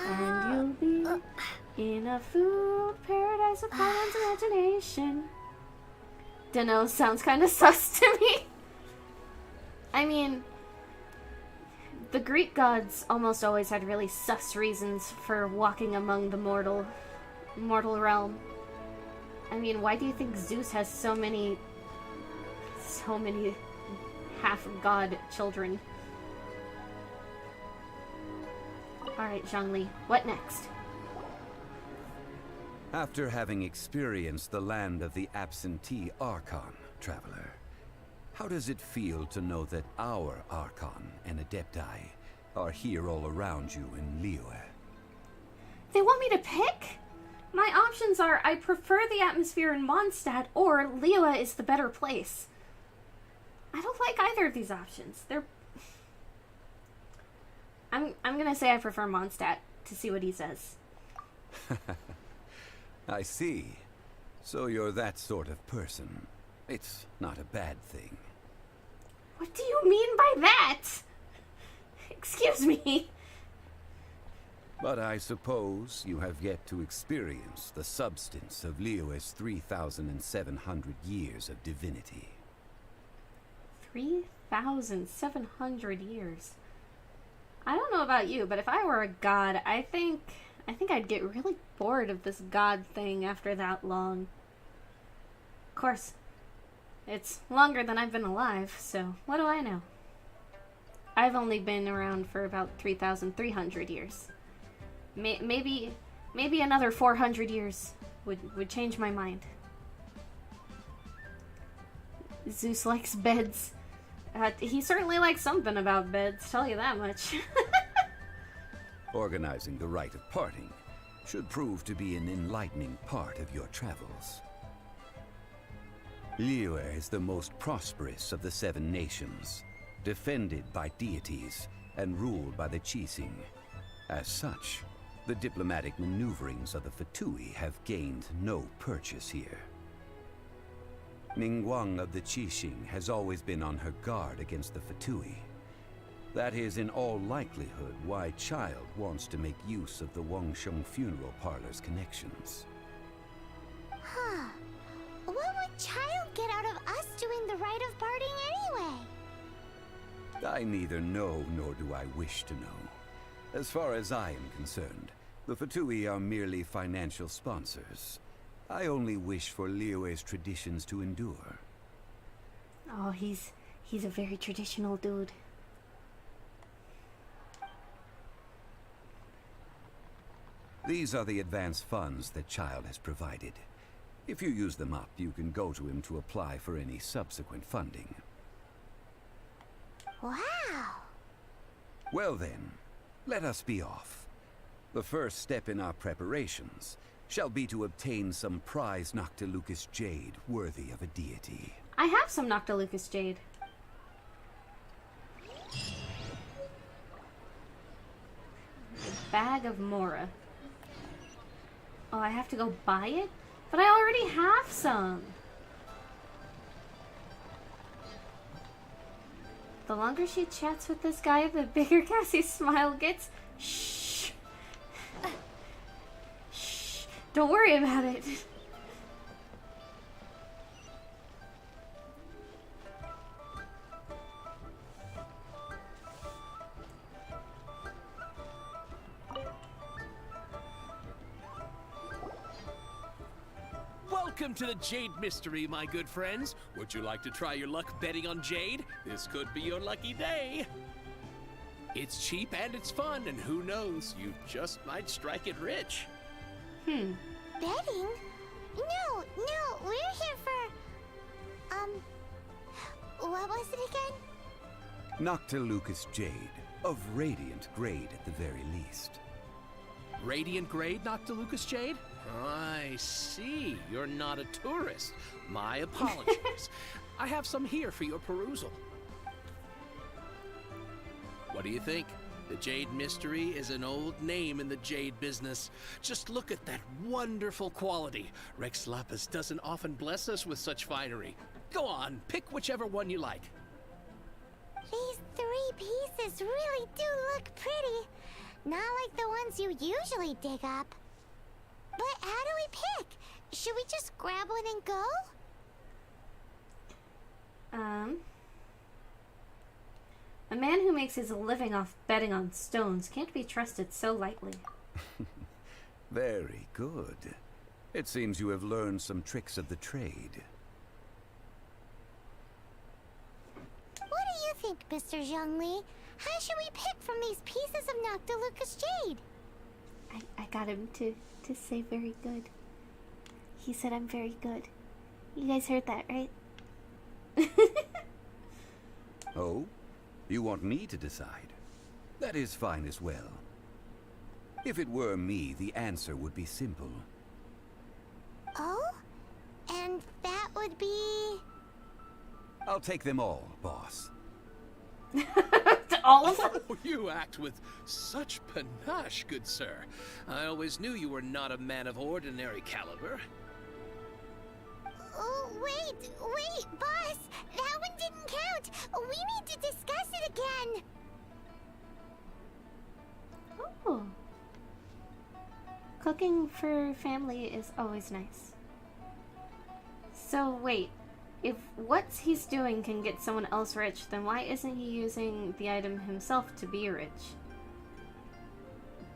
S1: and you'll be in a food paradise of one's imagination. Dunno, sounds kind of sus to me. I mean, the Greek gods almost always had really sus reasons for walking among the mortal realm. I mean, why do you think Zeus has so many half-god children? Alright, Zhongli, what next?
S20: After having experienced the land of the absentee Archon, Traveler, how does it feel to know that our Archon and Adepti are here all around you in Liyue?
S1: They want me to pick? My options are I prefer the atmosphere in Mondstadt, or Liyue is the better place. I don't like either of these options. I'm gonna say I prefer Mondstadt, to see what he says.
S20: I see. So you're that sort of person. It's not a bad thing.
S1: What do you mean by that? Excuse me.
S20: But I suppose you have yet to experience the substance of Liyue's 3,700 years of divinity.
S1: 3,700 years. I don't know about you, but if I were a god, I think I'd get really bored of this god thing after that long. course. It's longer than I've been alive, so what do I know? I've only been around for about 3,300 years. Maybe another 400 years would change my mind. Zeus likes beds. He certainly likes something about beds, tell you that much.
S20: Organizing the rite of parting should prove to be an enlightening part of your travels. Liyue is the most prosperous of the 7 nations, defended by deities and ruled by the Qixing. As such, the diplomatic maneuverings of the Fatui have gained no purchase here. Ningguang of the Qixing has always been on her guard against the Fatui. That is in all likelihood why Child wants to make use of the Wangsheng funeral parlor's connections.
S16: Huh. What would Child get out of us doing the rite of parting anyway?
S20: I neither know nor do I wish to know. As far as I am concerned, the Fatui are merely financial sponsors. I only wish for Liyue's traditions to endure.
S1: Oh, he's a very traditional dude.
S20: These are the advance funds that Child has provided. If you use them up, you can go to him to apply for any subsequent funding.
S16: Wow!
S20: Well then, let us be off. The first step in our preparations shall be to obtain some prize Noctilucous jade worthy of a deity.
S1: I have some Noctilucous jade. A bag of Mora. Oh, I have to go buy it? But I already have some. The longer she chats with this guy, the bigger Cassie's smile gets. Shh. Shh. Don't worry about it.
S21: Welcome to the Jade Mystery, my good friends. Would you like to try your luck betting on Jade? This could be your lucky day. It's cheap and it's fun, and who knows, you just might strike it rich.
S16: Betting? No, we're here for... what was it again?
S20: Noctilucous jade, of radiant grade at the very least.
S21: Radiant grade Noctilucous jade? I see. You're not a tourist. My apologies. I have some here for your perusal. What do you think? The Jade Mystery is an old name in the jade business. Just look at that wonderful quality. Rex Lapis doesn't often bless us with such finery. Go on, pick whichever one you like.
S16: These 3 pieces really do look pretty. Not like the ones you usually dig up. But how do we pick? Should we just grab one and go?
S1: A man who makes his living off betting on stones can't be trusted so lightly.
S20: Very good. It seems you have learned some tricks of the trade.
S16: What do you think, Mr. Zhongli? How should we pick from these pieces of Noctilucous jade?
S1: I got him to say very good. He said I'm very good. You guys heard that, right?
S20: Oh? You want me to decide? That is fine as well. If it were me, the answer would be simple.
S16: Oh? And that would be...
S20: I'll take them all, boss.
S1: All of them?
S21: Oh, you act with such panache, good sir. I always knew you were not a man of ordinary caliber.
S16: Oh, wait, boss! That one didn't count! We need to discuss it again!
S1: Oh. Cooking for family is always nice. So, wait. If what he's doing can get someone else rich, then why isn't he using the item himself to be rich?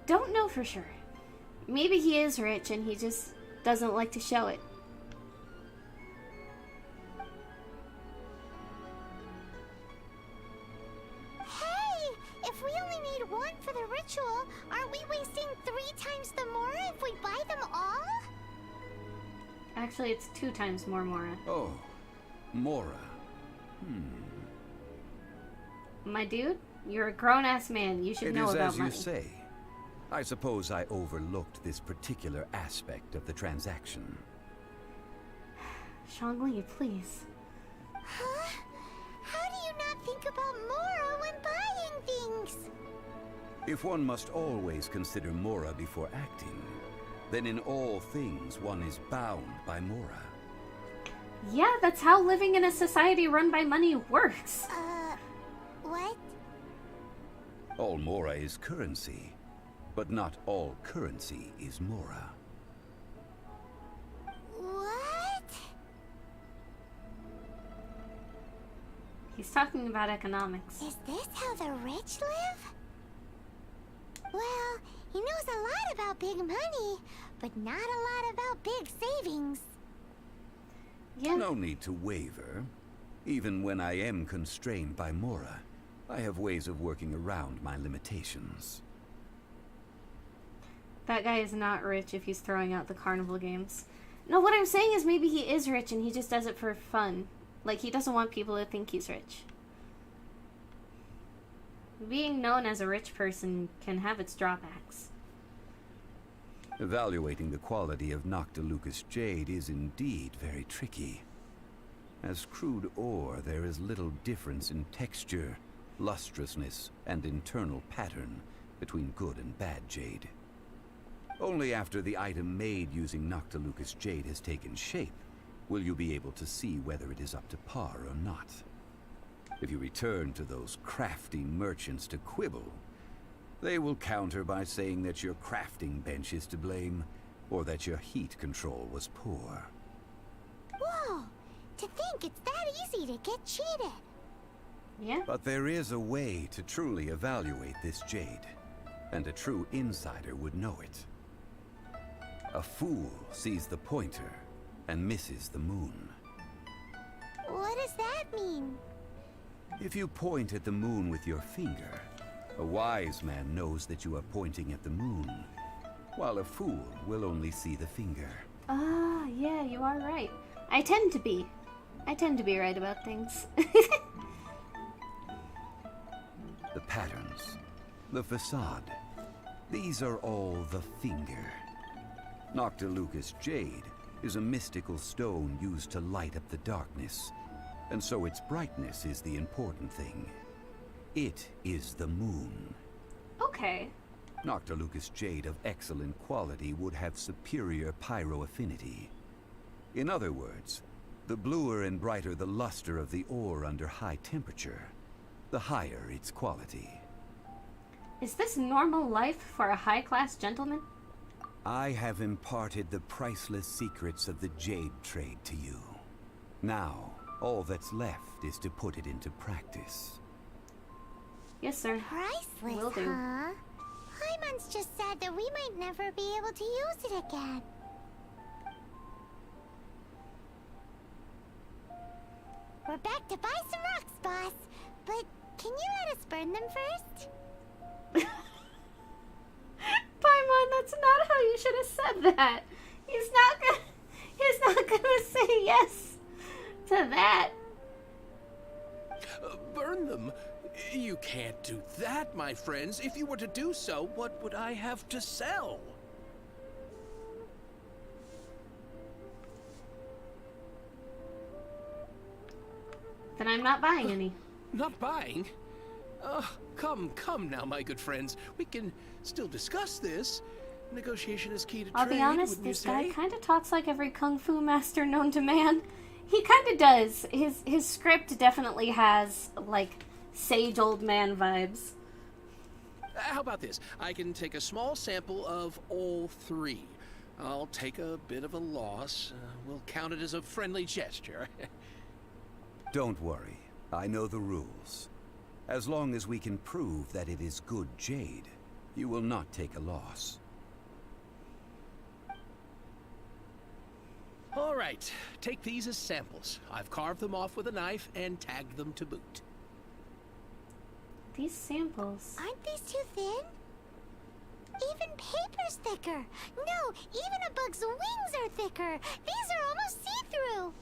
S1: Don't know for sure. Maybe he is rich and he just doesn't like to show it.
S16: one for the ritual, aren't we wasting 3 times the Mora if we buy them all?
S1: Actually, it's 2 times more Mora.
S20: Oh, Mora.
S1: My dude, you're a grown-ass man. You should know about money.
S20: It is as you say. I suppose I overlooked this particular aspect of the transaction.
S1: Zhongli, please.
S16: Huh? How do you not think about Mora when buying things?
S20: If one must always consider Mora before acting, then in all things one is bound by Mora.
S1: Yeah, that's how living in a society run by money works.
S16: What?
S20: All Mora is currency, but not all currency is Mora.
S16: What?
S1: He's talking about economics.
S16: Is this how the rich live? Well, he knows a lot about big money, but not a lot about big savings.
S1: Yeah.
S20: No need to waver. Even when I am constrained by Mora, I have ways of working around my limitations.
S1: That guy is not rich if he's throwing out the carnival games. No, what I'm saying is maybe he is rich and he just does it for fun. Like, he doesn't want people to think he's rich. Being known as a rich person can have its drawbacks.
S20: Evaluating the quality of Noctilucous jade is indeed very tricky. As crude ore, there is little difference in texture, lustrousness, and internal pattern between good and bad jade. Only after the item made using Noctilucous jade has taken shape will you be able to see whether it is up to par or not. If you return to those crafty merchants to quibble, they will counter by saying that your crafting bench is to blame, or that your heat control was poor.
S16: Whoa! To think it's that easy to get cheated.
S1: Yeah?
S20: But there is a way to truly evaluate this jade, and a true insider would know it. A fool sees the pointer and misses the moon.
S16: What does that mean?
S20: If you point at the moon with your finger, a wise man knows that you are pointing at the moon, while a fool will only see the finger.
S1: Ah, yeah, you are right. I tend to be right about things.
S20: The patterns, the facade, these are all the finger. Noctilucous jade is a mystical stone used to light up the darkness, and so its brightness is the important thing. It is the moon.
S1: Okay.
S20: Noctilucous jade of excellent quality would have superior pyro affinity. In other words, the bluer and brighter the luster of the ore under high temperature, the higher its quality.
S1: Is this normal life for a high-class gentleman?
S20: I have imparted the priceless secrets of the jade trade to you. Now, all that's left is to put it into practice.
S1: Yes, sir.
S16: Priceless,
S1: Will do.
S16: huh? Paimon's just sad that we might never be able to use it again. We're back to buy some rocks, boss. But can you let us burn them first?
S1: Paimon, that's not how you should have said that. He's not gonna say yes to that.
S21: Burn them? You can't do that, my friends. If you were to do so, what would I have to sell?
S1: Then I'm not buying any.
S21: Not buying? Come now, my good friends. We can still discuss this. Negotiation is key to
S1: I'll
S21: trade,
S1: be honest,
S21: wouldn't you
S1: this guy
S21: say?
S1: kind of talks like every kung fu master known to man. He kind of does. His script definitely has, like, sage old man vibes.
S21: How about this? I can take a small sample of all 3. I'll take a bit of a loss. We'll count it as a friendly gesture.
S20: Don't worry, I know the rules. As long as we can prove that it is good jade, you will not take a loss.
S21: All right, take these as samples. I've carved them off with a knife and tagged them to boot.
S1: These samples.
S16: Aren't these too thin? Even paper's thicker. No, even a bug's wings are thicker. These are almost see-through.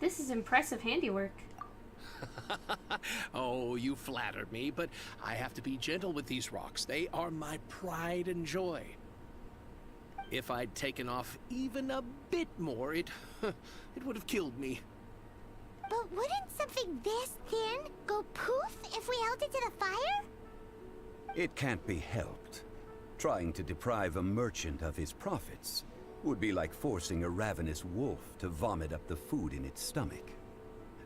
S1: This is impressive handiwork.
S21: Oh, you flatter me, but I have to be gentle with these rocks. They are my pride and joy. If I'd taken off even a bit more, it would have killed me.
S16: But wouldn't something this thin go poof if we held it to the fire?
S20: It can't be helped. Trying to deprive a merchant of his profits would be like forcing a ravenous wolf to vomit up the food in its stomach.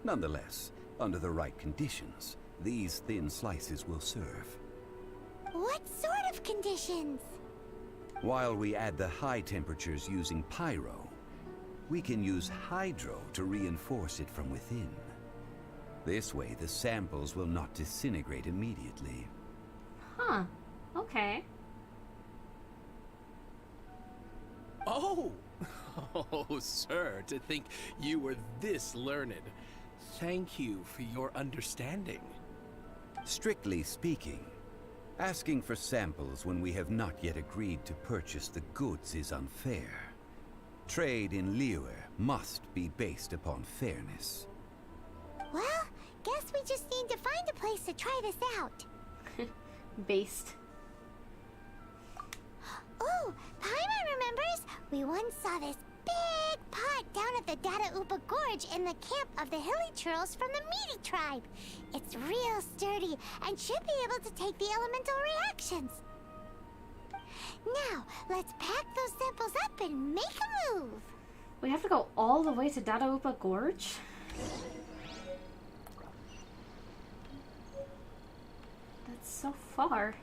S20: Nonetheless, under the right conditions, these thin slices will serve.
S16: What sort of conditions?
S20: While we add the high temperatures using pyro, we can use hydro to reinforce it from within. This way, the samples will not disintegrate immediately.
S1: Huh. Okay.
S21: Oh! Oh, sir, to think you were this learned. Thank you for your understanding.
S20: Strictly speaking, asking for samples when we have not yet agreed to purchase the goods is unfair. Trade in Liyue must be based upon fairness.
S16: Well, guess we just need to find a place to try this out.
S1: Based.
S16: Oh, Paimon remembers! We once saw this big pot down at the Dadaupa Gorge in the camp of the hilly churls from the Meaty tribe. It's real sturdy and should be able to take the elemental reactions. Now, let's pack those samples up and make a move.
S1: We have to go all the way to Dadaupa Gorge? That's so far.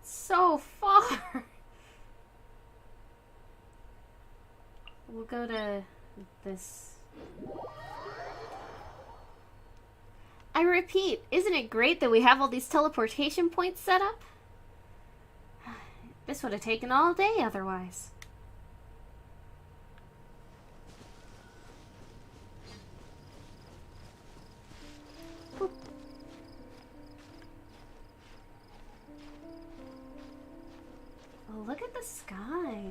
S1: So far. We'll go to this. I repeat, isn't it great that we have all these teleportation points set up? This would have taken all day otherwise. Boop. Oh, look at the sky.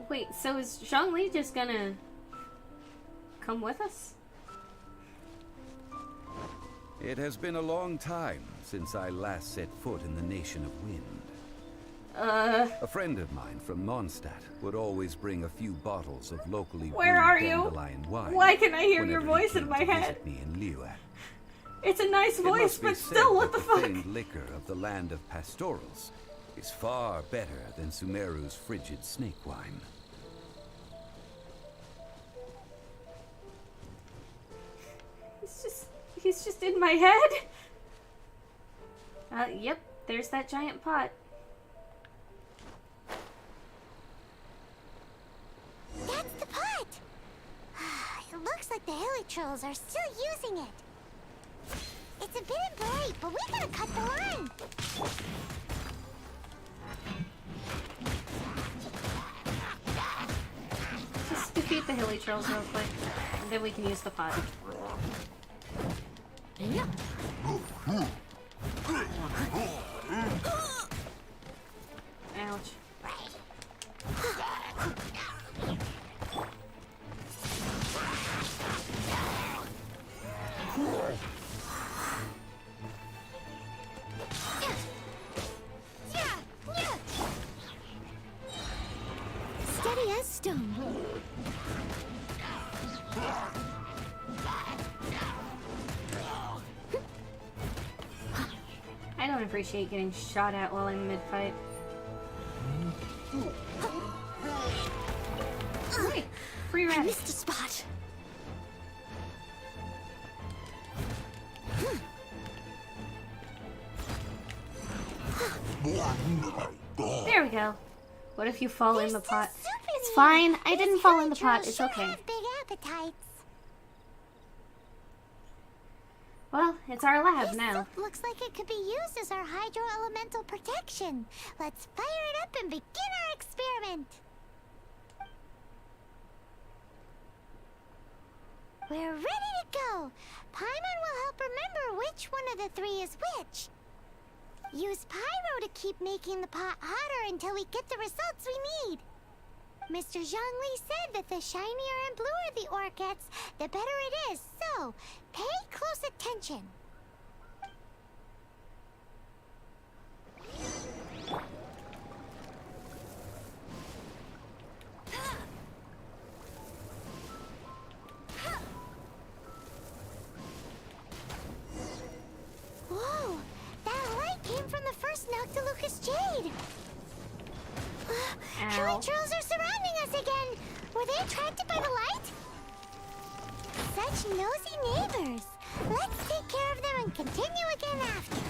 S1: Wait, so is Zhongli just gonna come with us?
S20: It has been a long time since I last set foot in the Nation of Wind. A friend of mine from Mondstadt would always bring a few bottles of locally
S1: Where
S20: brewed
S1: are you?
S20: dandelion wine.
S1: Why can I hear your
S20: whenever he
S1: voice in
S20: came
S1: my
S20: to
S1: head?
S20: visit me in Liyue.
S1: It's a nice
S20: It
S1: voice,
S20: must be
S1: but
S20: said
S1: still, what
S20: that
S1: the fuck?
S20: famed liquor of the land of pastorals is far better than Sumeru's frigid snake wine.
S1: He's just in my head. Yep, there's that giant pot.
S16: That's the pot! It looks like the hilly trolls are still using it. It's a bit bright, but we gotta cut the line.
S1: Just defeat the hilly trolls real quick, and then we can use the pot.
S16: Yeah.
S1: Ouch.
S16: Steady as stone.
S1: I don't appreciate getting shot at while I'm mid-fight. Wait, free
S16: I
S1: rest.
S16: missed a spot.
S1: There we go. What if you fall in the pot? It's fine. I didn't fall in the pot. It's okay.
S16: Big appetites.
S1: Well, it's our lab
S16: this
S1: now.
S16: soup looks like it could be used as our hydro-elemental protection. Let's fire it up and begin our experiment. We're ready to go. Paimon will help remember which one of the three is which. Use pyro to keep making the pot hotter until we get the results we need. Mr. Zhongli said that the shinier and bluer the ore gets, the better it is, so pay close attention. Whoa! That light came from the first Noctilucous Jade! Helitrolls are surrounding us again! Were they attracted by the light? Such nosy neighbors! Let's take care of them and continue again after.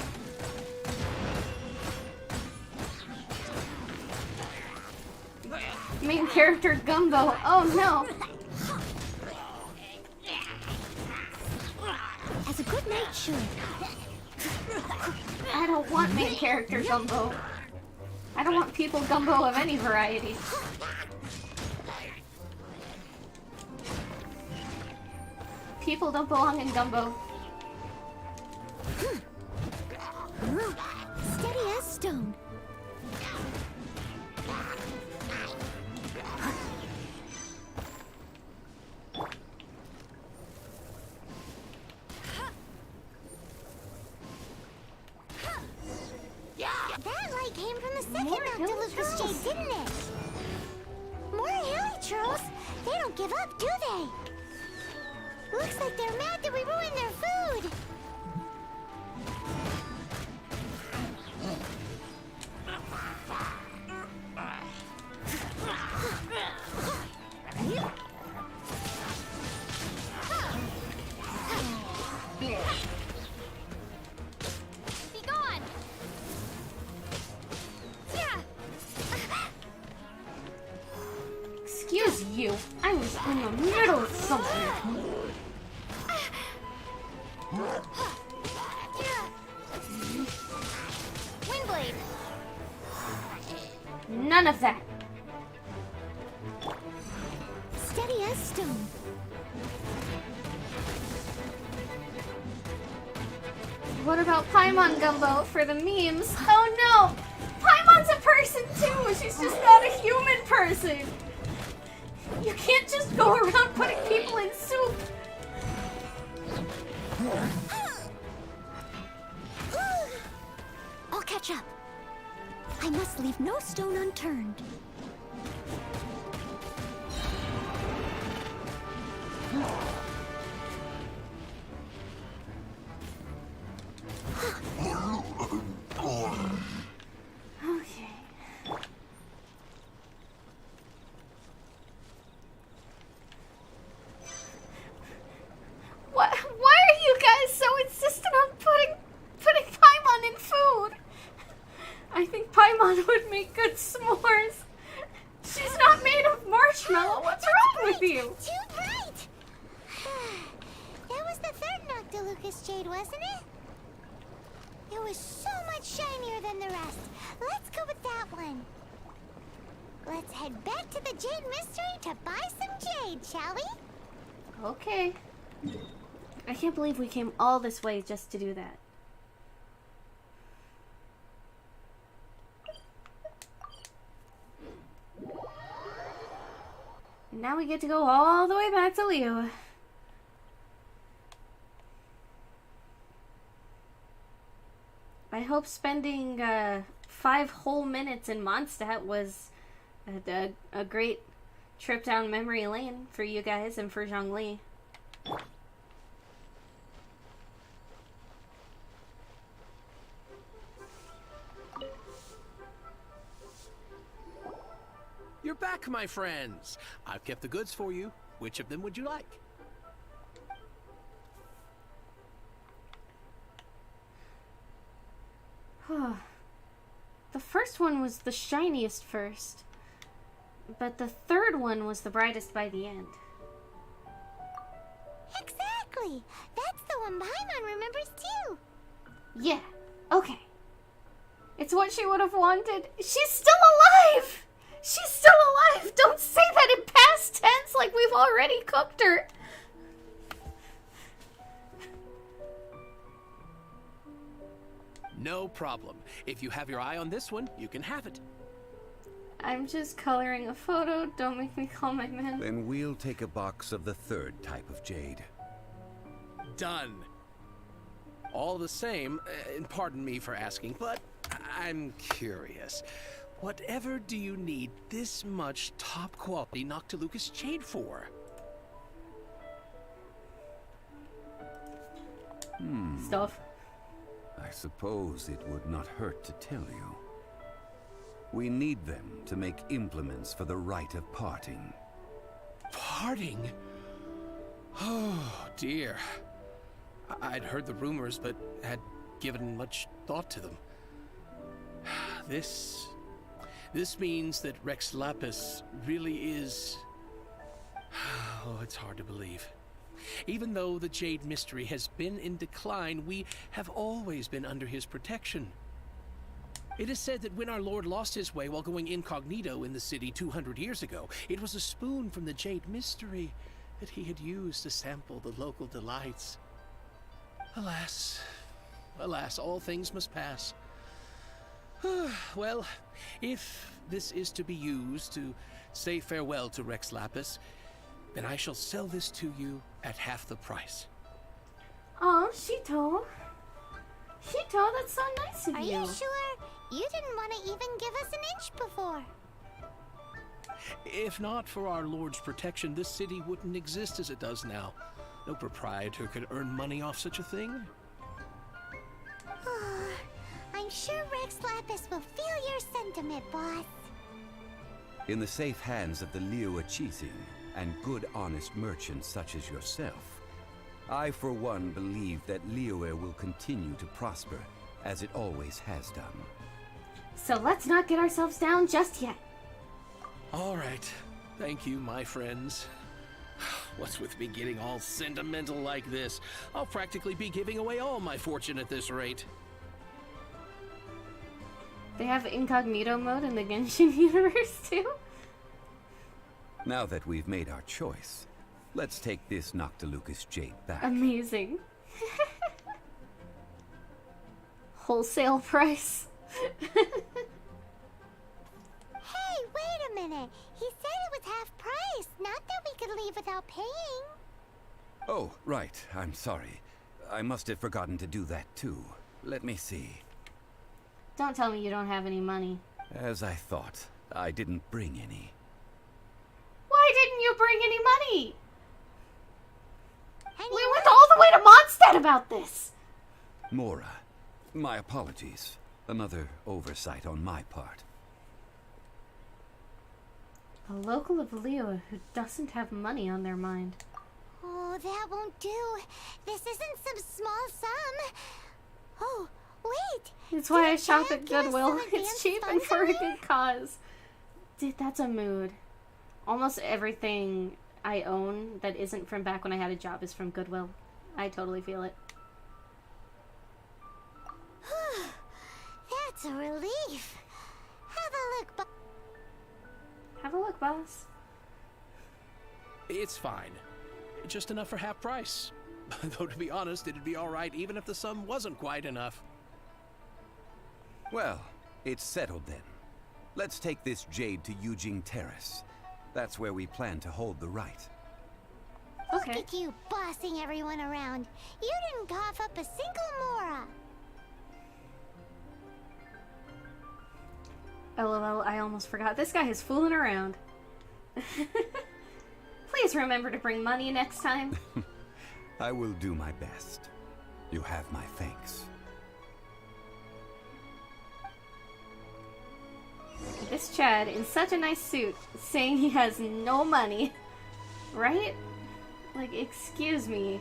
S1: Main character Gumbo. Oh no!
S16: As a good night should.
S1: I don't want main character Gumbo. I don't want people Gumbo of any variety. People don't belong in Gumbo.
S16: Steady as stone. That light came from the second Noctilucous Jade, didn't it? More Helitrolls? They don't give up, do they? Looks like they're mad that we ruined their food.
S5: Be gone!
S1: Excuse you. I was in the middle of something.
S16: Windblade.
S1: None of that.
S16: Steady as stone.
S1: What about Paimon Gumbo for the memes? Oh no! Paimon's a person too! She's just not a human person! You can't just go around putting people in soup!
S16: I'll catch up. I must leave no stone unturned.
S1: Okay. What? Why are you guys so insistent on putting Paimon in food? I think Paimon would make good s'mores. She's not made of marshmallow. What's wrong with you?
S16: Too bright! That was the third Noctilucous Jade, wasn't it? It was so much shinier than the rest. Let's go with that one. Let's head back to the Jade Mystery to buy some jade, shall we?
S1: Okay. I can't believe we came all this way just to do that. Now we get to go all the way back to Liyue. I hope spending 5 whole minutes in Mondstadt was a great trip down memory lane for you guys and for Zhongli.
S21: You're back, my friends. I've kept the goods for you. Which of them would you like?
S1: The first one was the shiniest first, but the third one was the brightest by the end.
S16: Exactly! Exactly! That's the one Paimon remembers too!
S1: Yeah, okay. It's what she would have wanted. She's still alive! She's still alive! Don't say that in past tense like we've already cooked her!
S21: No problem. If you have your eye on this one, you can have it.
S1: I'm just coloring a photo. Don't make me call my man.
S20: Then we'll take a box of the third type of jade.
S21: Done. All the same, and pardon me for asking, but I'm curious. Whatever do you need this much top-quality Noctilucous jade for?
S1: Stuff.
S20: I suppose it would not hurt to tell you. We need them to make implements for the rite of parting.
S21: Parting? Oh, dear. I'd heard the rumors, but had given much thought to them. This means that Rex Lapis really is... Oh, it's hard to believe. Even though the Jade Mystery has been in decline, we have always been under his protection. It is said that when our Lord lost his way while going incognito in the city 200 years ago, it was a spoon from the Jade Mystery that he had used to sample the local delights. Alas, alas, all things must pass. Well, if this is to be used to say farewell to Rex Lapis, then I shall sell this to you at half the price.
S1: Oh, Shito. Shito, that's so nice of you.
S16: Are you sure? You didn't want to even give us an inch before.
S21: If not for our Lord's protection, this city wouldn't exist as it does now. No proprietor could earn money off such a thing.
S16: I'm sure Rex Lapis will feel your sentiment, boss.
S20: In the safe hands of the Liyue and good honest merchants such as yourself, I for one believe that Liyue will continue to prosper as it always has done.
S1: So let's not get ourselves down just yet.
S21: All right. Thank you, my friends. What's with me getting all sentimental like this? I'll practically be giving away all my fortune at this rate.
S1: They have incognito mode in the Genshin universe too?
S20: Now that we've made our choice, let's take this Noctilucous jade back.
S1: Amazing. Wholesale price.
S16: Hey, wait a minute. He said it was half price, not that we could leave without paying.
S20: Oh, right. I'm sorry. I must have forgotten to do that too. Let me see.
S1: Don't tell me you don't have any money.
S20: As I thought, I didn't bring any.
S1: Why didn't you bring any money? We went all the way to Mondstadt about this.
S20: Mora, my apologies. Another oversight on my part.
S1: A local of Liyue who doesn't have money on their mind.
S16: Oh, that won't do. This isn't some small sum. Oh, wait.
S1: It's why I shop at Goodwill. It's cheap and for a good cause. Dude, that's a mood. Almost everything I own that isn't from back when I had a job is from Goodwill. I totally feel it.
S16: That's a relief. Have a look, boss.
S1: Have a look, boss.
S21: It's fine. Just enough for half price. Though to be honest, it'd be alright even if the sum wasn't quite enough.
S20: Well, it's settled then. Let's take this jade to Yujing Terrace. That's where we plan to hold the rite.
S1: Okay.
S16: Look at you bossing everyone around. You didn't cough up a single Mora.
S1: LOL, I almost forgot. This guy is fooling around. Please remember to bring money next time.
S20: I will do my best. You have my thanks.
S1: This Chad in such a nice suit saying he has no money. Right? Like, excuse me.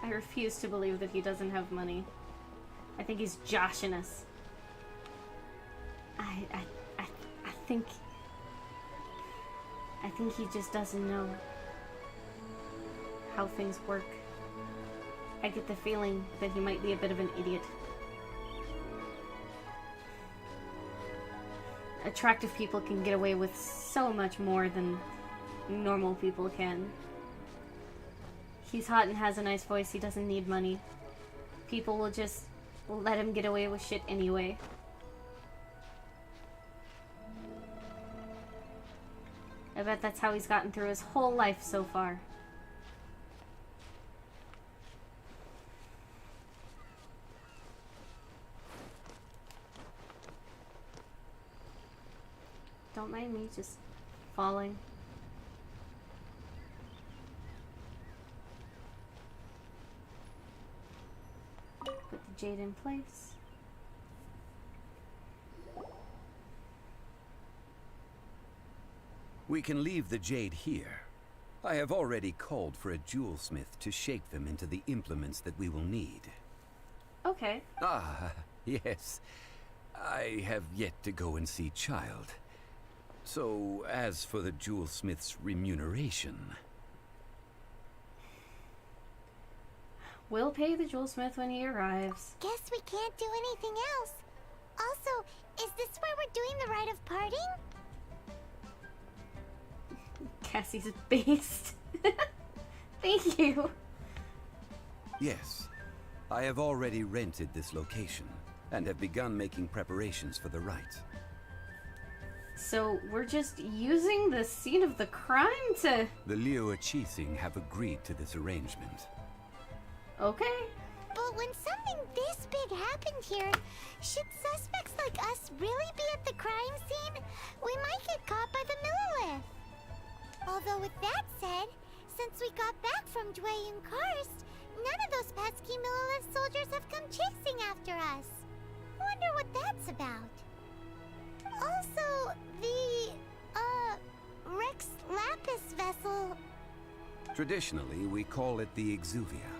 S1: I refuse to believe that he doesn't have money. I think he's joshing us. I I think he just doesn't know how things work. I get the feeling that he might be a bit of an idiot. Attractive people can get away with so much more than normal people can. He's hot and has a nice voice. He doesn't need money. People will just let him get away with shit anyway. I bet that's how he's gotten through his whole life so far. Don't mind me just falling. Put the jade in place.
S20: We can leave the jade here. I have already called for a jewelsmith to shape them into the implements that we will need.
S1: Okay.
S20: Ah, yes. I have yet to go and see Child. So, as for the jewelsmith's remuneration...
S1: We'll pay the jewelsmith when he arrives.
S16: Guess we can't do anything else. Also, is this where we're doing the rite of parting?
S1: Cassie's based. Thank you.
S20: Yes. I have already rented this location, and have begun making preparations for the rite.
S1: So, we're just using the scene of the crime to...
S20: The Liyue Qixing have agreed to this arrangement.
S1: Okay.
S16: But when something this big happened here, should suspects like us really be at the crime scene? We might get caught by the Millelith. Although with that said, since we got back from Dwayne Karst, none of those pesky Millelith soldiers have come chasing after us. Wonder what that's about. Also, the, Rex Lapis vessel...
S20: Traditionally, we call it the Exuvia.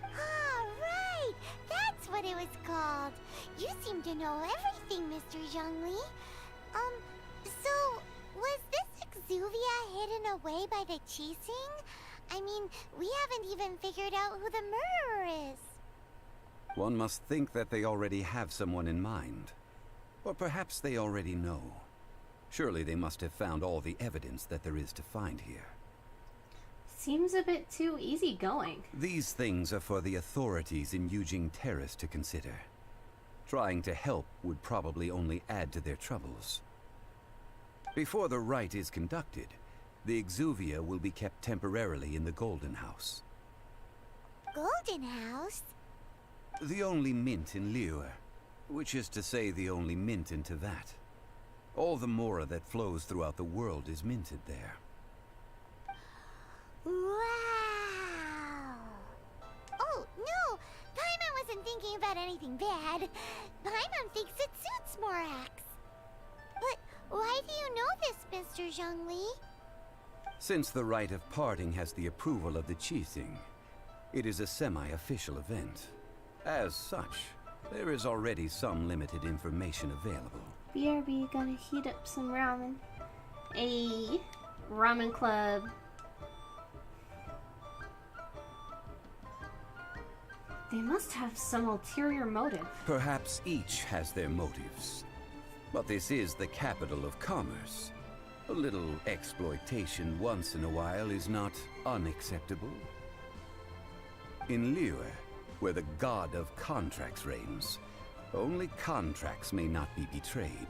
S16: Ah, right! That's what it was called. You seem to know everything, Mr. Zhongli. So, was this Exuvia hidden away by the Qixing? I mean, we haven't even figured out who the murderer is.
S20: One must think that they already have someone in mind. Or perhaps they already know. Surely they must have found all the evidence that there is to find here.
S1: Seems a bit too easygoing.
S20: These things are for the authorities in Yujing Terrace to consider. Trying to help would probably only add to their troubles. Before the rite is conducted, the Exuvia will be kept temporarily in the Golden House.
S16: Golden House?
S20: The only mint in Liyue, which is to say the only mint in Teyvat. All the mora that flows throughout the world is minted there.
S16: Wow! Oh, no! Paimon wasn't thinking about anything bad. Paimon thinks it suits Morax. But why do you know this, Mr. Zhongli?
S20: Since the rite of parting has the approval of the Qixing, it is a semi-official event. As such, there is already some limited information available.
S1: BRB gonna heat up some ramen. A ramen club. They must have some ulterior motive.
S20: Perhaps each has their motives. But this is the capital of commerce. A little exploitation once in a while is not unacceptable. In Liyue, where the god of contracts reigns, only contracts may not be betrayed.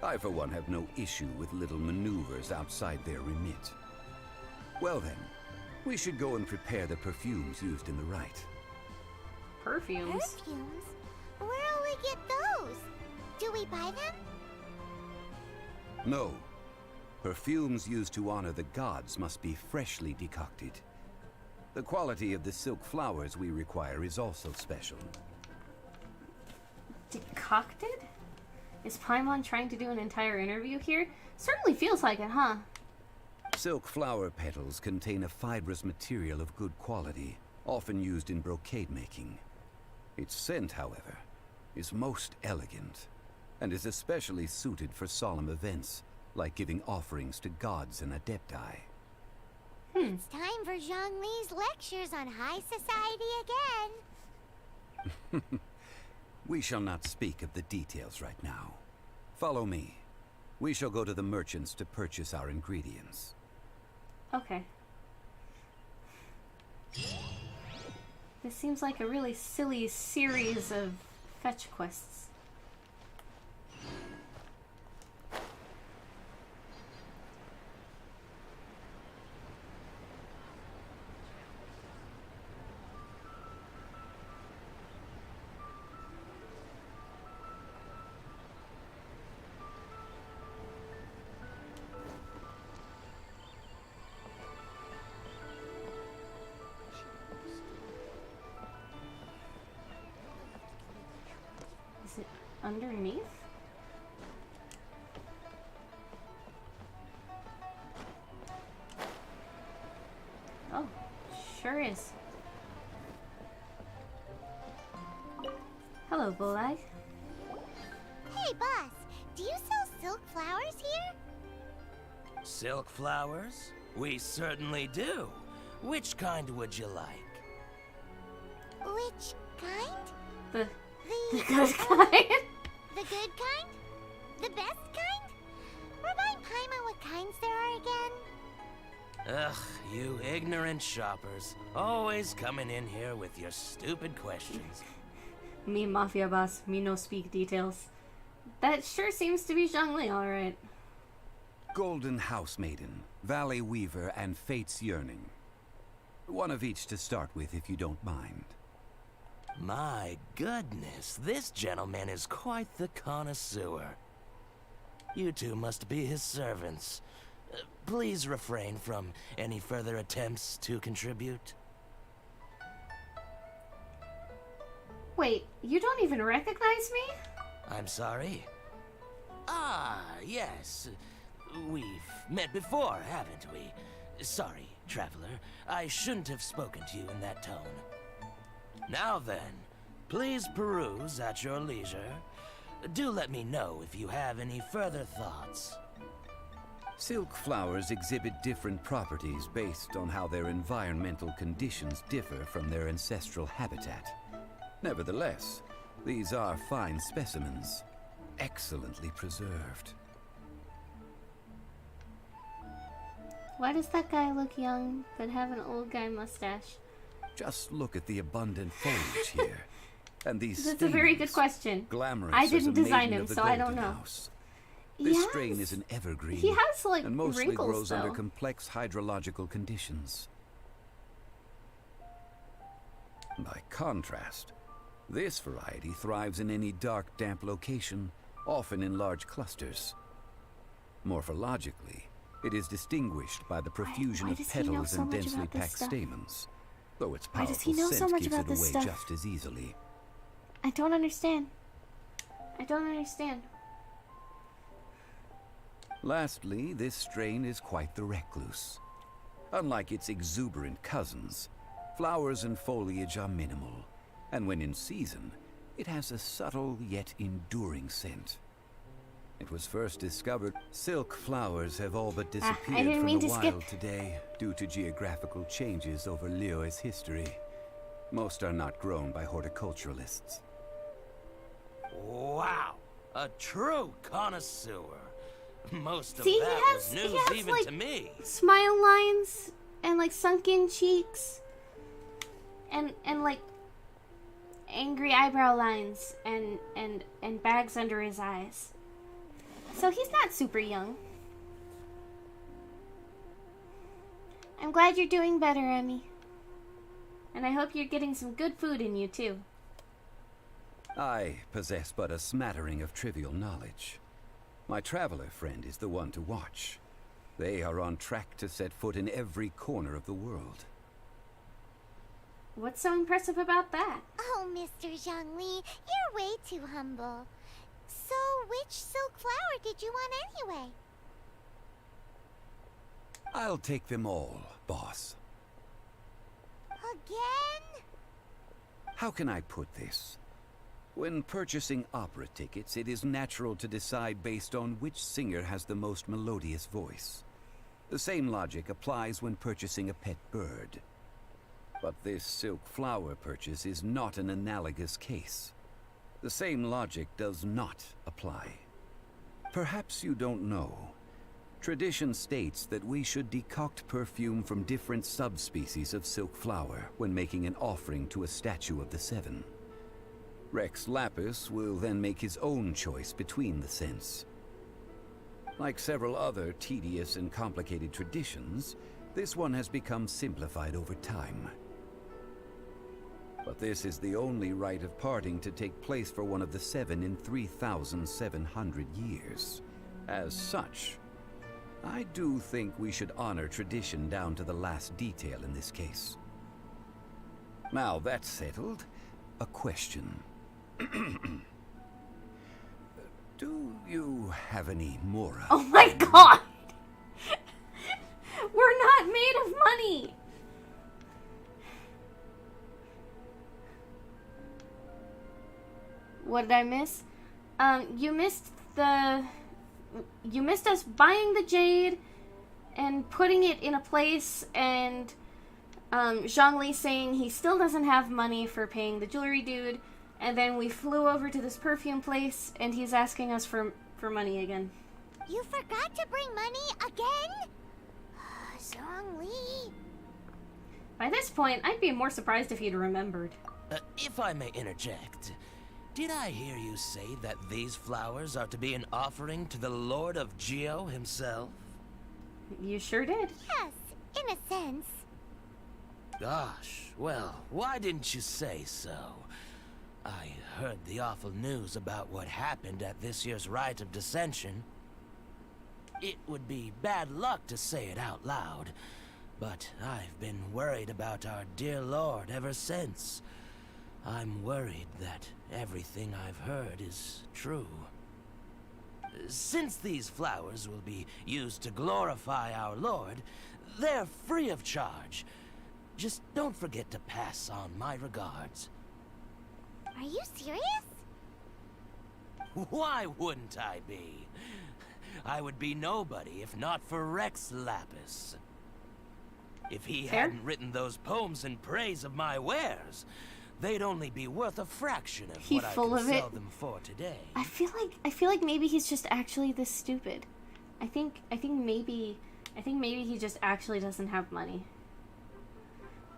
S20: I, for one, have no issue with little maneuvers outside their remit. Well then, we should go and prepare the perfumes used in the rite.
S1: Perfumes?
S16: Perfumes? Where will we get those? Do we buy them?
S20: No. Perfumes used to honor the gods must be freshly decocted. The quality of the silk flowers we require is also special.
S1: Decocted? Is Paimon trying to do an entire interview here? Certainly feels like it, huh?
S20: Silk flower petals contain a fibrous material of good quality, often used in brocade making. Its scent, however, is most elegant. and is especially suited for solemn events, like giving offerings to gods and adepti.
S16: It's time for Zhongli's lectures on high society again.
S20: We shall not speak of the details right now. Follow me. We shall go to the merchants to purchase our ingredients.
S1: Okay. This seems like a really silly series of fetch quests. Is it underneath? Oh, sure is. Hello, Bulleye.
S16: Hey, boss, do you sell silk flowers here?
S2: Silk flowers? We certainly do. Which kind would you like?
S16: Which kind?
S1: The
S16: The
S1: good kind?
S16: The good kind? The best kind? Remind Paimon what kinds there are again.
S2: Ugh, you ignorant shoppers. Always coming in here with your stupid questions.
S1: Me mafia boss, me no speak details. That sure seems to be Zhongli, alright.
S20: Golden House Maiden, Valley Weaver, and Fate's Yearning. One of each to start with, if you don't mind.
S2: My goodness, this gentleman is quite the connoisseur. You two must be his servants. Please refrain from any further attempts to contribute.
S1: Wait, you don't even recognize me?
S2: I'm sorry? Ah, yes. We've met before, haven't we? Sorry, traveler. I shouldn't have spoken to you in that tone. Now then, please peruse at your leisure. Do let me know if you have any further thoughts.
S20: Silk flowers exhibit different properties based on how their environmental conditions differ from their ancestral habitat. Nevertheless, these are fine specimens, excellently preserved.
S1: Why does that guy look young, but have an old guy mustache?
S20: Just look at the abundant foliage here. And these
S1: That's a very good question.
S20: Glamorous
S1: I
S20: as
S1: didn't
S20: a
S1: design
S20: maiden
S1: him,
S20: of the
S1: so I don't
S20: Golden
S1: know.
S20: House. This
S1: Yes.
S20: strain is an evergreen.
S1: He has, like,
S20: and mostly
S1: wrinkles,
S20: grows under
S1: though.
S20: complex hydrological conditions. By contrast, this variety thrives in any dark, damp location, often in large clusters. Morphologically, it is distinguished by the profusion
S1: why
S20: of
S1: does he know
S20: petals
S1: so
S20: and
S1: much
S20: densely
S1: about this
S20: packed
S1: stuff?
S20: stamens, though its
S1: Why does
S20: powerful
S1: he know so
S20: scent
S1: much
S20: gives
S1: about
S20: it
S1: this
S20: away
S1: stuff?
S20: just as easily.
S1: I don't understand. I don't understand.
S20: Lastly, this strain is quite the recluse. Unlike its exuberant cousins, flowers and foliage are minimal, and when in season, it has a subtle yet enduring scent. It was first discovered. Silk flowers have all but disappeared
S1: didn't
S20: from
S1: mean
S20: the
S1: to
S20: wild
S1: skip.
S20: today due to geographical changes over Liyue's history. Most are not grown by horticulturalists.
S2: Wow, a true connoisseur. Most of
S1: See,
S2: that
S1: he
S2: was news
S1: has,
S2: even
S1: like,
S2: to me.
S1: smile lines and like sunken cheeks and like angry eyebrow lines and bags under his eyes. So he's not super young. I'm glad you're doing better, Emmy. And I hope you're getting some good food in you too.
S20: I possess but a smattering of trivial knowledge. My traveler friend is the one to watch. They are on track to set foot in every corner of the world.
S1: What's so impressive about that?
S16: Oh, Mr. Zhongli, you're way too humble. So, which silk flower did you want anyway?
S20: I'll take them all, boss.
S16: Again?
S20: How can I put this? When purchasing opera tickets, it is natural to decide based on which singer has the most melodious voice. The same logic applies when purchasing a pet bird. But this silk flower purchase is not an analogous case. The same logic does not apply. Perhaps you don't know. Tradition states that we should decoct perfume from different subspecies of silk flower when making an offering to a statue of the Seven. Rex Lapis will then make his own choice between the scents. Like several other tedious and complicated traditions, this one has become simplified over time. But this is the only rite of parting to take place for one of the Seven in 3,700 years. As such, I do think we should honor tradition down to the last detail in this case. Now that's settled, a question. Do you have any mora?
S1: Oh my god! We're not made of money! What did I miss? You missed us buying the jade and putting it in a place, and Zhongli saying he still doesn't have money for paying the jewelry dude, and then we flew over to this perfume place and he's asking us for money again.
S16: You forgot to bring money again? Zhongli.
S1: By this point, I'd be more surprised if he'd remembered.
S2: If I may interject, did I hear you say that these flowers are to be an offering to the Lord of Geo himself?
S1: You sure did.
S16: Yes, in a sense.
S2: Gosh, well, why didn't you say so? I heard the awful news about what happened at this year's Rite of Dissension. It would be bad luck to say it out loud, but I've been worried about our dear Lord ever since. I'm worried that everything I've heard is true. Since these flowers will be used to glorify our Lord, they're free of charge. Just don't forget to pass on my regards.
S16: Are you serious?
S2: Why wouldn't I be? I would be nobody if not for Rex Lapis. If he hadn't written those poems in praise of my wares, they'd only be worth a fraction of what I could sell them for today.
S1: I feel like maybe he's just actually this stupid. I think maybe he just actually doesn't have money.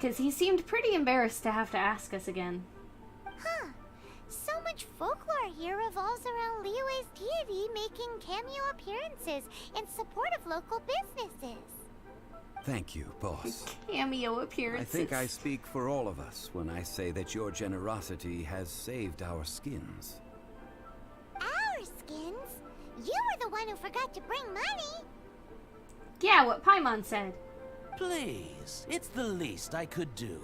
S1: 'Cause he seemed pretty embarrassed to have to ask us again.
S16: Huh. So much folklore here revolves around Liyue's deity making cameo appearances in support of local businesses.
S20: Thank you, boss.
S1: Cameo appearances.
S20: I think I speak for all of us when I say that your generosity has saved our skins.
S16: Our skins? You were the one who forgot to bring money.
S1: Yeah, what Paimon said.
S2: Please, it's the least I could do.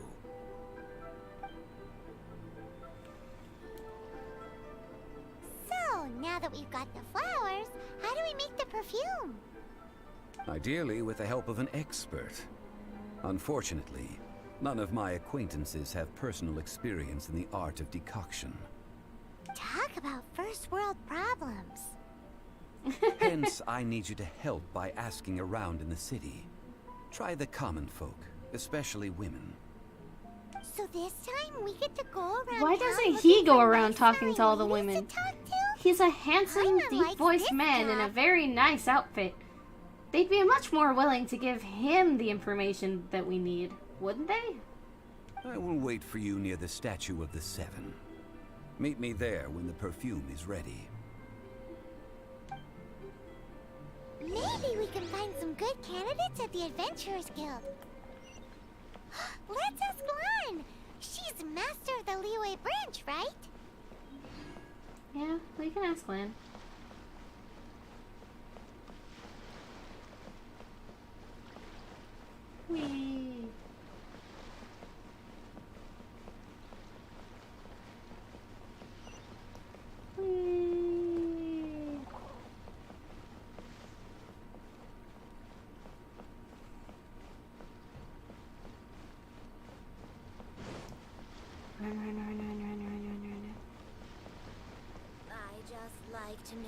S16: So, now that we've got the flowers, how do we make the perfume?
S20: Ideally with the help of an expert. Unfortunately, none of my acquaintances have personal experience in the art of decoction.
S16: Talk about first world problems.
S20: Hence, I need you to help by asking around in the city. Try the common folk, especially women.
S16: So this time we get to go around.
S1: Why doesn't he go around talking to all the women? He's a handsome, deep-voiced man in a very nice outfit. They'd be much more willing to give him the information that we need, wouldn't they?
S20: I will wait for you near the statue of the Seven. Meet me there when the perfume is ready.
S16: Maybe we can find some good candidates at the Adventurers Guild. Let's ask Lan. She's master of the Liyue branch, right?
S1: Yeah, we can ask Lan. Whee! Whee! Run, run, run, run, run, run, run, run.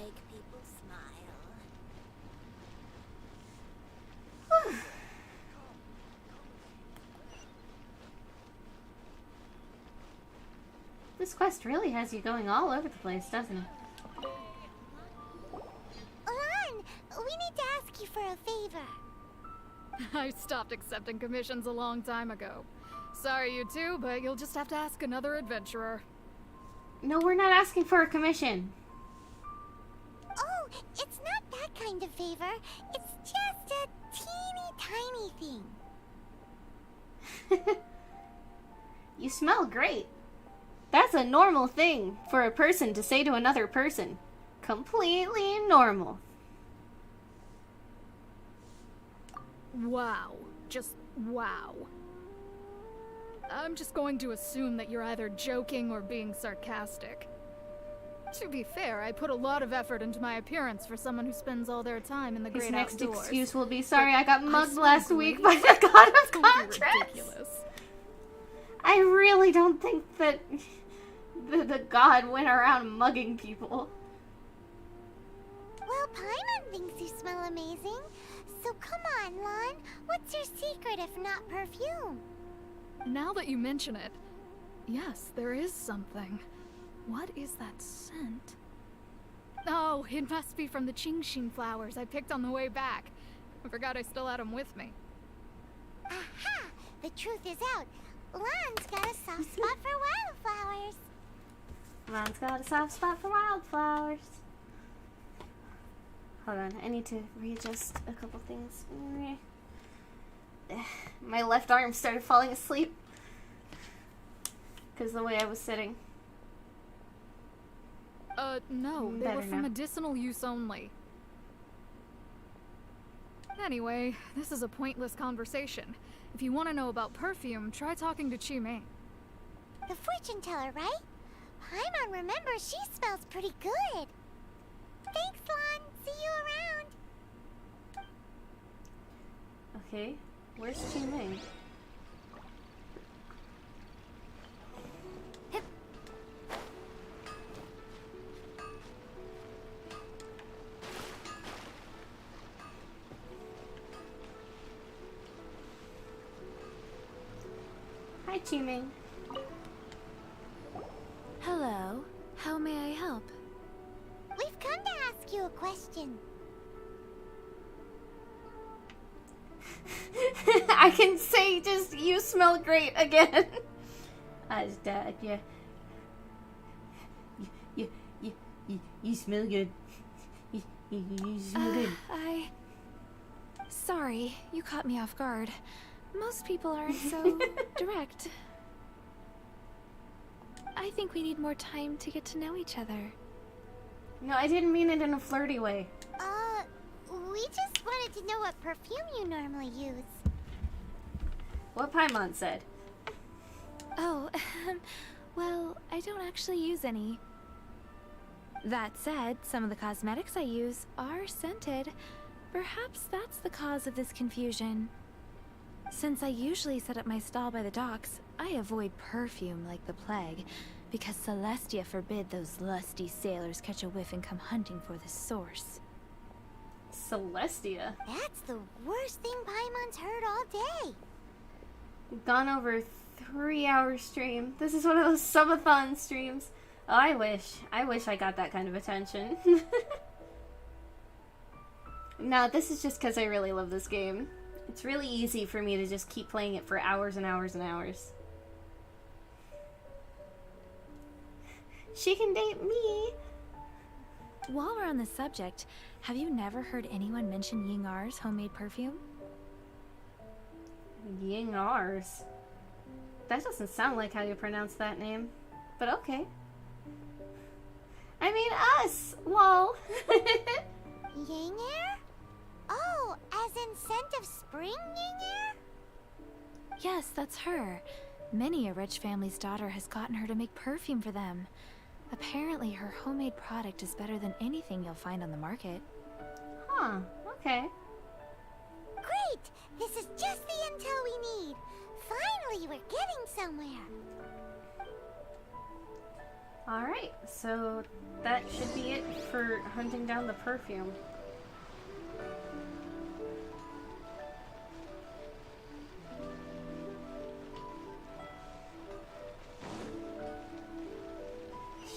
S16: make people smile.
S1: This quest really has you going all over the place, doesn't it?
S16: Lan, we need to ask you for a favor.
S4: I stopped accepting commissions a long time ago. Sorry, you two, but you'll just have to ask another adventurer.
S1: No, we're not asking for a commission.
S16: Oh, it's not that kind of favor. It's just a teeny tiny thing.
S1: You smell great. That's a normal thing for a person to say to another person. Completely normal.
S4: Wow. Just wow. I'm just going to assume that you're either joking or being sarcastic. To be fair, I put a lot of effort into my appearance for someone who spends all their time in the
S1: His
S4: great
S1: next
S4: outdoors.
S1: excuse will be, sorry,
S4: But
S1: I got mugged
S4: smell
S1: last
S4: great.
S1: week by the god of
S4: Don't be
S1: contracts.
S4: ridiculous.
S1: I really don't think that the god went around mugging people.
S16: Well, Paimon thinks you smell amazing. So come on, Lan. What's your secret if not perfume?
S4: Now that you mention it, yes, there is something. What is that scent? Oh, it must be from the Genshin flowers I picked on the way back. I forgot I still had them with me.
S16: Aha! The truth is out. Lan's got a soft spot for wildflowers.
S1: Lan's got a soft spot for wildflowers. Hold on, I need to readjust a couple things. My left arm started falling asleep because the way I was sitting.
S4: No, they
S1: Better
S4: were for
S1: now.
S4: medicinal use only. Anyway, this is a pointless conversation. If you want to know about perfume, try talking to Chi-Mei.
S16: The fortune teller, right? Paimon remembers she smells pretty good. Thanks, Lan. See you around.
S1: Okay, where's Chi-Mei? Hi, Chi-Mei.
S18: Hello. How may I help?
S16: We've come to ask you a question.
S1: I can say just you smell great again. Yeah. You smell good. You smell good.
S18: Sorry, you caught me off guard. Most people aren't so direct. I think we need more time to get to know each other.
S1: No, I didn't mean it in a flirty way.
S16: We just wanted to know what perfume you normally use.
S1: What Paimon said.
S18: Oh, well, I don't actually use any. That said, some of the cosmetics I use are scented. Perhaps that's the cause of this confusion. Since I usually set up my stall by the docks, I avoid perfume like the plague, because Celestia forbid those lusty sailors catch a whiff and come hunting for the source.
S1: Celestia?
S16: That's the worst thing Paimon's heard all day.
S1: Gone over 3-hour stream. This is one of those subathon streams. Oh, I wish I got that kind of attention. No, this is just because I really love this game. It's really easy for me to just keep playing it for hours and hours and hours. She can date me.
S18: While we're on the subject, have you never heard anyone mention Ying-Ar's homemade perfume?
S1: Ying-Ar's? That doesn't sound like how you pronounce that name. But okay. I mean us! Lol.
S16: Ying-Er? Oh, as in scent of spring, Ying-Er?
S18: Yes, that's her. Many a rich family's daughter has gotten her to make perfume for them. Apparently, her homemade product is better than anything you'll find on the market.
S1: Huh, okay.
S16: Great! This is just the intel we need. Finally, we're getting somewhere.
S1: Alright, so that should be it for hunting down the perfume.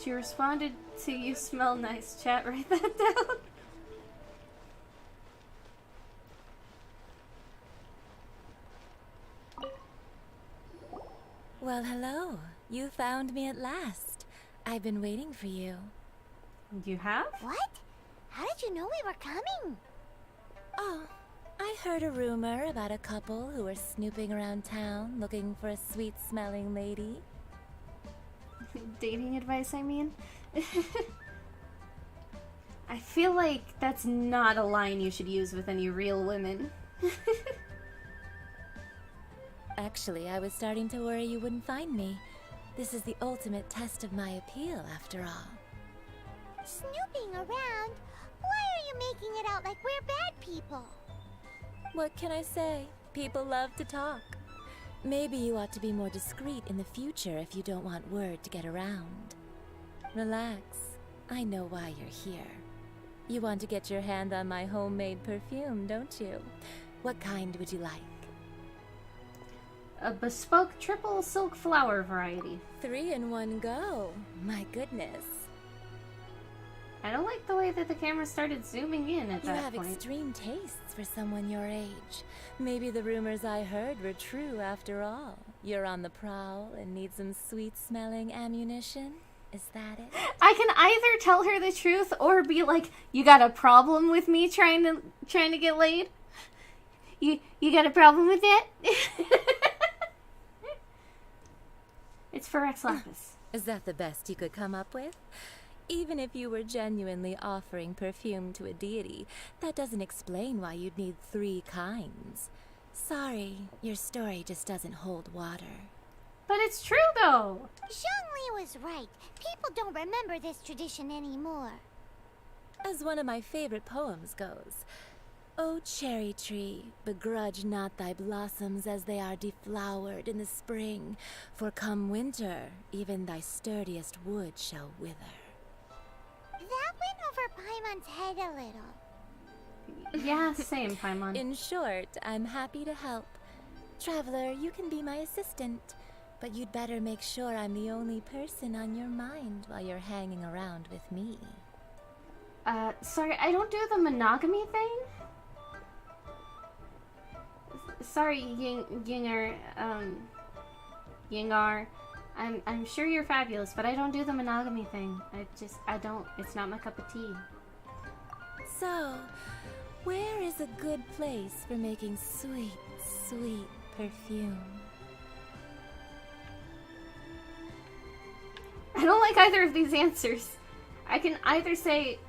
S1: She responded to "You smell nice." Chat, write that down.
S18: Well, hello. You found me at last. I've been waiting for you.
S1: You have?
S16: What? How did you know we were coming?
S18: Oh, I heard a rumor about a couple who were snooping around town looking for a sweet-smelling lady.
S1: Dating advice, I mean? I feel like that's not a line you should use with any real women.
S18: Actually, I was starting to worry you wouldn't find me. This is the ultimate test of my appeal, after all.
S16: Snooping around? Why are you making it out like we're bad people?
S18: What can I say? People love to talk. Maybe you ought to be more discreet in the future if you don't want word to get around. Relax. I know why you're here. You want to get your hand on my homemade perfume, don't you? What kind would you like?
S1: A bespoke triple silk flower variety.
S18: 3 in one go. My goodness.
S1: I don't like the way that the camera started zooming in at
S18: You
S1: that
S18: have
S1: point.
S18: extreme tastes for someone your age. Maybe the rumors I heard were true after all. You're on the prowl and need some sweet-smelling ammunition? Is that it?
S1: I can either tell her the truth or be like, "You got a problem with me trying to get laid? You got a problem with that?" It's for Rex Lapis.
S18: Is that the best you could come up with? Even if you were genuinely offering perfume to a deity, that doesn't explain why you'd need 3 kinds. Sorry, your story just doesn't hold water.
S1: But it's true, though!
S16: Zhongli was right. People don't remember this tradition anymore.
S18: As one of my favorite poems goes, "O cherry tree, begrudge not thy blossoms as they are deflowered in the spring, for come winter, even thy sturdiest wood shall wither."
S16: That went over Paimon's head a little.
S1: Yeah, same, Paimon.
S18: In short, I'm happy to help. Traveler, you can be my assistant, but you'd better make sure I'm the only person on your mind while you're hanging around with me.
S1: Sorry, I don't do the monogamy thing? Sorry, Yingar, Yingar. I'm sure you're fabulous, but I don't do the monogamy thing. I don't. It's not my cup of tea.
S18: So, where is a good place for making sweet, sweet perfume?
S1: I don't like either of these answers. I can either say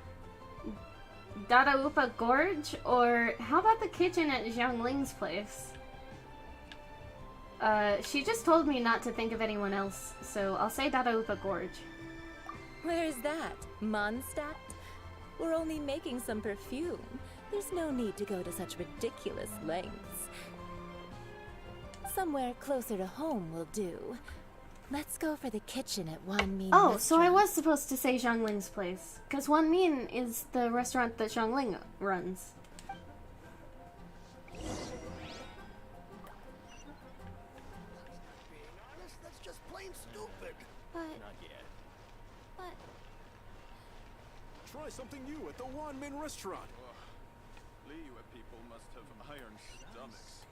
S1: Dadaupa Gorge, or how about the kitchen at Xiangling's place? She just told me not to think of anyone else, so I'll say Dadaupa Gorge.
S18: Where is that? Mondstadt? We're only making some perfume. There's no need to go to such ridiculous lengths. Somewhere closer to home will do. Let's go for the kitchen at Wanmin
S1: Oh,
S18: restaurant.
S1: so I was supposed to say Xiangling's place. Because Wanmin is the restaurant that Xiangling runs.
S9: That's just plain stupid.
S18: But...
S9: Not yet.
S18: But...
S22: Try something new at the Wanmin restaurant. Liyue people must have iron stomachs.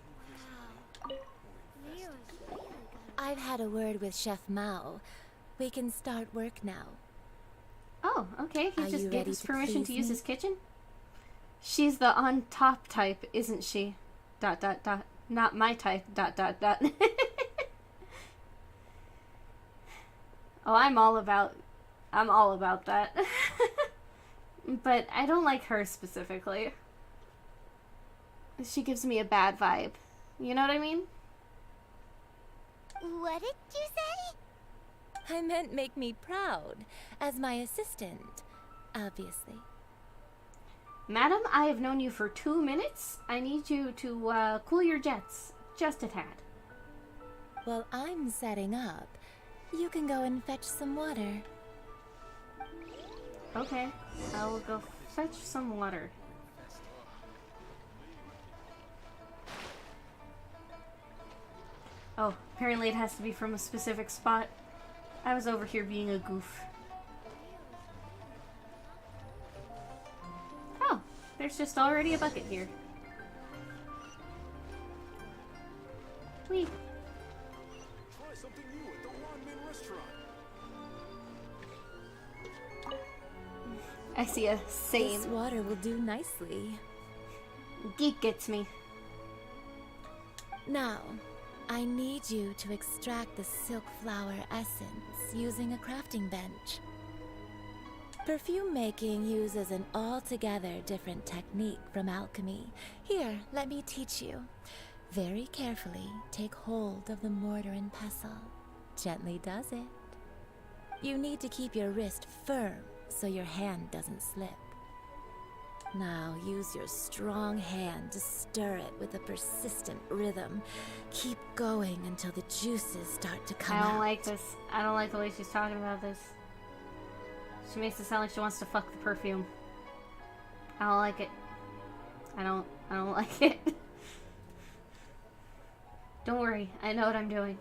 S18: I've had a word with Chef Mao. We can start work now.
S1: Oh, okay. He
S18: Are
S1: just
S18: you
S1: gave
S18: ready
S1: us
S18: to
S1: permission to
S18: please
S1: use
S18: me?
S1: his kitchen? She's the on top type, isn't she? ... Not my type ... Oh, I'm all about that. But I don't like her specifically. She gives me a bad vibe. You know what I mean?
S16: What did you say?
S18: I meant make me proud, as my assistant, obviously.
S1: Madam, I have known you for 2 minutes. I need you to cool your jets. Just a tad.
S18: While I'm setting up, you can go and fetch some water.
S1: Okay, I will go fetch some water. Oh, apparently it has to be from a specific spot. I was over here being a goof. Oh, there's just already a bucket here. Whee!
S22: Try something new at the ramen restaurant.
S1: I see a same.
S18: This water will do nicely.
S1: Geek gets me.
S18: Now, I need you to extract the silk flower essence using a crafting bench. Perfume making uses an altogether different technique from alchemy. Here, let me teach you. Very carefully, take hold of the mortar and pestle. Gently does it. You need to keep your wrist firm so your hand doesn't slip. Now use your strong hand to stir it with a persistent rhythm. Keep going until the juices start to come out.
S1: I don't like this. I don't like the way she's talking about this. She makes it sound like she wants to fuck the perfume. I don't like it. I don't like it. Don't worry, I know what I'm doing.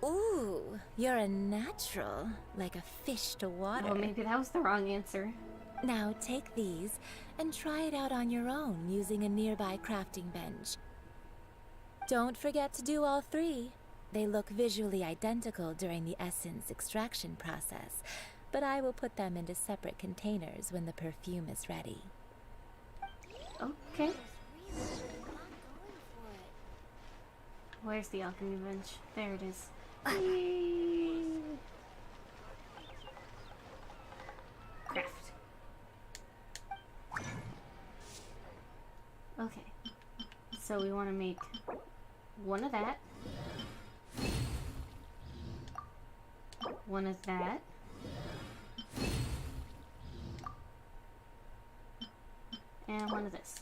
S18: Ooh, you're a natural, like a fish to water.
S1: Well, maybe that was the wrong answer.
S18: Now take these and try it out on your own using a nearby crafting bench. Don't forget to do all three. They look visually identical during the essence extraction process, but I will put them into separate containers when the perfume is ready.
S1: Okay. Where's the alchemy bench? There it is. Craft. Okay. So we want to make one of that. One of that. And one of this.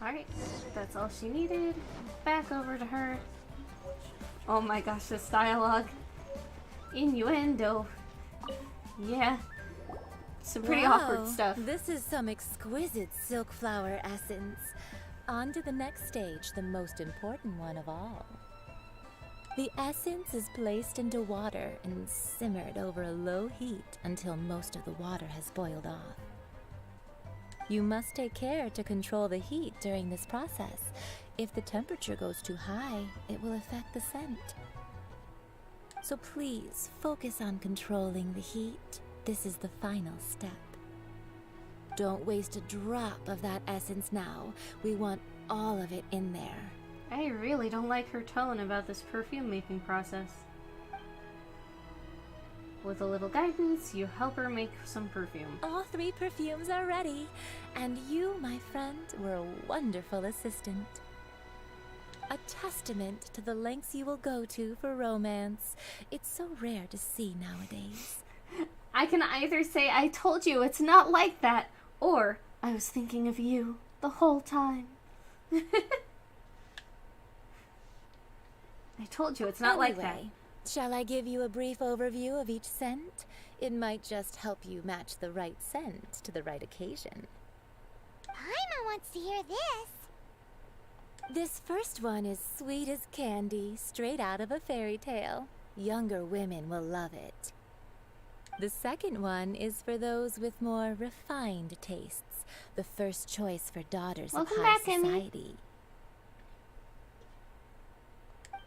S1: Alright, that's all she needed. Back over to her. Oh my gosh, this dialogue. Innuendo. Yeah. Some pretty awkward stuff.
S18: This is some exquisite silk flower essence. On to the next stage, the most important one of all. The essence is placed into water and simmered over a low heat until most of the water has boiled off. You must take care to control the heat during this process. If the temperature goes too high, it will affect the scent. So please, focus on controlling the heat. This is the final step. Don't waste a drop of that essence now. We want all of it in there.
S1: I really don't like her tone about this perfume making process. With a little guidance, you help her make some perfume.
S18: All three perfumes are ready, and you, my friend, were a wonderful assistant. A testament to the lengths you will go to for romance. It's so rare to see nowadays.
S1: I can either say, I told you it's not like that, or I was thinking of you the whole time. I told you it's not like that.
S18: Shall I give you a brief overview of each scent? It might just help you match the right scent to the right occasion.
S16: Paimon wants to hear this.
S18: This first one is sweet as candy, straight out of a fairy tale. Younger women will love it. The second one is for those with more refined tastes, the first choice for daughters of high society.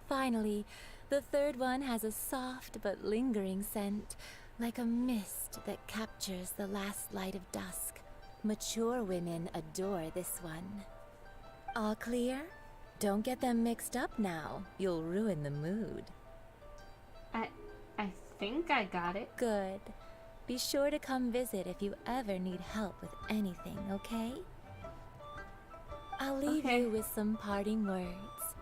S18: Finally, the third one has a soft but lingering scent, like a mist that captures the last light of dusk. Mature women adore this one. All clear? Don't get them mixed up now. You'll ruin the mood.
S1: I think I got it.
S18: Good. Be sure to come visit if you ever need help with anything, okay? I'll leave you with some parting words.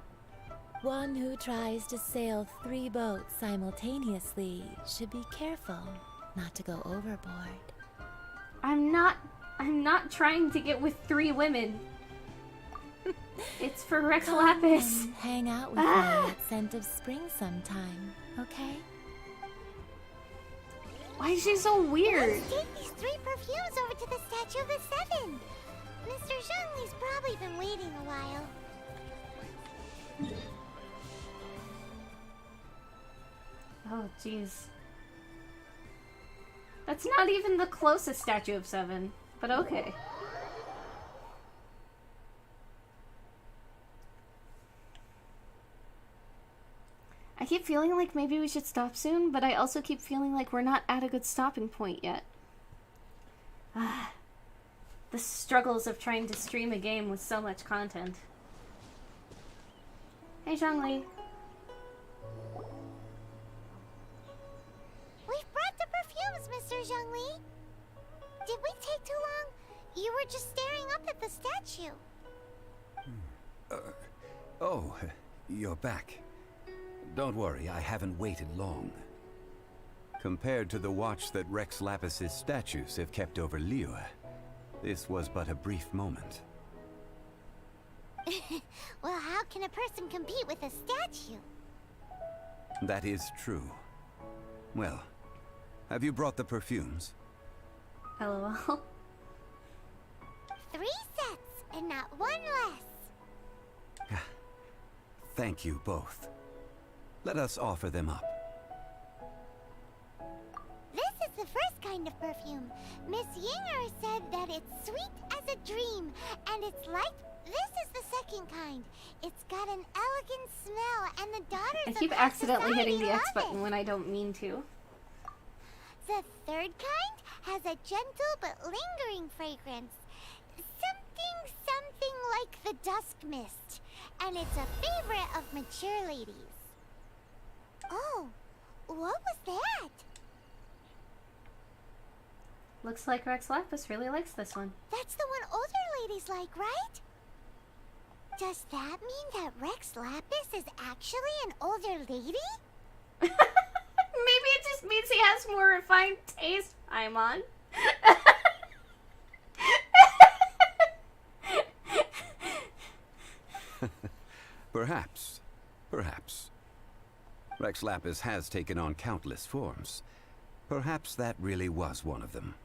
S18: One who tries to sail 3 boats simultaneously should be careful not to go overboard.
S1: I'm not trying to get with 3 women. It's for Rex Lapis.
S18: And hang out with me at Scent of Spring sometime, okay?
S1: Why is she so weird?
S16: Let's take these 3 perfumes over to the Statue of the Seven. Mr. Zhongli's probably been waiting a while.
S1: Oh, jeez. That's not even the closest Statue of Seven, but okay. I keep feeling like maybe we should stop soon, but I also keep feeling like we're not at a good stopping point yet. Ah, the struggles of trying to stream a game with so much content. Hey, Zhongli.
S16: We've brought the perfumes, Mr. Zhongli. Did we take too long? You were just staring up at the statue.
S20: Oh, you're back. Don't worry, I haven't waited long. Compared to the watch that Rex Lapis's statues have kept over Liyue, this was but a brief moment.
S16: Well, how can a person compete with a statue?
S20: That is true. Well, have you brought the perfumes?
S1: LOL.
S16: 3 sets, and not 1 less.
S20: Thank you both. Let us offer them up.
S16: This is the first kind of perfume. Miss Yinger said that it's sweet as a dream, and it's light. This is the second kind. It's got an elegant smell, and the daughters
S1: I keep
S16: of high
S1: accidentally
S16: society
S1: hitting the X
S16: love
S1: button
S16: it.
S1: when I don't mean to.
S16: The third kind has a gentle but lingering fragrance. Something like the dusk mist. And it's a favorite of mature ladies. Oh, what was that?
S1: Looks like Rex Lapis really likes this one.
S16: That's the one older ladies like, right? Does that mean that Rex Lapis is actually an older lady?
S1: Maybe it just means he has more refined taste, Paimon.
S20: Perhaps. Perhaps. Rex Lapis has taken on countless forms. Perhaps that really was one of them.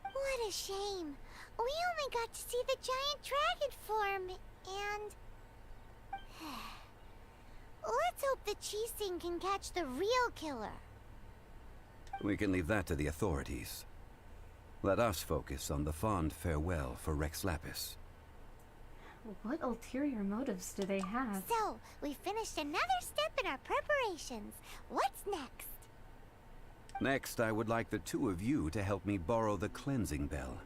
S16: What a shame. We only got to see the giant dragon form, and... Let's hope the Chising can catch the real killer.
S20: We can leave that to the authorities. Let us focus on the fond farewell for Rex Lapis.
S1: What ulterior motives do they have?
S16: So, we finished another step in our preparations. What's next?
S20: Next, I would like the 2 of you to help me borrow the cleansing bell.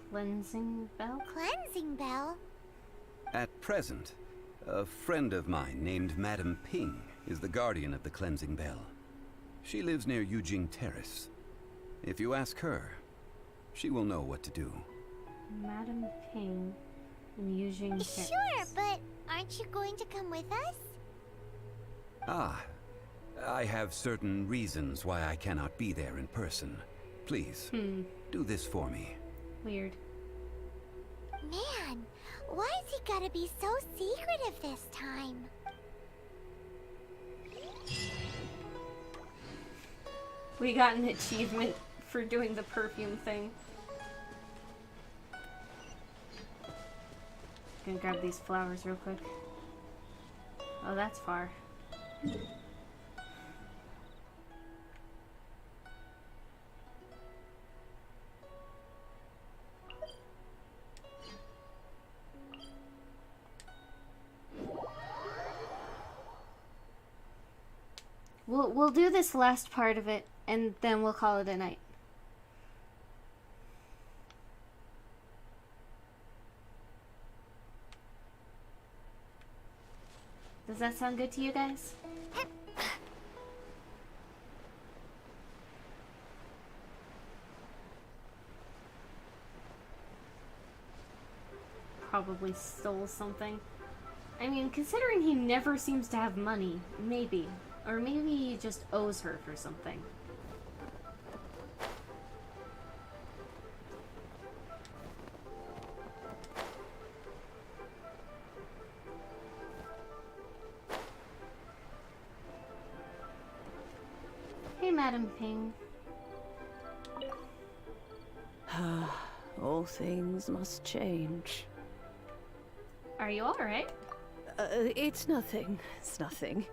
S1: Cleansing bell?
S16: Cleansing bell?
S20: At present, a friend of mine named Madame Ping is the guardian of the cleansing bell. She lives near Yujing Terrace. If you ask her, she will know what to do.
S1: Madame Ping in Yujing Terrace.
S16: Sure, but aren't you going to come with us?
S20: Ah, I have certain reasons why I cannot be there in person. Please, do this for me.
S1: Weird.
S16: Man, why has he gotta be so secretive this time?
S1: We got an achievement for doing the perfume thing. Gonna grab these flowers real quick. Oh, that's far. We'll do this last part of it, and then we'll call it a night. Does that sound good to you guys? Probably stole something. I mean, considering he never seems to have money, maybe. Or maybe he just owes her for something. Madam Ping.
S8: All things must change.
S1: Are you alright?
S8: It's nothing. It's nothing.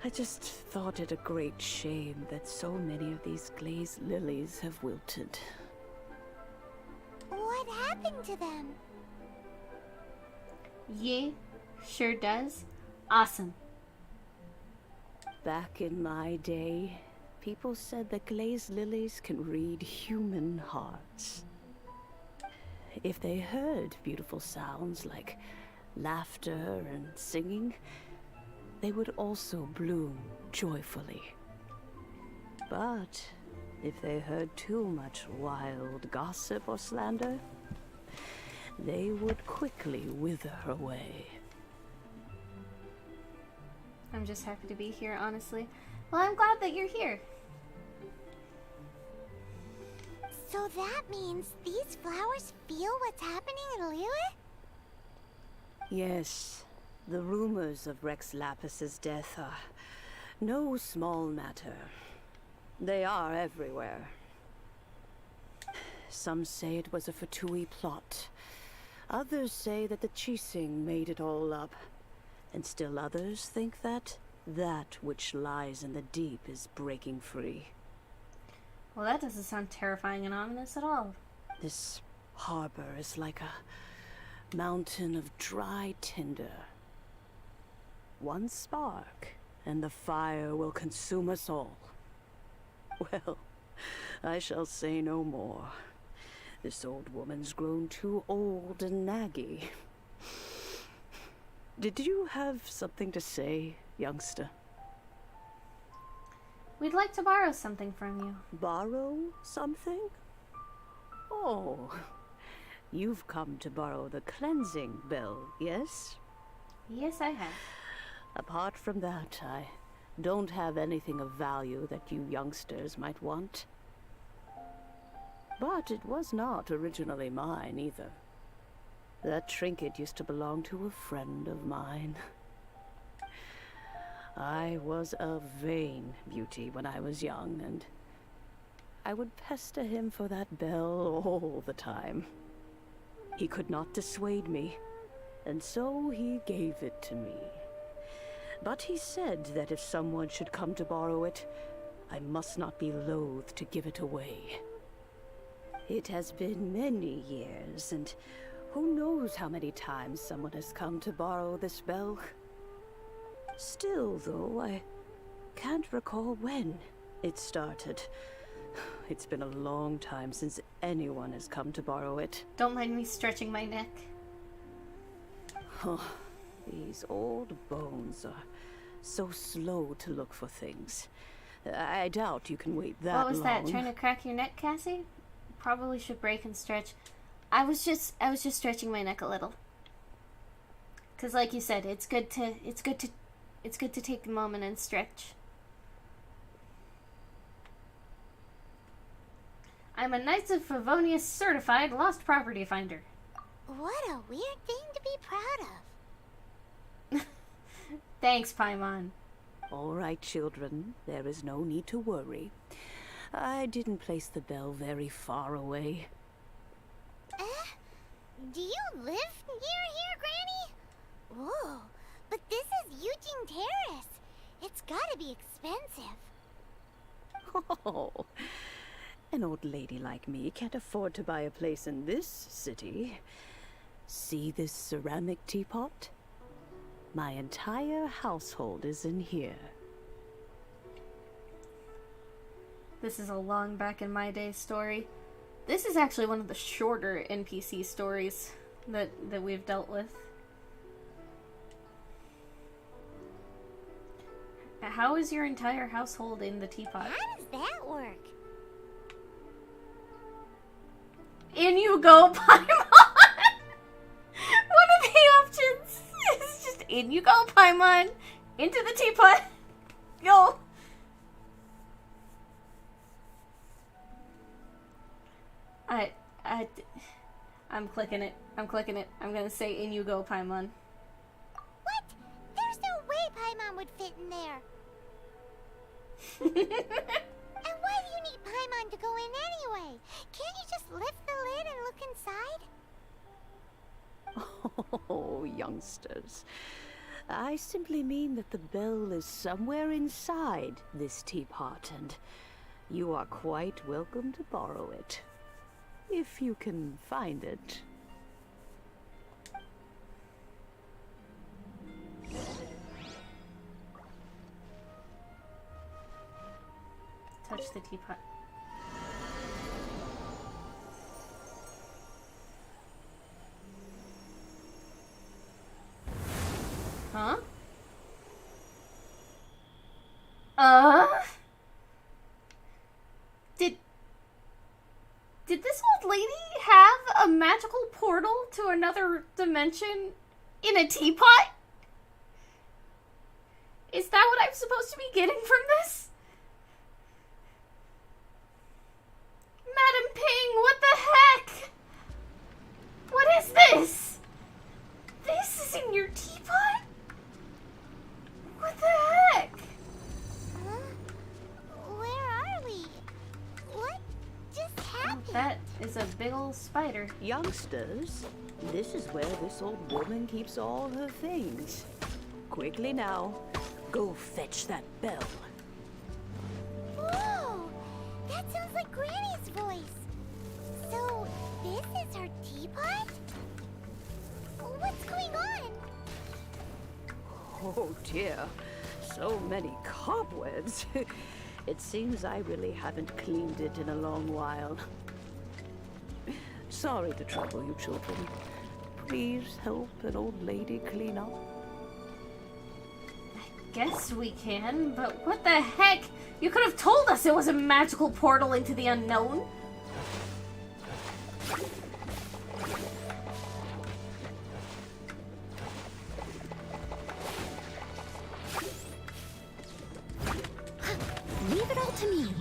S8: I just thought it a great shame that so many of these glazed lilies have wilted.
S16: What happened to them?
S1: Yeah, sure does. Awesome.
S8: Back in my day, people said that glazed lilies can read human hearts. If they heard beautiful sounds like laughter and singing, they would also bloom joyfully. But if they heard too much wild gossip or slander, they would quickly wither away.
S1: I'm just happy to be here, honestly. Well, I'm glad that you're here.
S16: So that means these flowers feel what's happening in Liyue?
S8: Yes, the rumors of Rex Lapis's death are no small matter. They are everywhere. Some say it was a Fatui plot. Others say that the Chising made it all up. And still others think that which lies in the deep is breaking free.
S1: Well, that doesn't sound terrifying and ominous at all.
S8: This harbor is like a mountain of dry tinder. One spark, and the fire will consume us all. Well, I shall say no more. This old woman's grown too old and naggy. Did you have something to say, youngster?
S1: We'd like to borrow something from you.
S8: Borrow something? Oh, you've come to borrow the cleansing bell, yes?
S1: Yes, I have.
S8: Apart from that, I don't have anything of value that you youngsters might want. But it was not originally mine, either. That trinket used to belong to a friend of mine. I was a vain beauty when I was young, and I would pester him for that bell all the time. He could not dissuade me, and so he gave it to me. But he said that if someone should come to borrow it, I must not be loath to give it away. It has been many years, and who knows how many times someone has come to borrow this bell. Still, though, I can't recall when it started. It's been a long time since anyone has come to borrow it.
S1: Don't mind me stretching my neck.
S8: Oh, these old bones are so slow to look for things. I doubt you can wait that long.
S1: What was that? Trying to crack your neck, Cassie? Probably should break and stretch. I was just stretching my neck a little. 'Cause like you said, it's good to take a moment and stretch. I'm a Knights of Favonius certified lost property finder.
S16: What a weird thing to be proud of.
S1: Thanks, Paimon.
S8: All right, children. There is no need to worry. I didn't place the bell very far away.
S16: Do you live near here, Granny? Whoa, but this is Eugene Terrace. It's gotta be expensive.
S8: Oh, an old lady like me can't afford to buy a place in this city. See this ceramic teapot? My entire household is in here.
S1: This is a long back in my day story. This is actually one of the shorter NPC stories that we've dealt with. How is your entire household in the teapot?
S16: How does that work?
S1: In you go, Paimon! One of the options is just in you go, Paimon! Into the teapot! Go! I'm clicking it. I'm clicking it. I'm gonna say in you go, Paimon.
S16: What? There's no way Paimon would fit in there. And why do you need Paimon to go in anyway? Can't you just lift the lid and look inside?
S8: Oh, youngsters. I simply mean that the bell is somewhere inside this teapot, and you are quite welcome to borrow it. If you can find it.
S1: Touch the teapot. Huh? Did this old lady have a magical portal to another dimension in a teapot? Is that what I'm supposed to be getting from this? Madam Ping, what the heck? What is this? This is in your teapot? What the heck?
S16: Huh? Where are we? What just happened?
S1: That is a big old spider.
S8: Youngsters, this is where this old woman keeps all her things. Quickly now, go fetch that bell.
S16: Whoa! That sounds like Granny's voice. So, this is her teapot? What's going on?
S8: Oh dear, so many cobwebs. It seems I really haven't cleaned it in a long while. Sorry to trouble you, children. Please help an old lady clean up.
S1: Guess we can, but what the heck? You could have told us it was a magical portal into the unknown.
S16: Leave it all to me.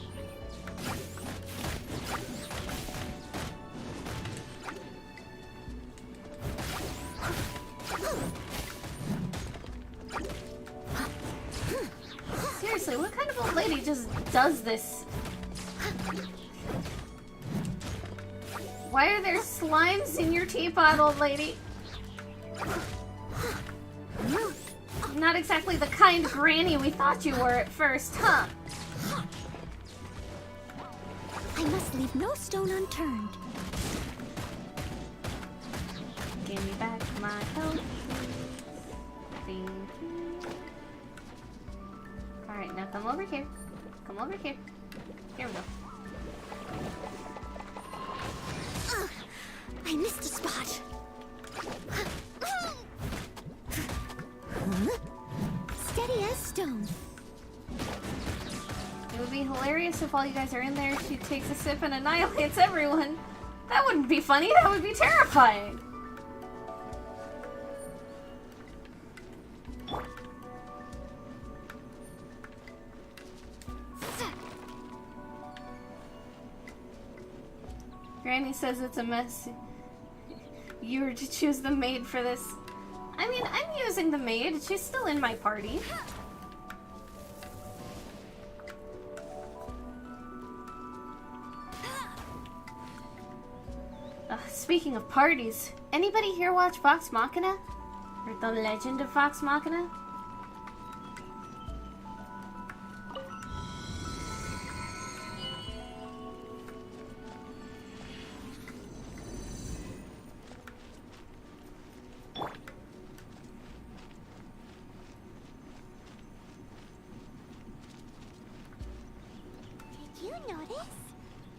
S1: Seriously, what kind of old lady just does this? Why are there slimes in your teapot, old lady? Not exactly the kind granny we thought you were at first, huh?
S16: I must leave no stone unturned.
S1: Give me back my health. Thank you. Alright, now come over here. Come over here. Here we go.
S16: I missed a spot. Steady as stone.
S1: It would be hilarious if while you guys are in there, she takes a sip and annihilates everyone. That wouldn't be funny, that would be terrifying. Granny says it's a mess. You were to choose the maid for this. I mean, I'm using the maid. She's still in my party. Speaking of parties, anybody here watch Vox Machina? Or The Legend of Vox Machina?
S16: Did you notice?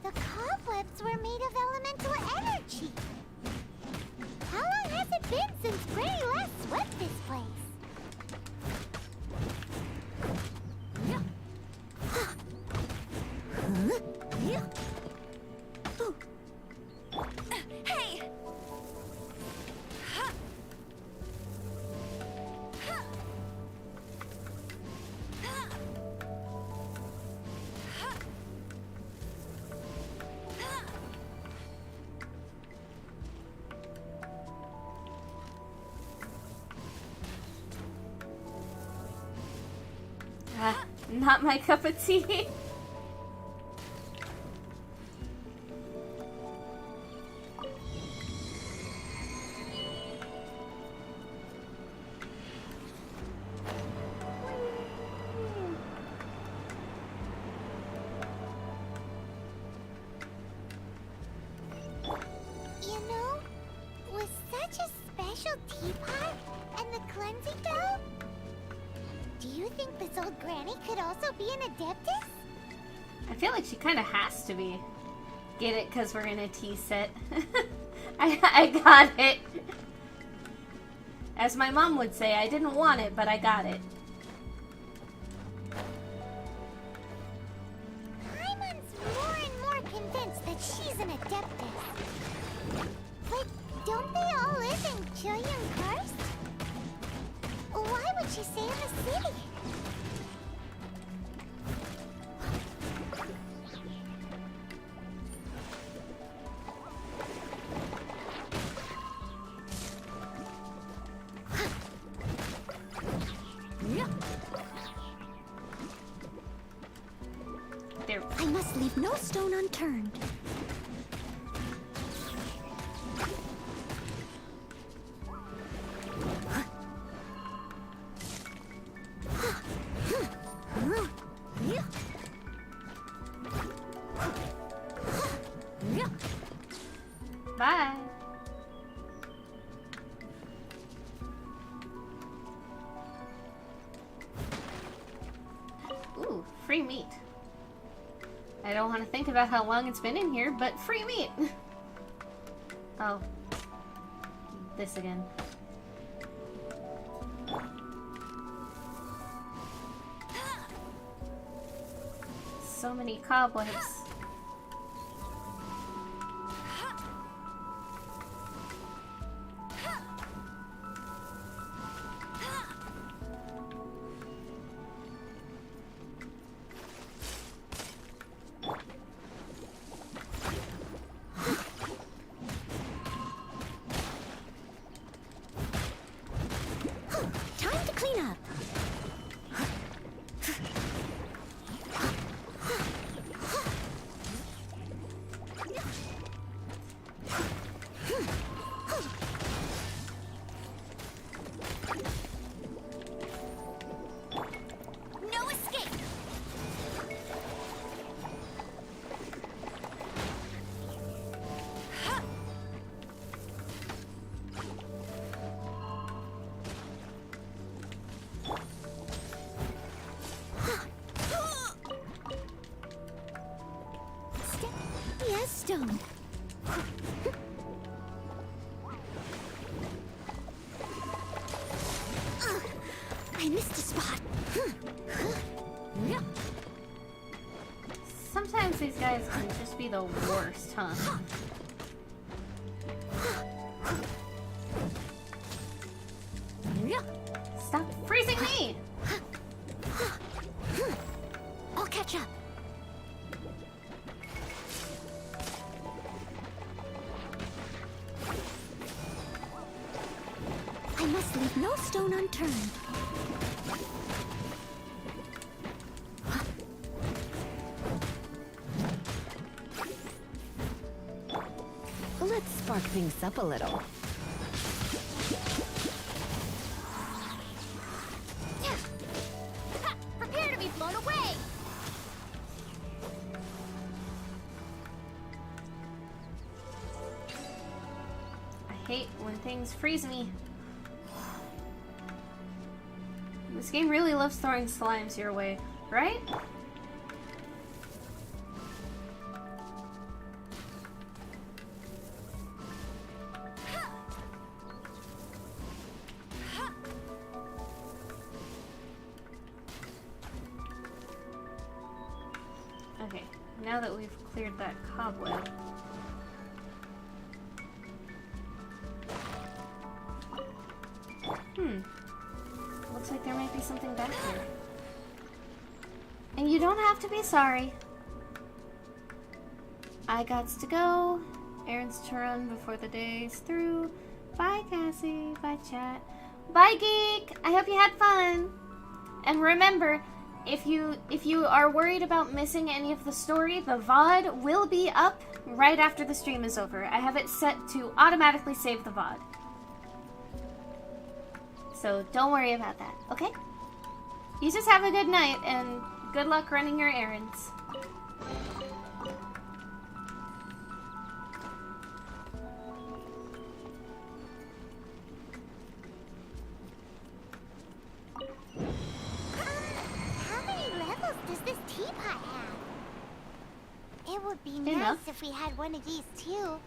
S16: The cobwebs were made of elemental energy. How long has it been since Granny last swept this place?
S5: Hey!
S1: Not my cup of tea.
S16: You know, with such a special teapot and the cleansing dough, do you think this old granny could also be an adeptus?
S1: I feel like she kind of has to be. Get it? Because we're in a tea set. I got it. As my mom would say, I didn't want it, but I got it.
S16: Paimon's more and more convinced that she's an adeptus. But don't they all live in Chillian Karst? Why would she stay in the city?
S1: There.
S16: I must leave no stone unturned.
S1: Bye. Ooh, free meat. I don't want to think about how long it's been in here, but free meat. Oh. This again. So many cobwebs.
S16: Time to clean up. No escape. Yes, stone. I missed a spot.
S1: Sometimes these guys can just be the worst, huh? Stop freezing me!
S16: I'll catch up. I must leave no stone unturned.
S12: Let's spark things up a little.
S16: Prepare to be blown away!
S1: I hate when things freeze me. This game really loves throwing slimes your way, right? Okay, now that we've cleared that cobweb. Looks like there might be something back here. And you don't have to be sorry. I gots to go. Errands to run before the day's through. Bye, Cassie. Bye, chat. Bye, Geek. I hope you had fun. And remember, if you are worried about missing any of the story, the VOD will be up right after the stream is over. I have it set to automatically save the VOD. So don't worry about that, okay? You just have a good night and good luck running your errands.
S16: How many levels does this teapot have? It would be
S1: Enough.
S16: nice if we had one of these too.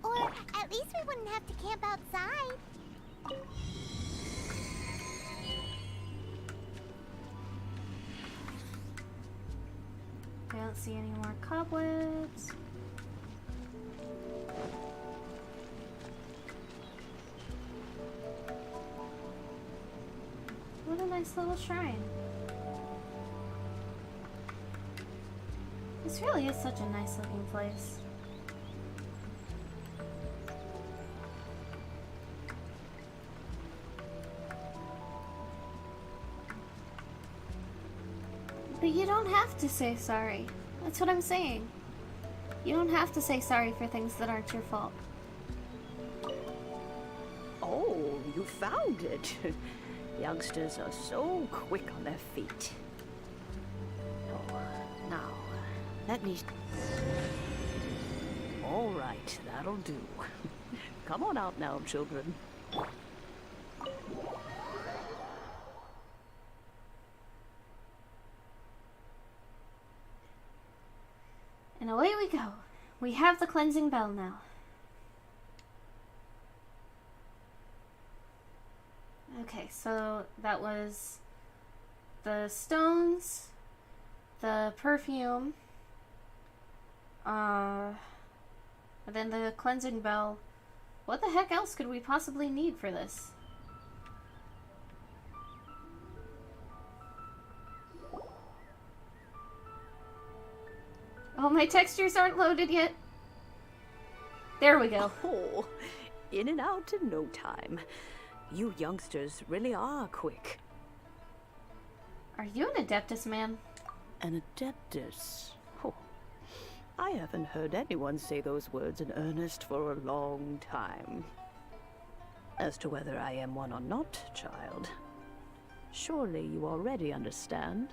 S16: Or at least we wouldn't have to camp outside.
S1: I don't see any more cobwebs. What a nice little shrine. This really is such a nice looking place. But you don't have to say sorry. That's what I'm saying. You don't have to say sorry for things that aren't your fault.
S8: Oh, you found it. Youngsters are so quick on their feet. Oh, now, let me... All right, that'll do. Come on out now, children.
S1: And away we go. We have the cleansing bell now. Okay, so that was the stones, the perfume, and then the cleansing bell. What the heck else could we possibly need for this? Oh, my textures aren't loaded yet. There we go.
S8: Oh, in and out in no time. You youngsters really are quick.
S1: Are you an Adeptus, man?
S8: An Adeptus? Oh, I haven't heard anyone say those words in earnest for a long time. As to whether I am one or not, child, surely you already understand.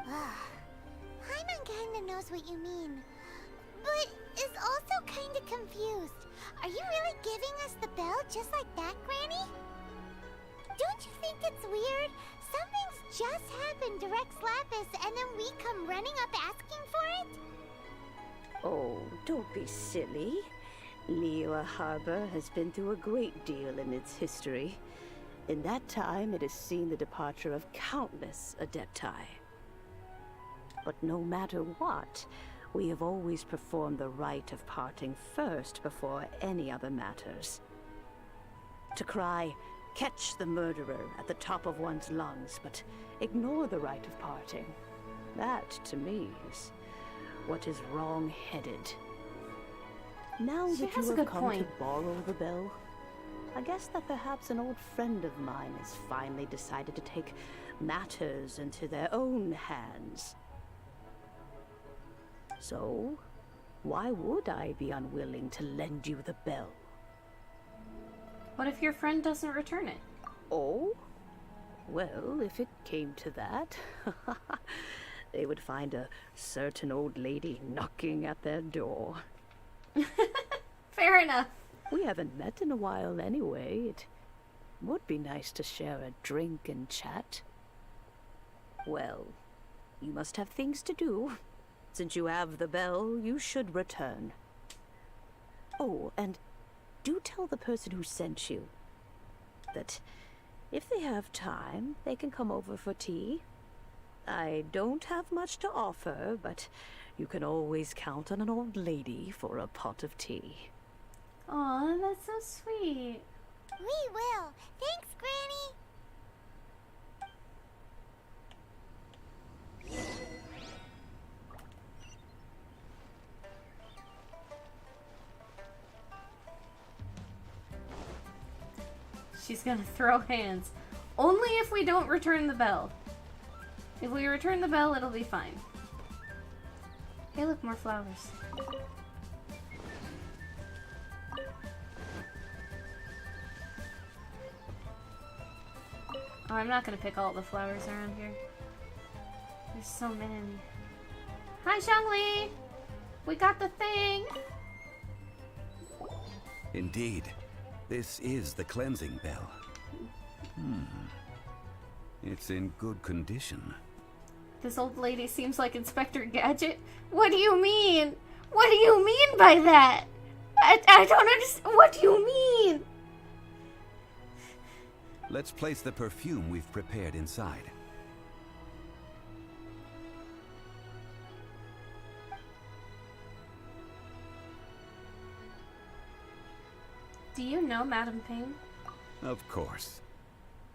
S16: Paimon kinda knows what you mean, but is also kinda confused. Are you really giving us the bell just like that, Granny? Don't you think it's weird? Something's just happened to Rex Lapis and then we come running up asking for it?
S8: Oh, don't be silly. Liyue Harbor has been through a great deal in its history. In that time, it has seen the departure of countless Adepti. But no matter what, we have always performed the rite of parting first before any other matters. To cry, "Catch the murderer," at the top of one's lungs, but ignore the rite of parting. That, to me, is what is wrong-headed. Now that you have come to borrow the bell, I guess that perhaps an old friend of mine has finally decided to take matters into their own hands. So, why would I be unwilling to lend you the bell?
S1: What if your friend doesn't return it?
S8: Oh? Well, if it came to that, they would find a certain old lady knocking at their door.
S1: Fair enough.
S8: We haven't met in a while anyway. It would be nice to share a drink and chat. Well, you must have things to do. Since you have the bell, you should return. Oh, and do tell the person who sent you that if they have time, they can come over for tea. I don't have much to offer, but you can always count on an old lady for a pot of tea.
S1: Aw, that's so sweet.
S16: We will. Thanks, Granny.
S1: She's gonna throw hands. Only if we don't return the bell. If we return the bell, it'll be fine. Hey, look, more flowers. Oh, I'm not gonna pick all the flowers around here. There's so many. Hi, Zhongli! We got the thing!
S20: Indeed. This is the cleansing bell. It's in good condition.
S1: This old lady seems like Inspector Gadget. What do you mean? What do you mean by that? I don't understand. What do you mean?
S20: Let's place the perfume we've prepared inside.
S1: Do you know Madame Ping?
S20: Of course.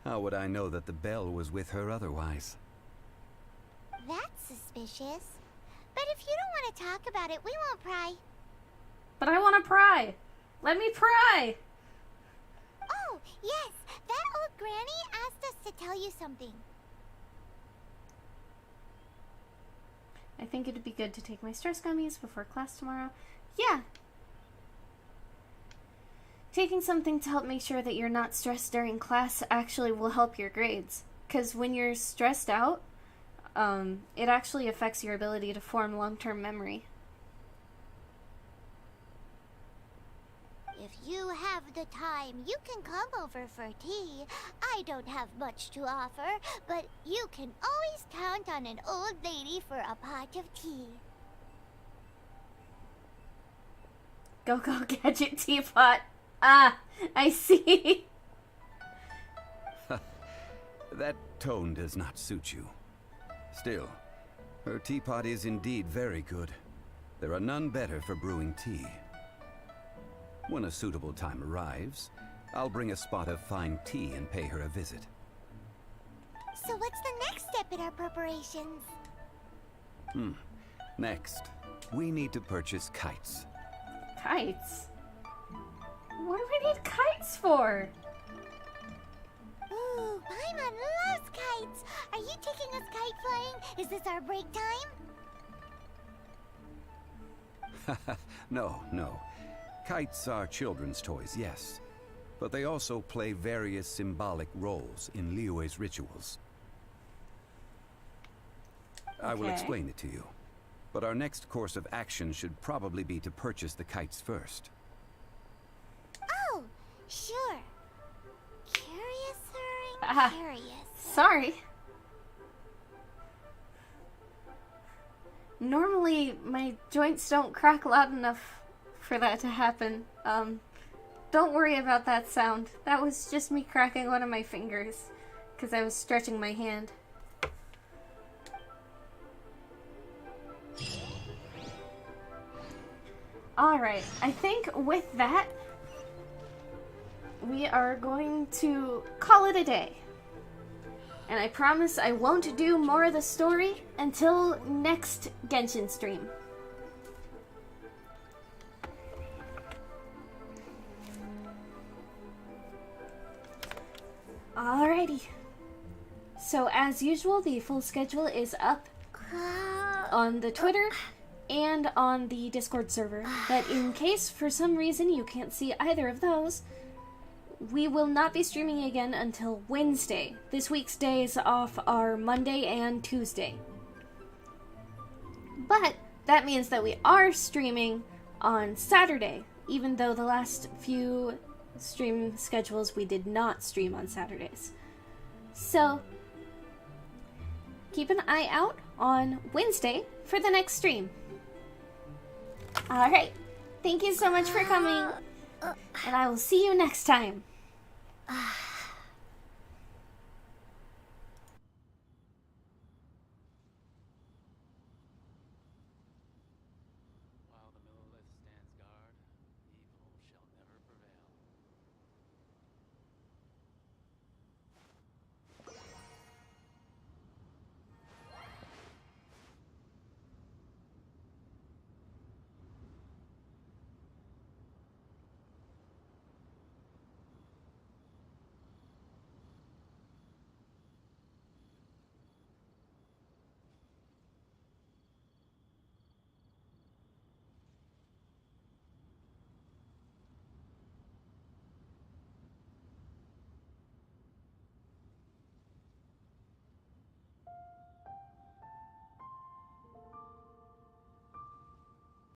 S20: How would I know that the bell was with her otherwise?
S16: That's suspicious. But if you don't want to talk about it, we won't pry.
S1: But I want to pry. Let me pry.
S16: Oh, yes. That old granny asked us to tell you something.
S1: I think it'd be good to take my stress gummies before class tomorrow. Yeah. Taking something to help make sure that you're not stressed during class actually will help your grades. Because when you're stressed out, it actually affects your ability to form long-term memory.
S16: If you have the time, you can come over for tea. I don't have much to offer, but you can always count on an old lady for a pot of tea.
S1: Go Gadget Teapot. Ah, I see.
S20: That tone does not suit you. Still, her teapot is indeed very good. There are none better for brewing tea. When a suitable time arrives, I'll bring a spot of fine tea and pay her a visit.
S16: So what's the next step in our preparations?
S20: Next, we need to purchase kites.
S1: Kites? What do we need kites for?
S16: Ooh, Paimon loves kites! Are you taking us kite flying? Is this our break time?
S20: No. Kites are children's toys, yes. But they also play various symbolic roles in Liyue's rituals. I will explain it to you. But our next course of action should probably be to purchase the kites first.
S16: Oh, sure. Curious.
S1: Sorry. Normally, my joints don't crack loud enough for that to happen. Don't worry about that sound. That was just me cracking one of my fingers, because I was stretching my hand. Alright, I think with that, we are going to call it a day. And I promise I won't do more of the story until next Genshin stream. Alrighty. So as usual, the full schedule is up on the Twitter and on the Discord server. But in case for some reason you can't see either of those, we will not be streaming again until Wednesday. This week's days off are Monday and Tuesday. But that means that we are streaming on Saturday, even though the last few stream schedules we did not stream on Saturdays. So keep an eye out on Wednesday for the next stream. Alright, thank you so much for coming, and I will see you next time.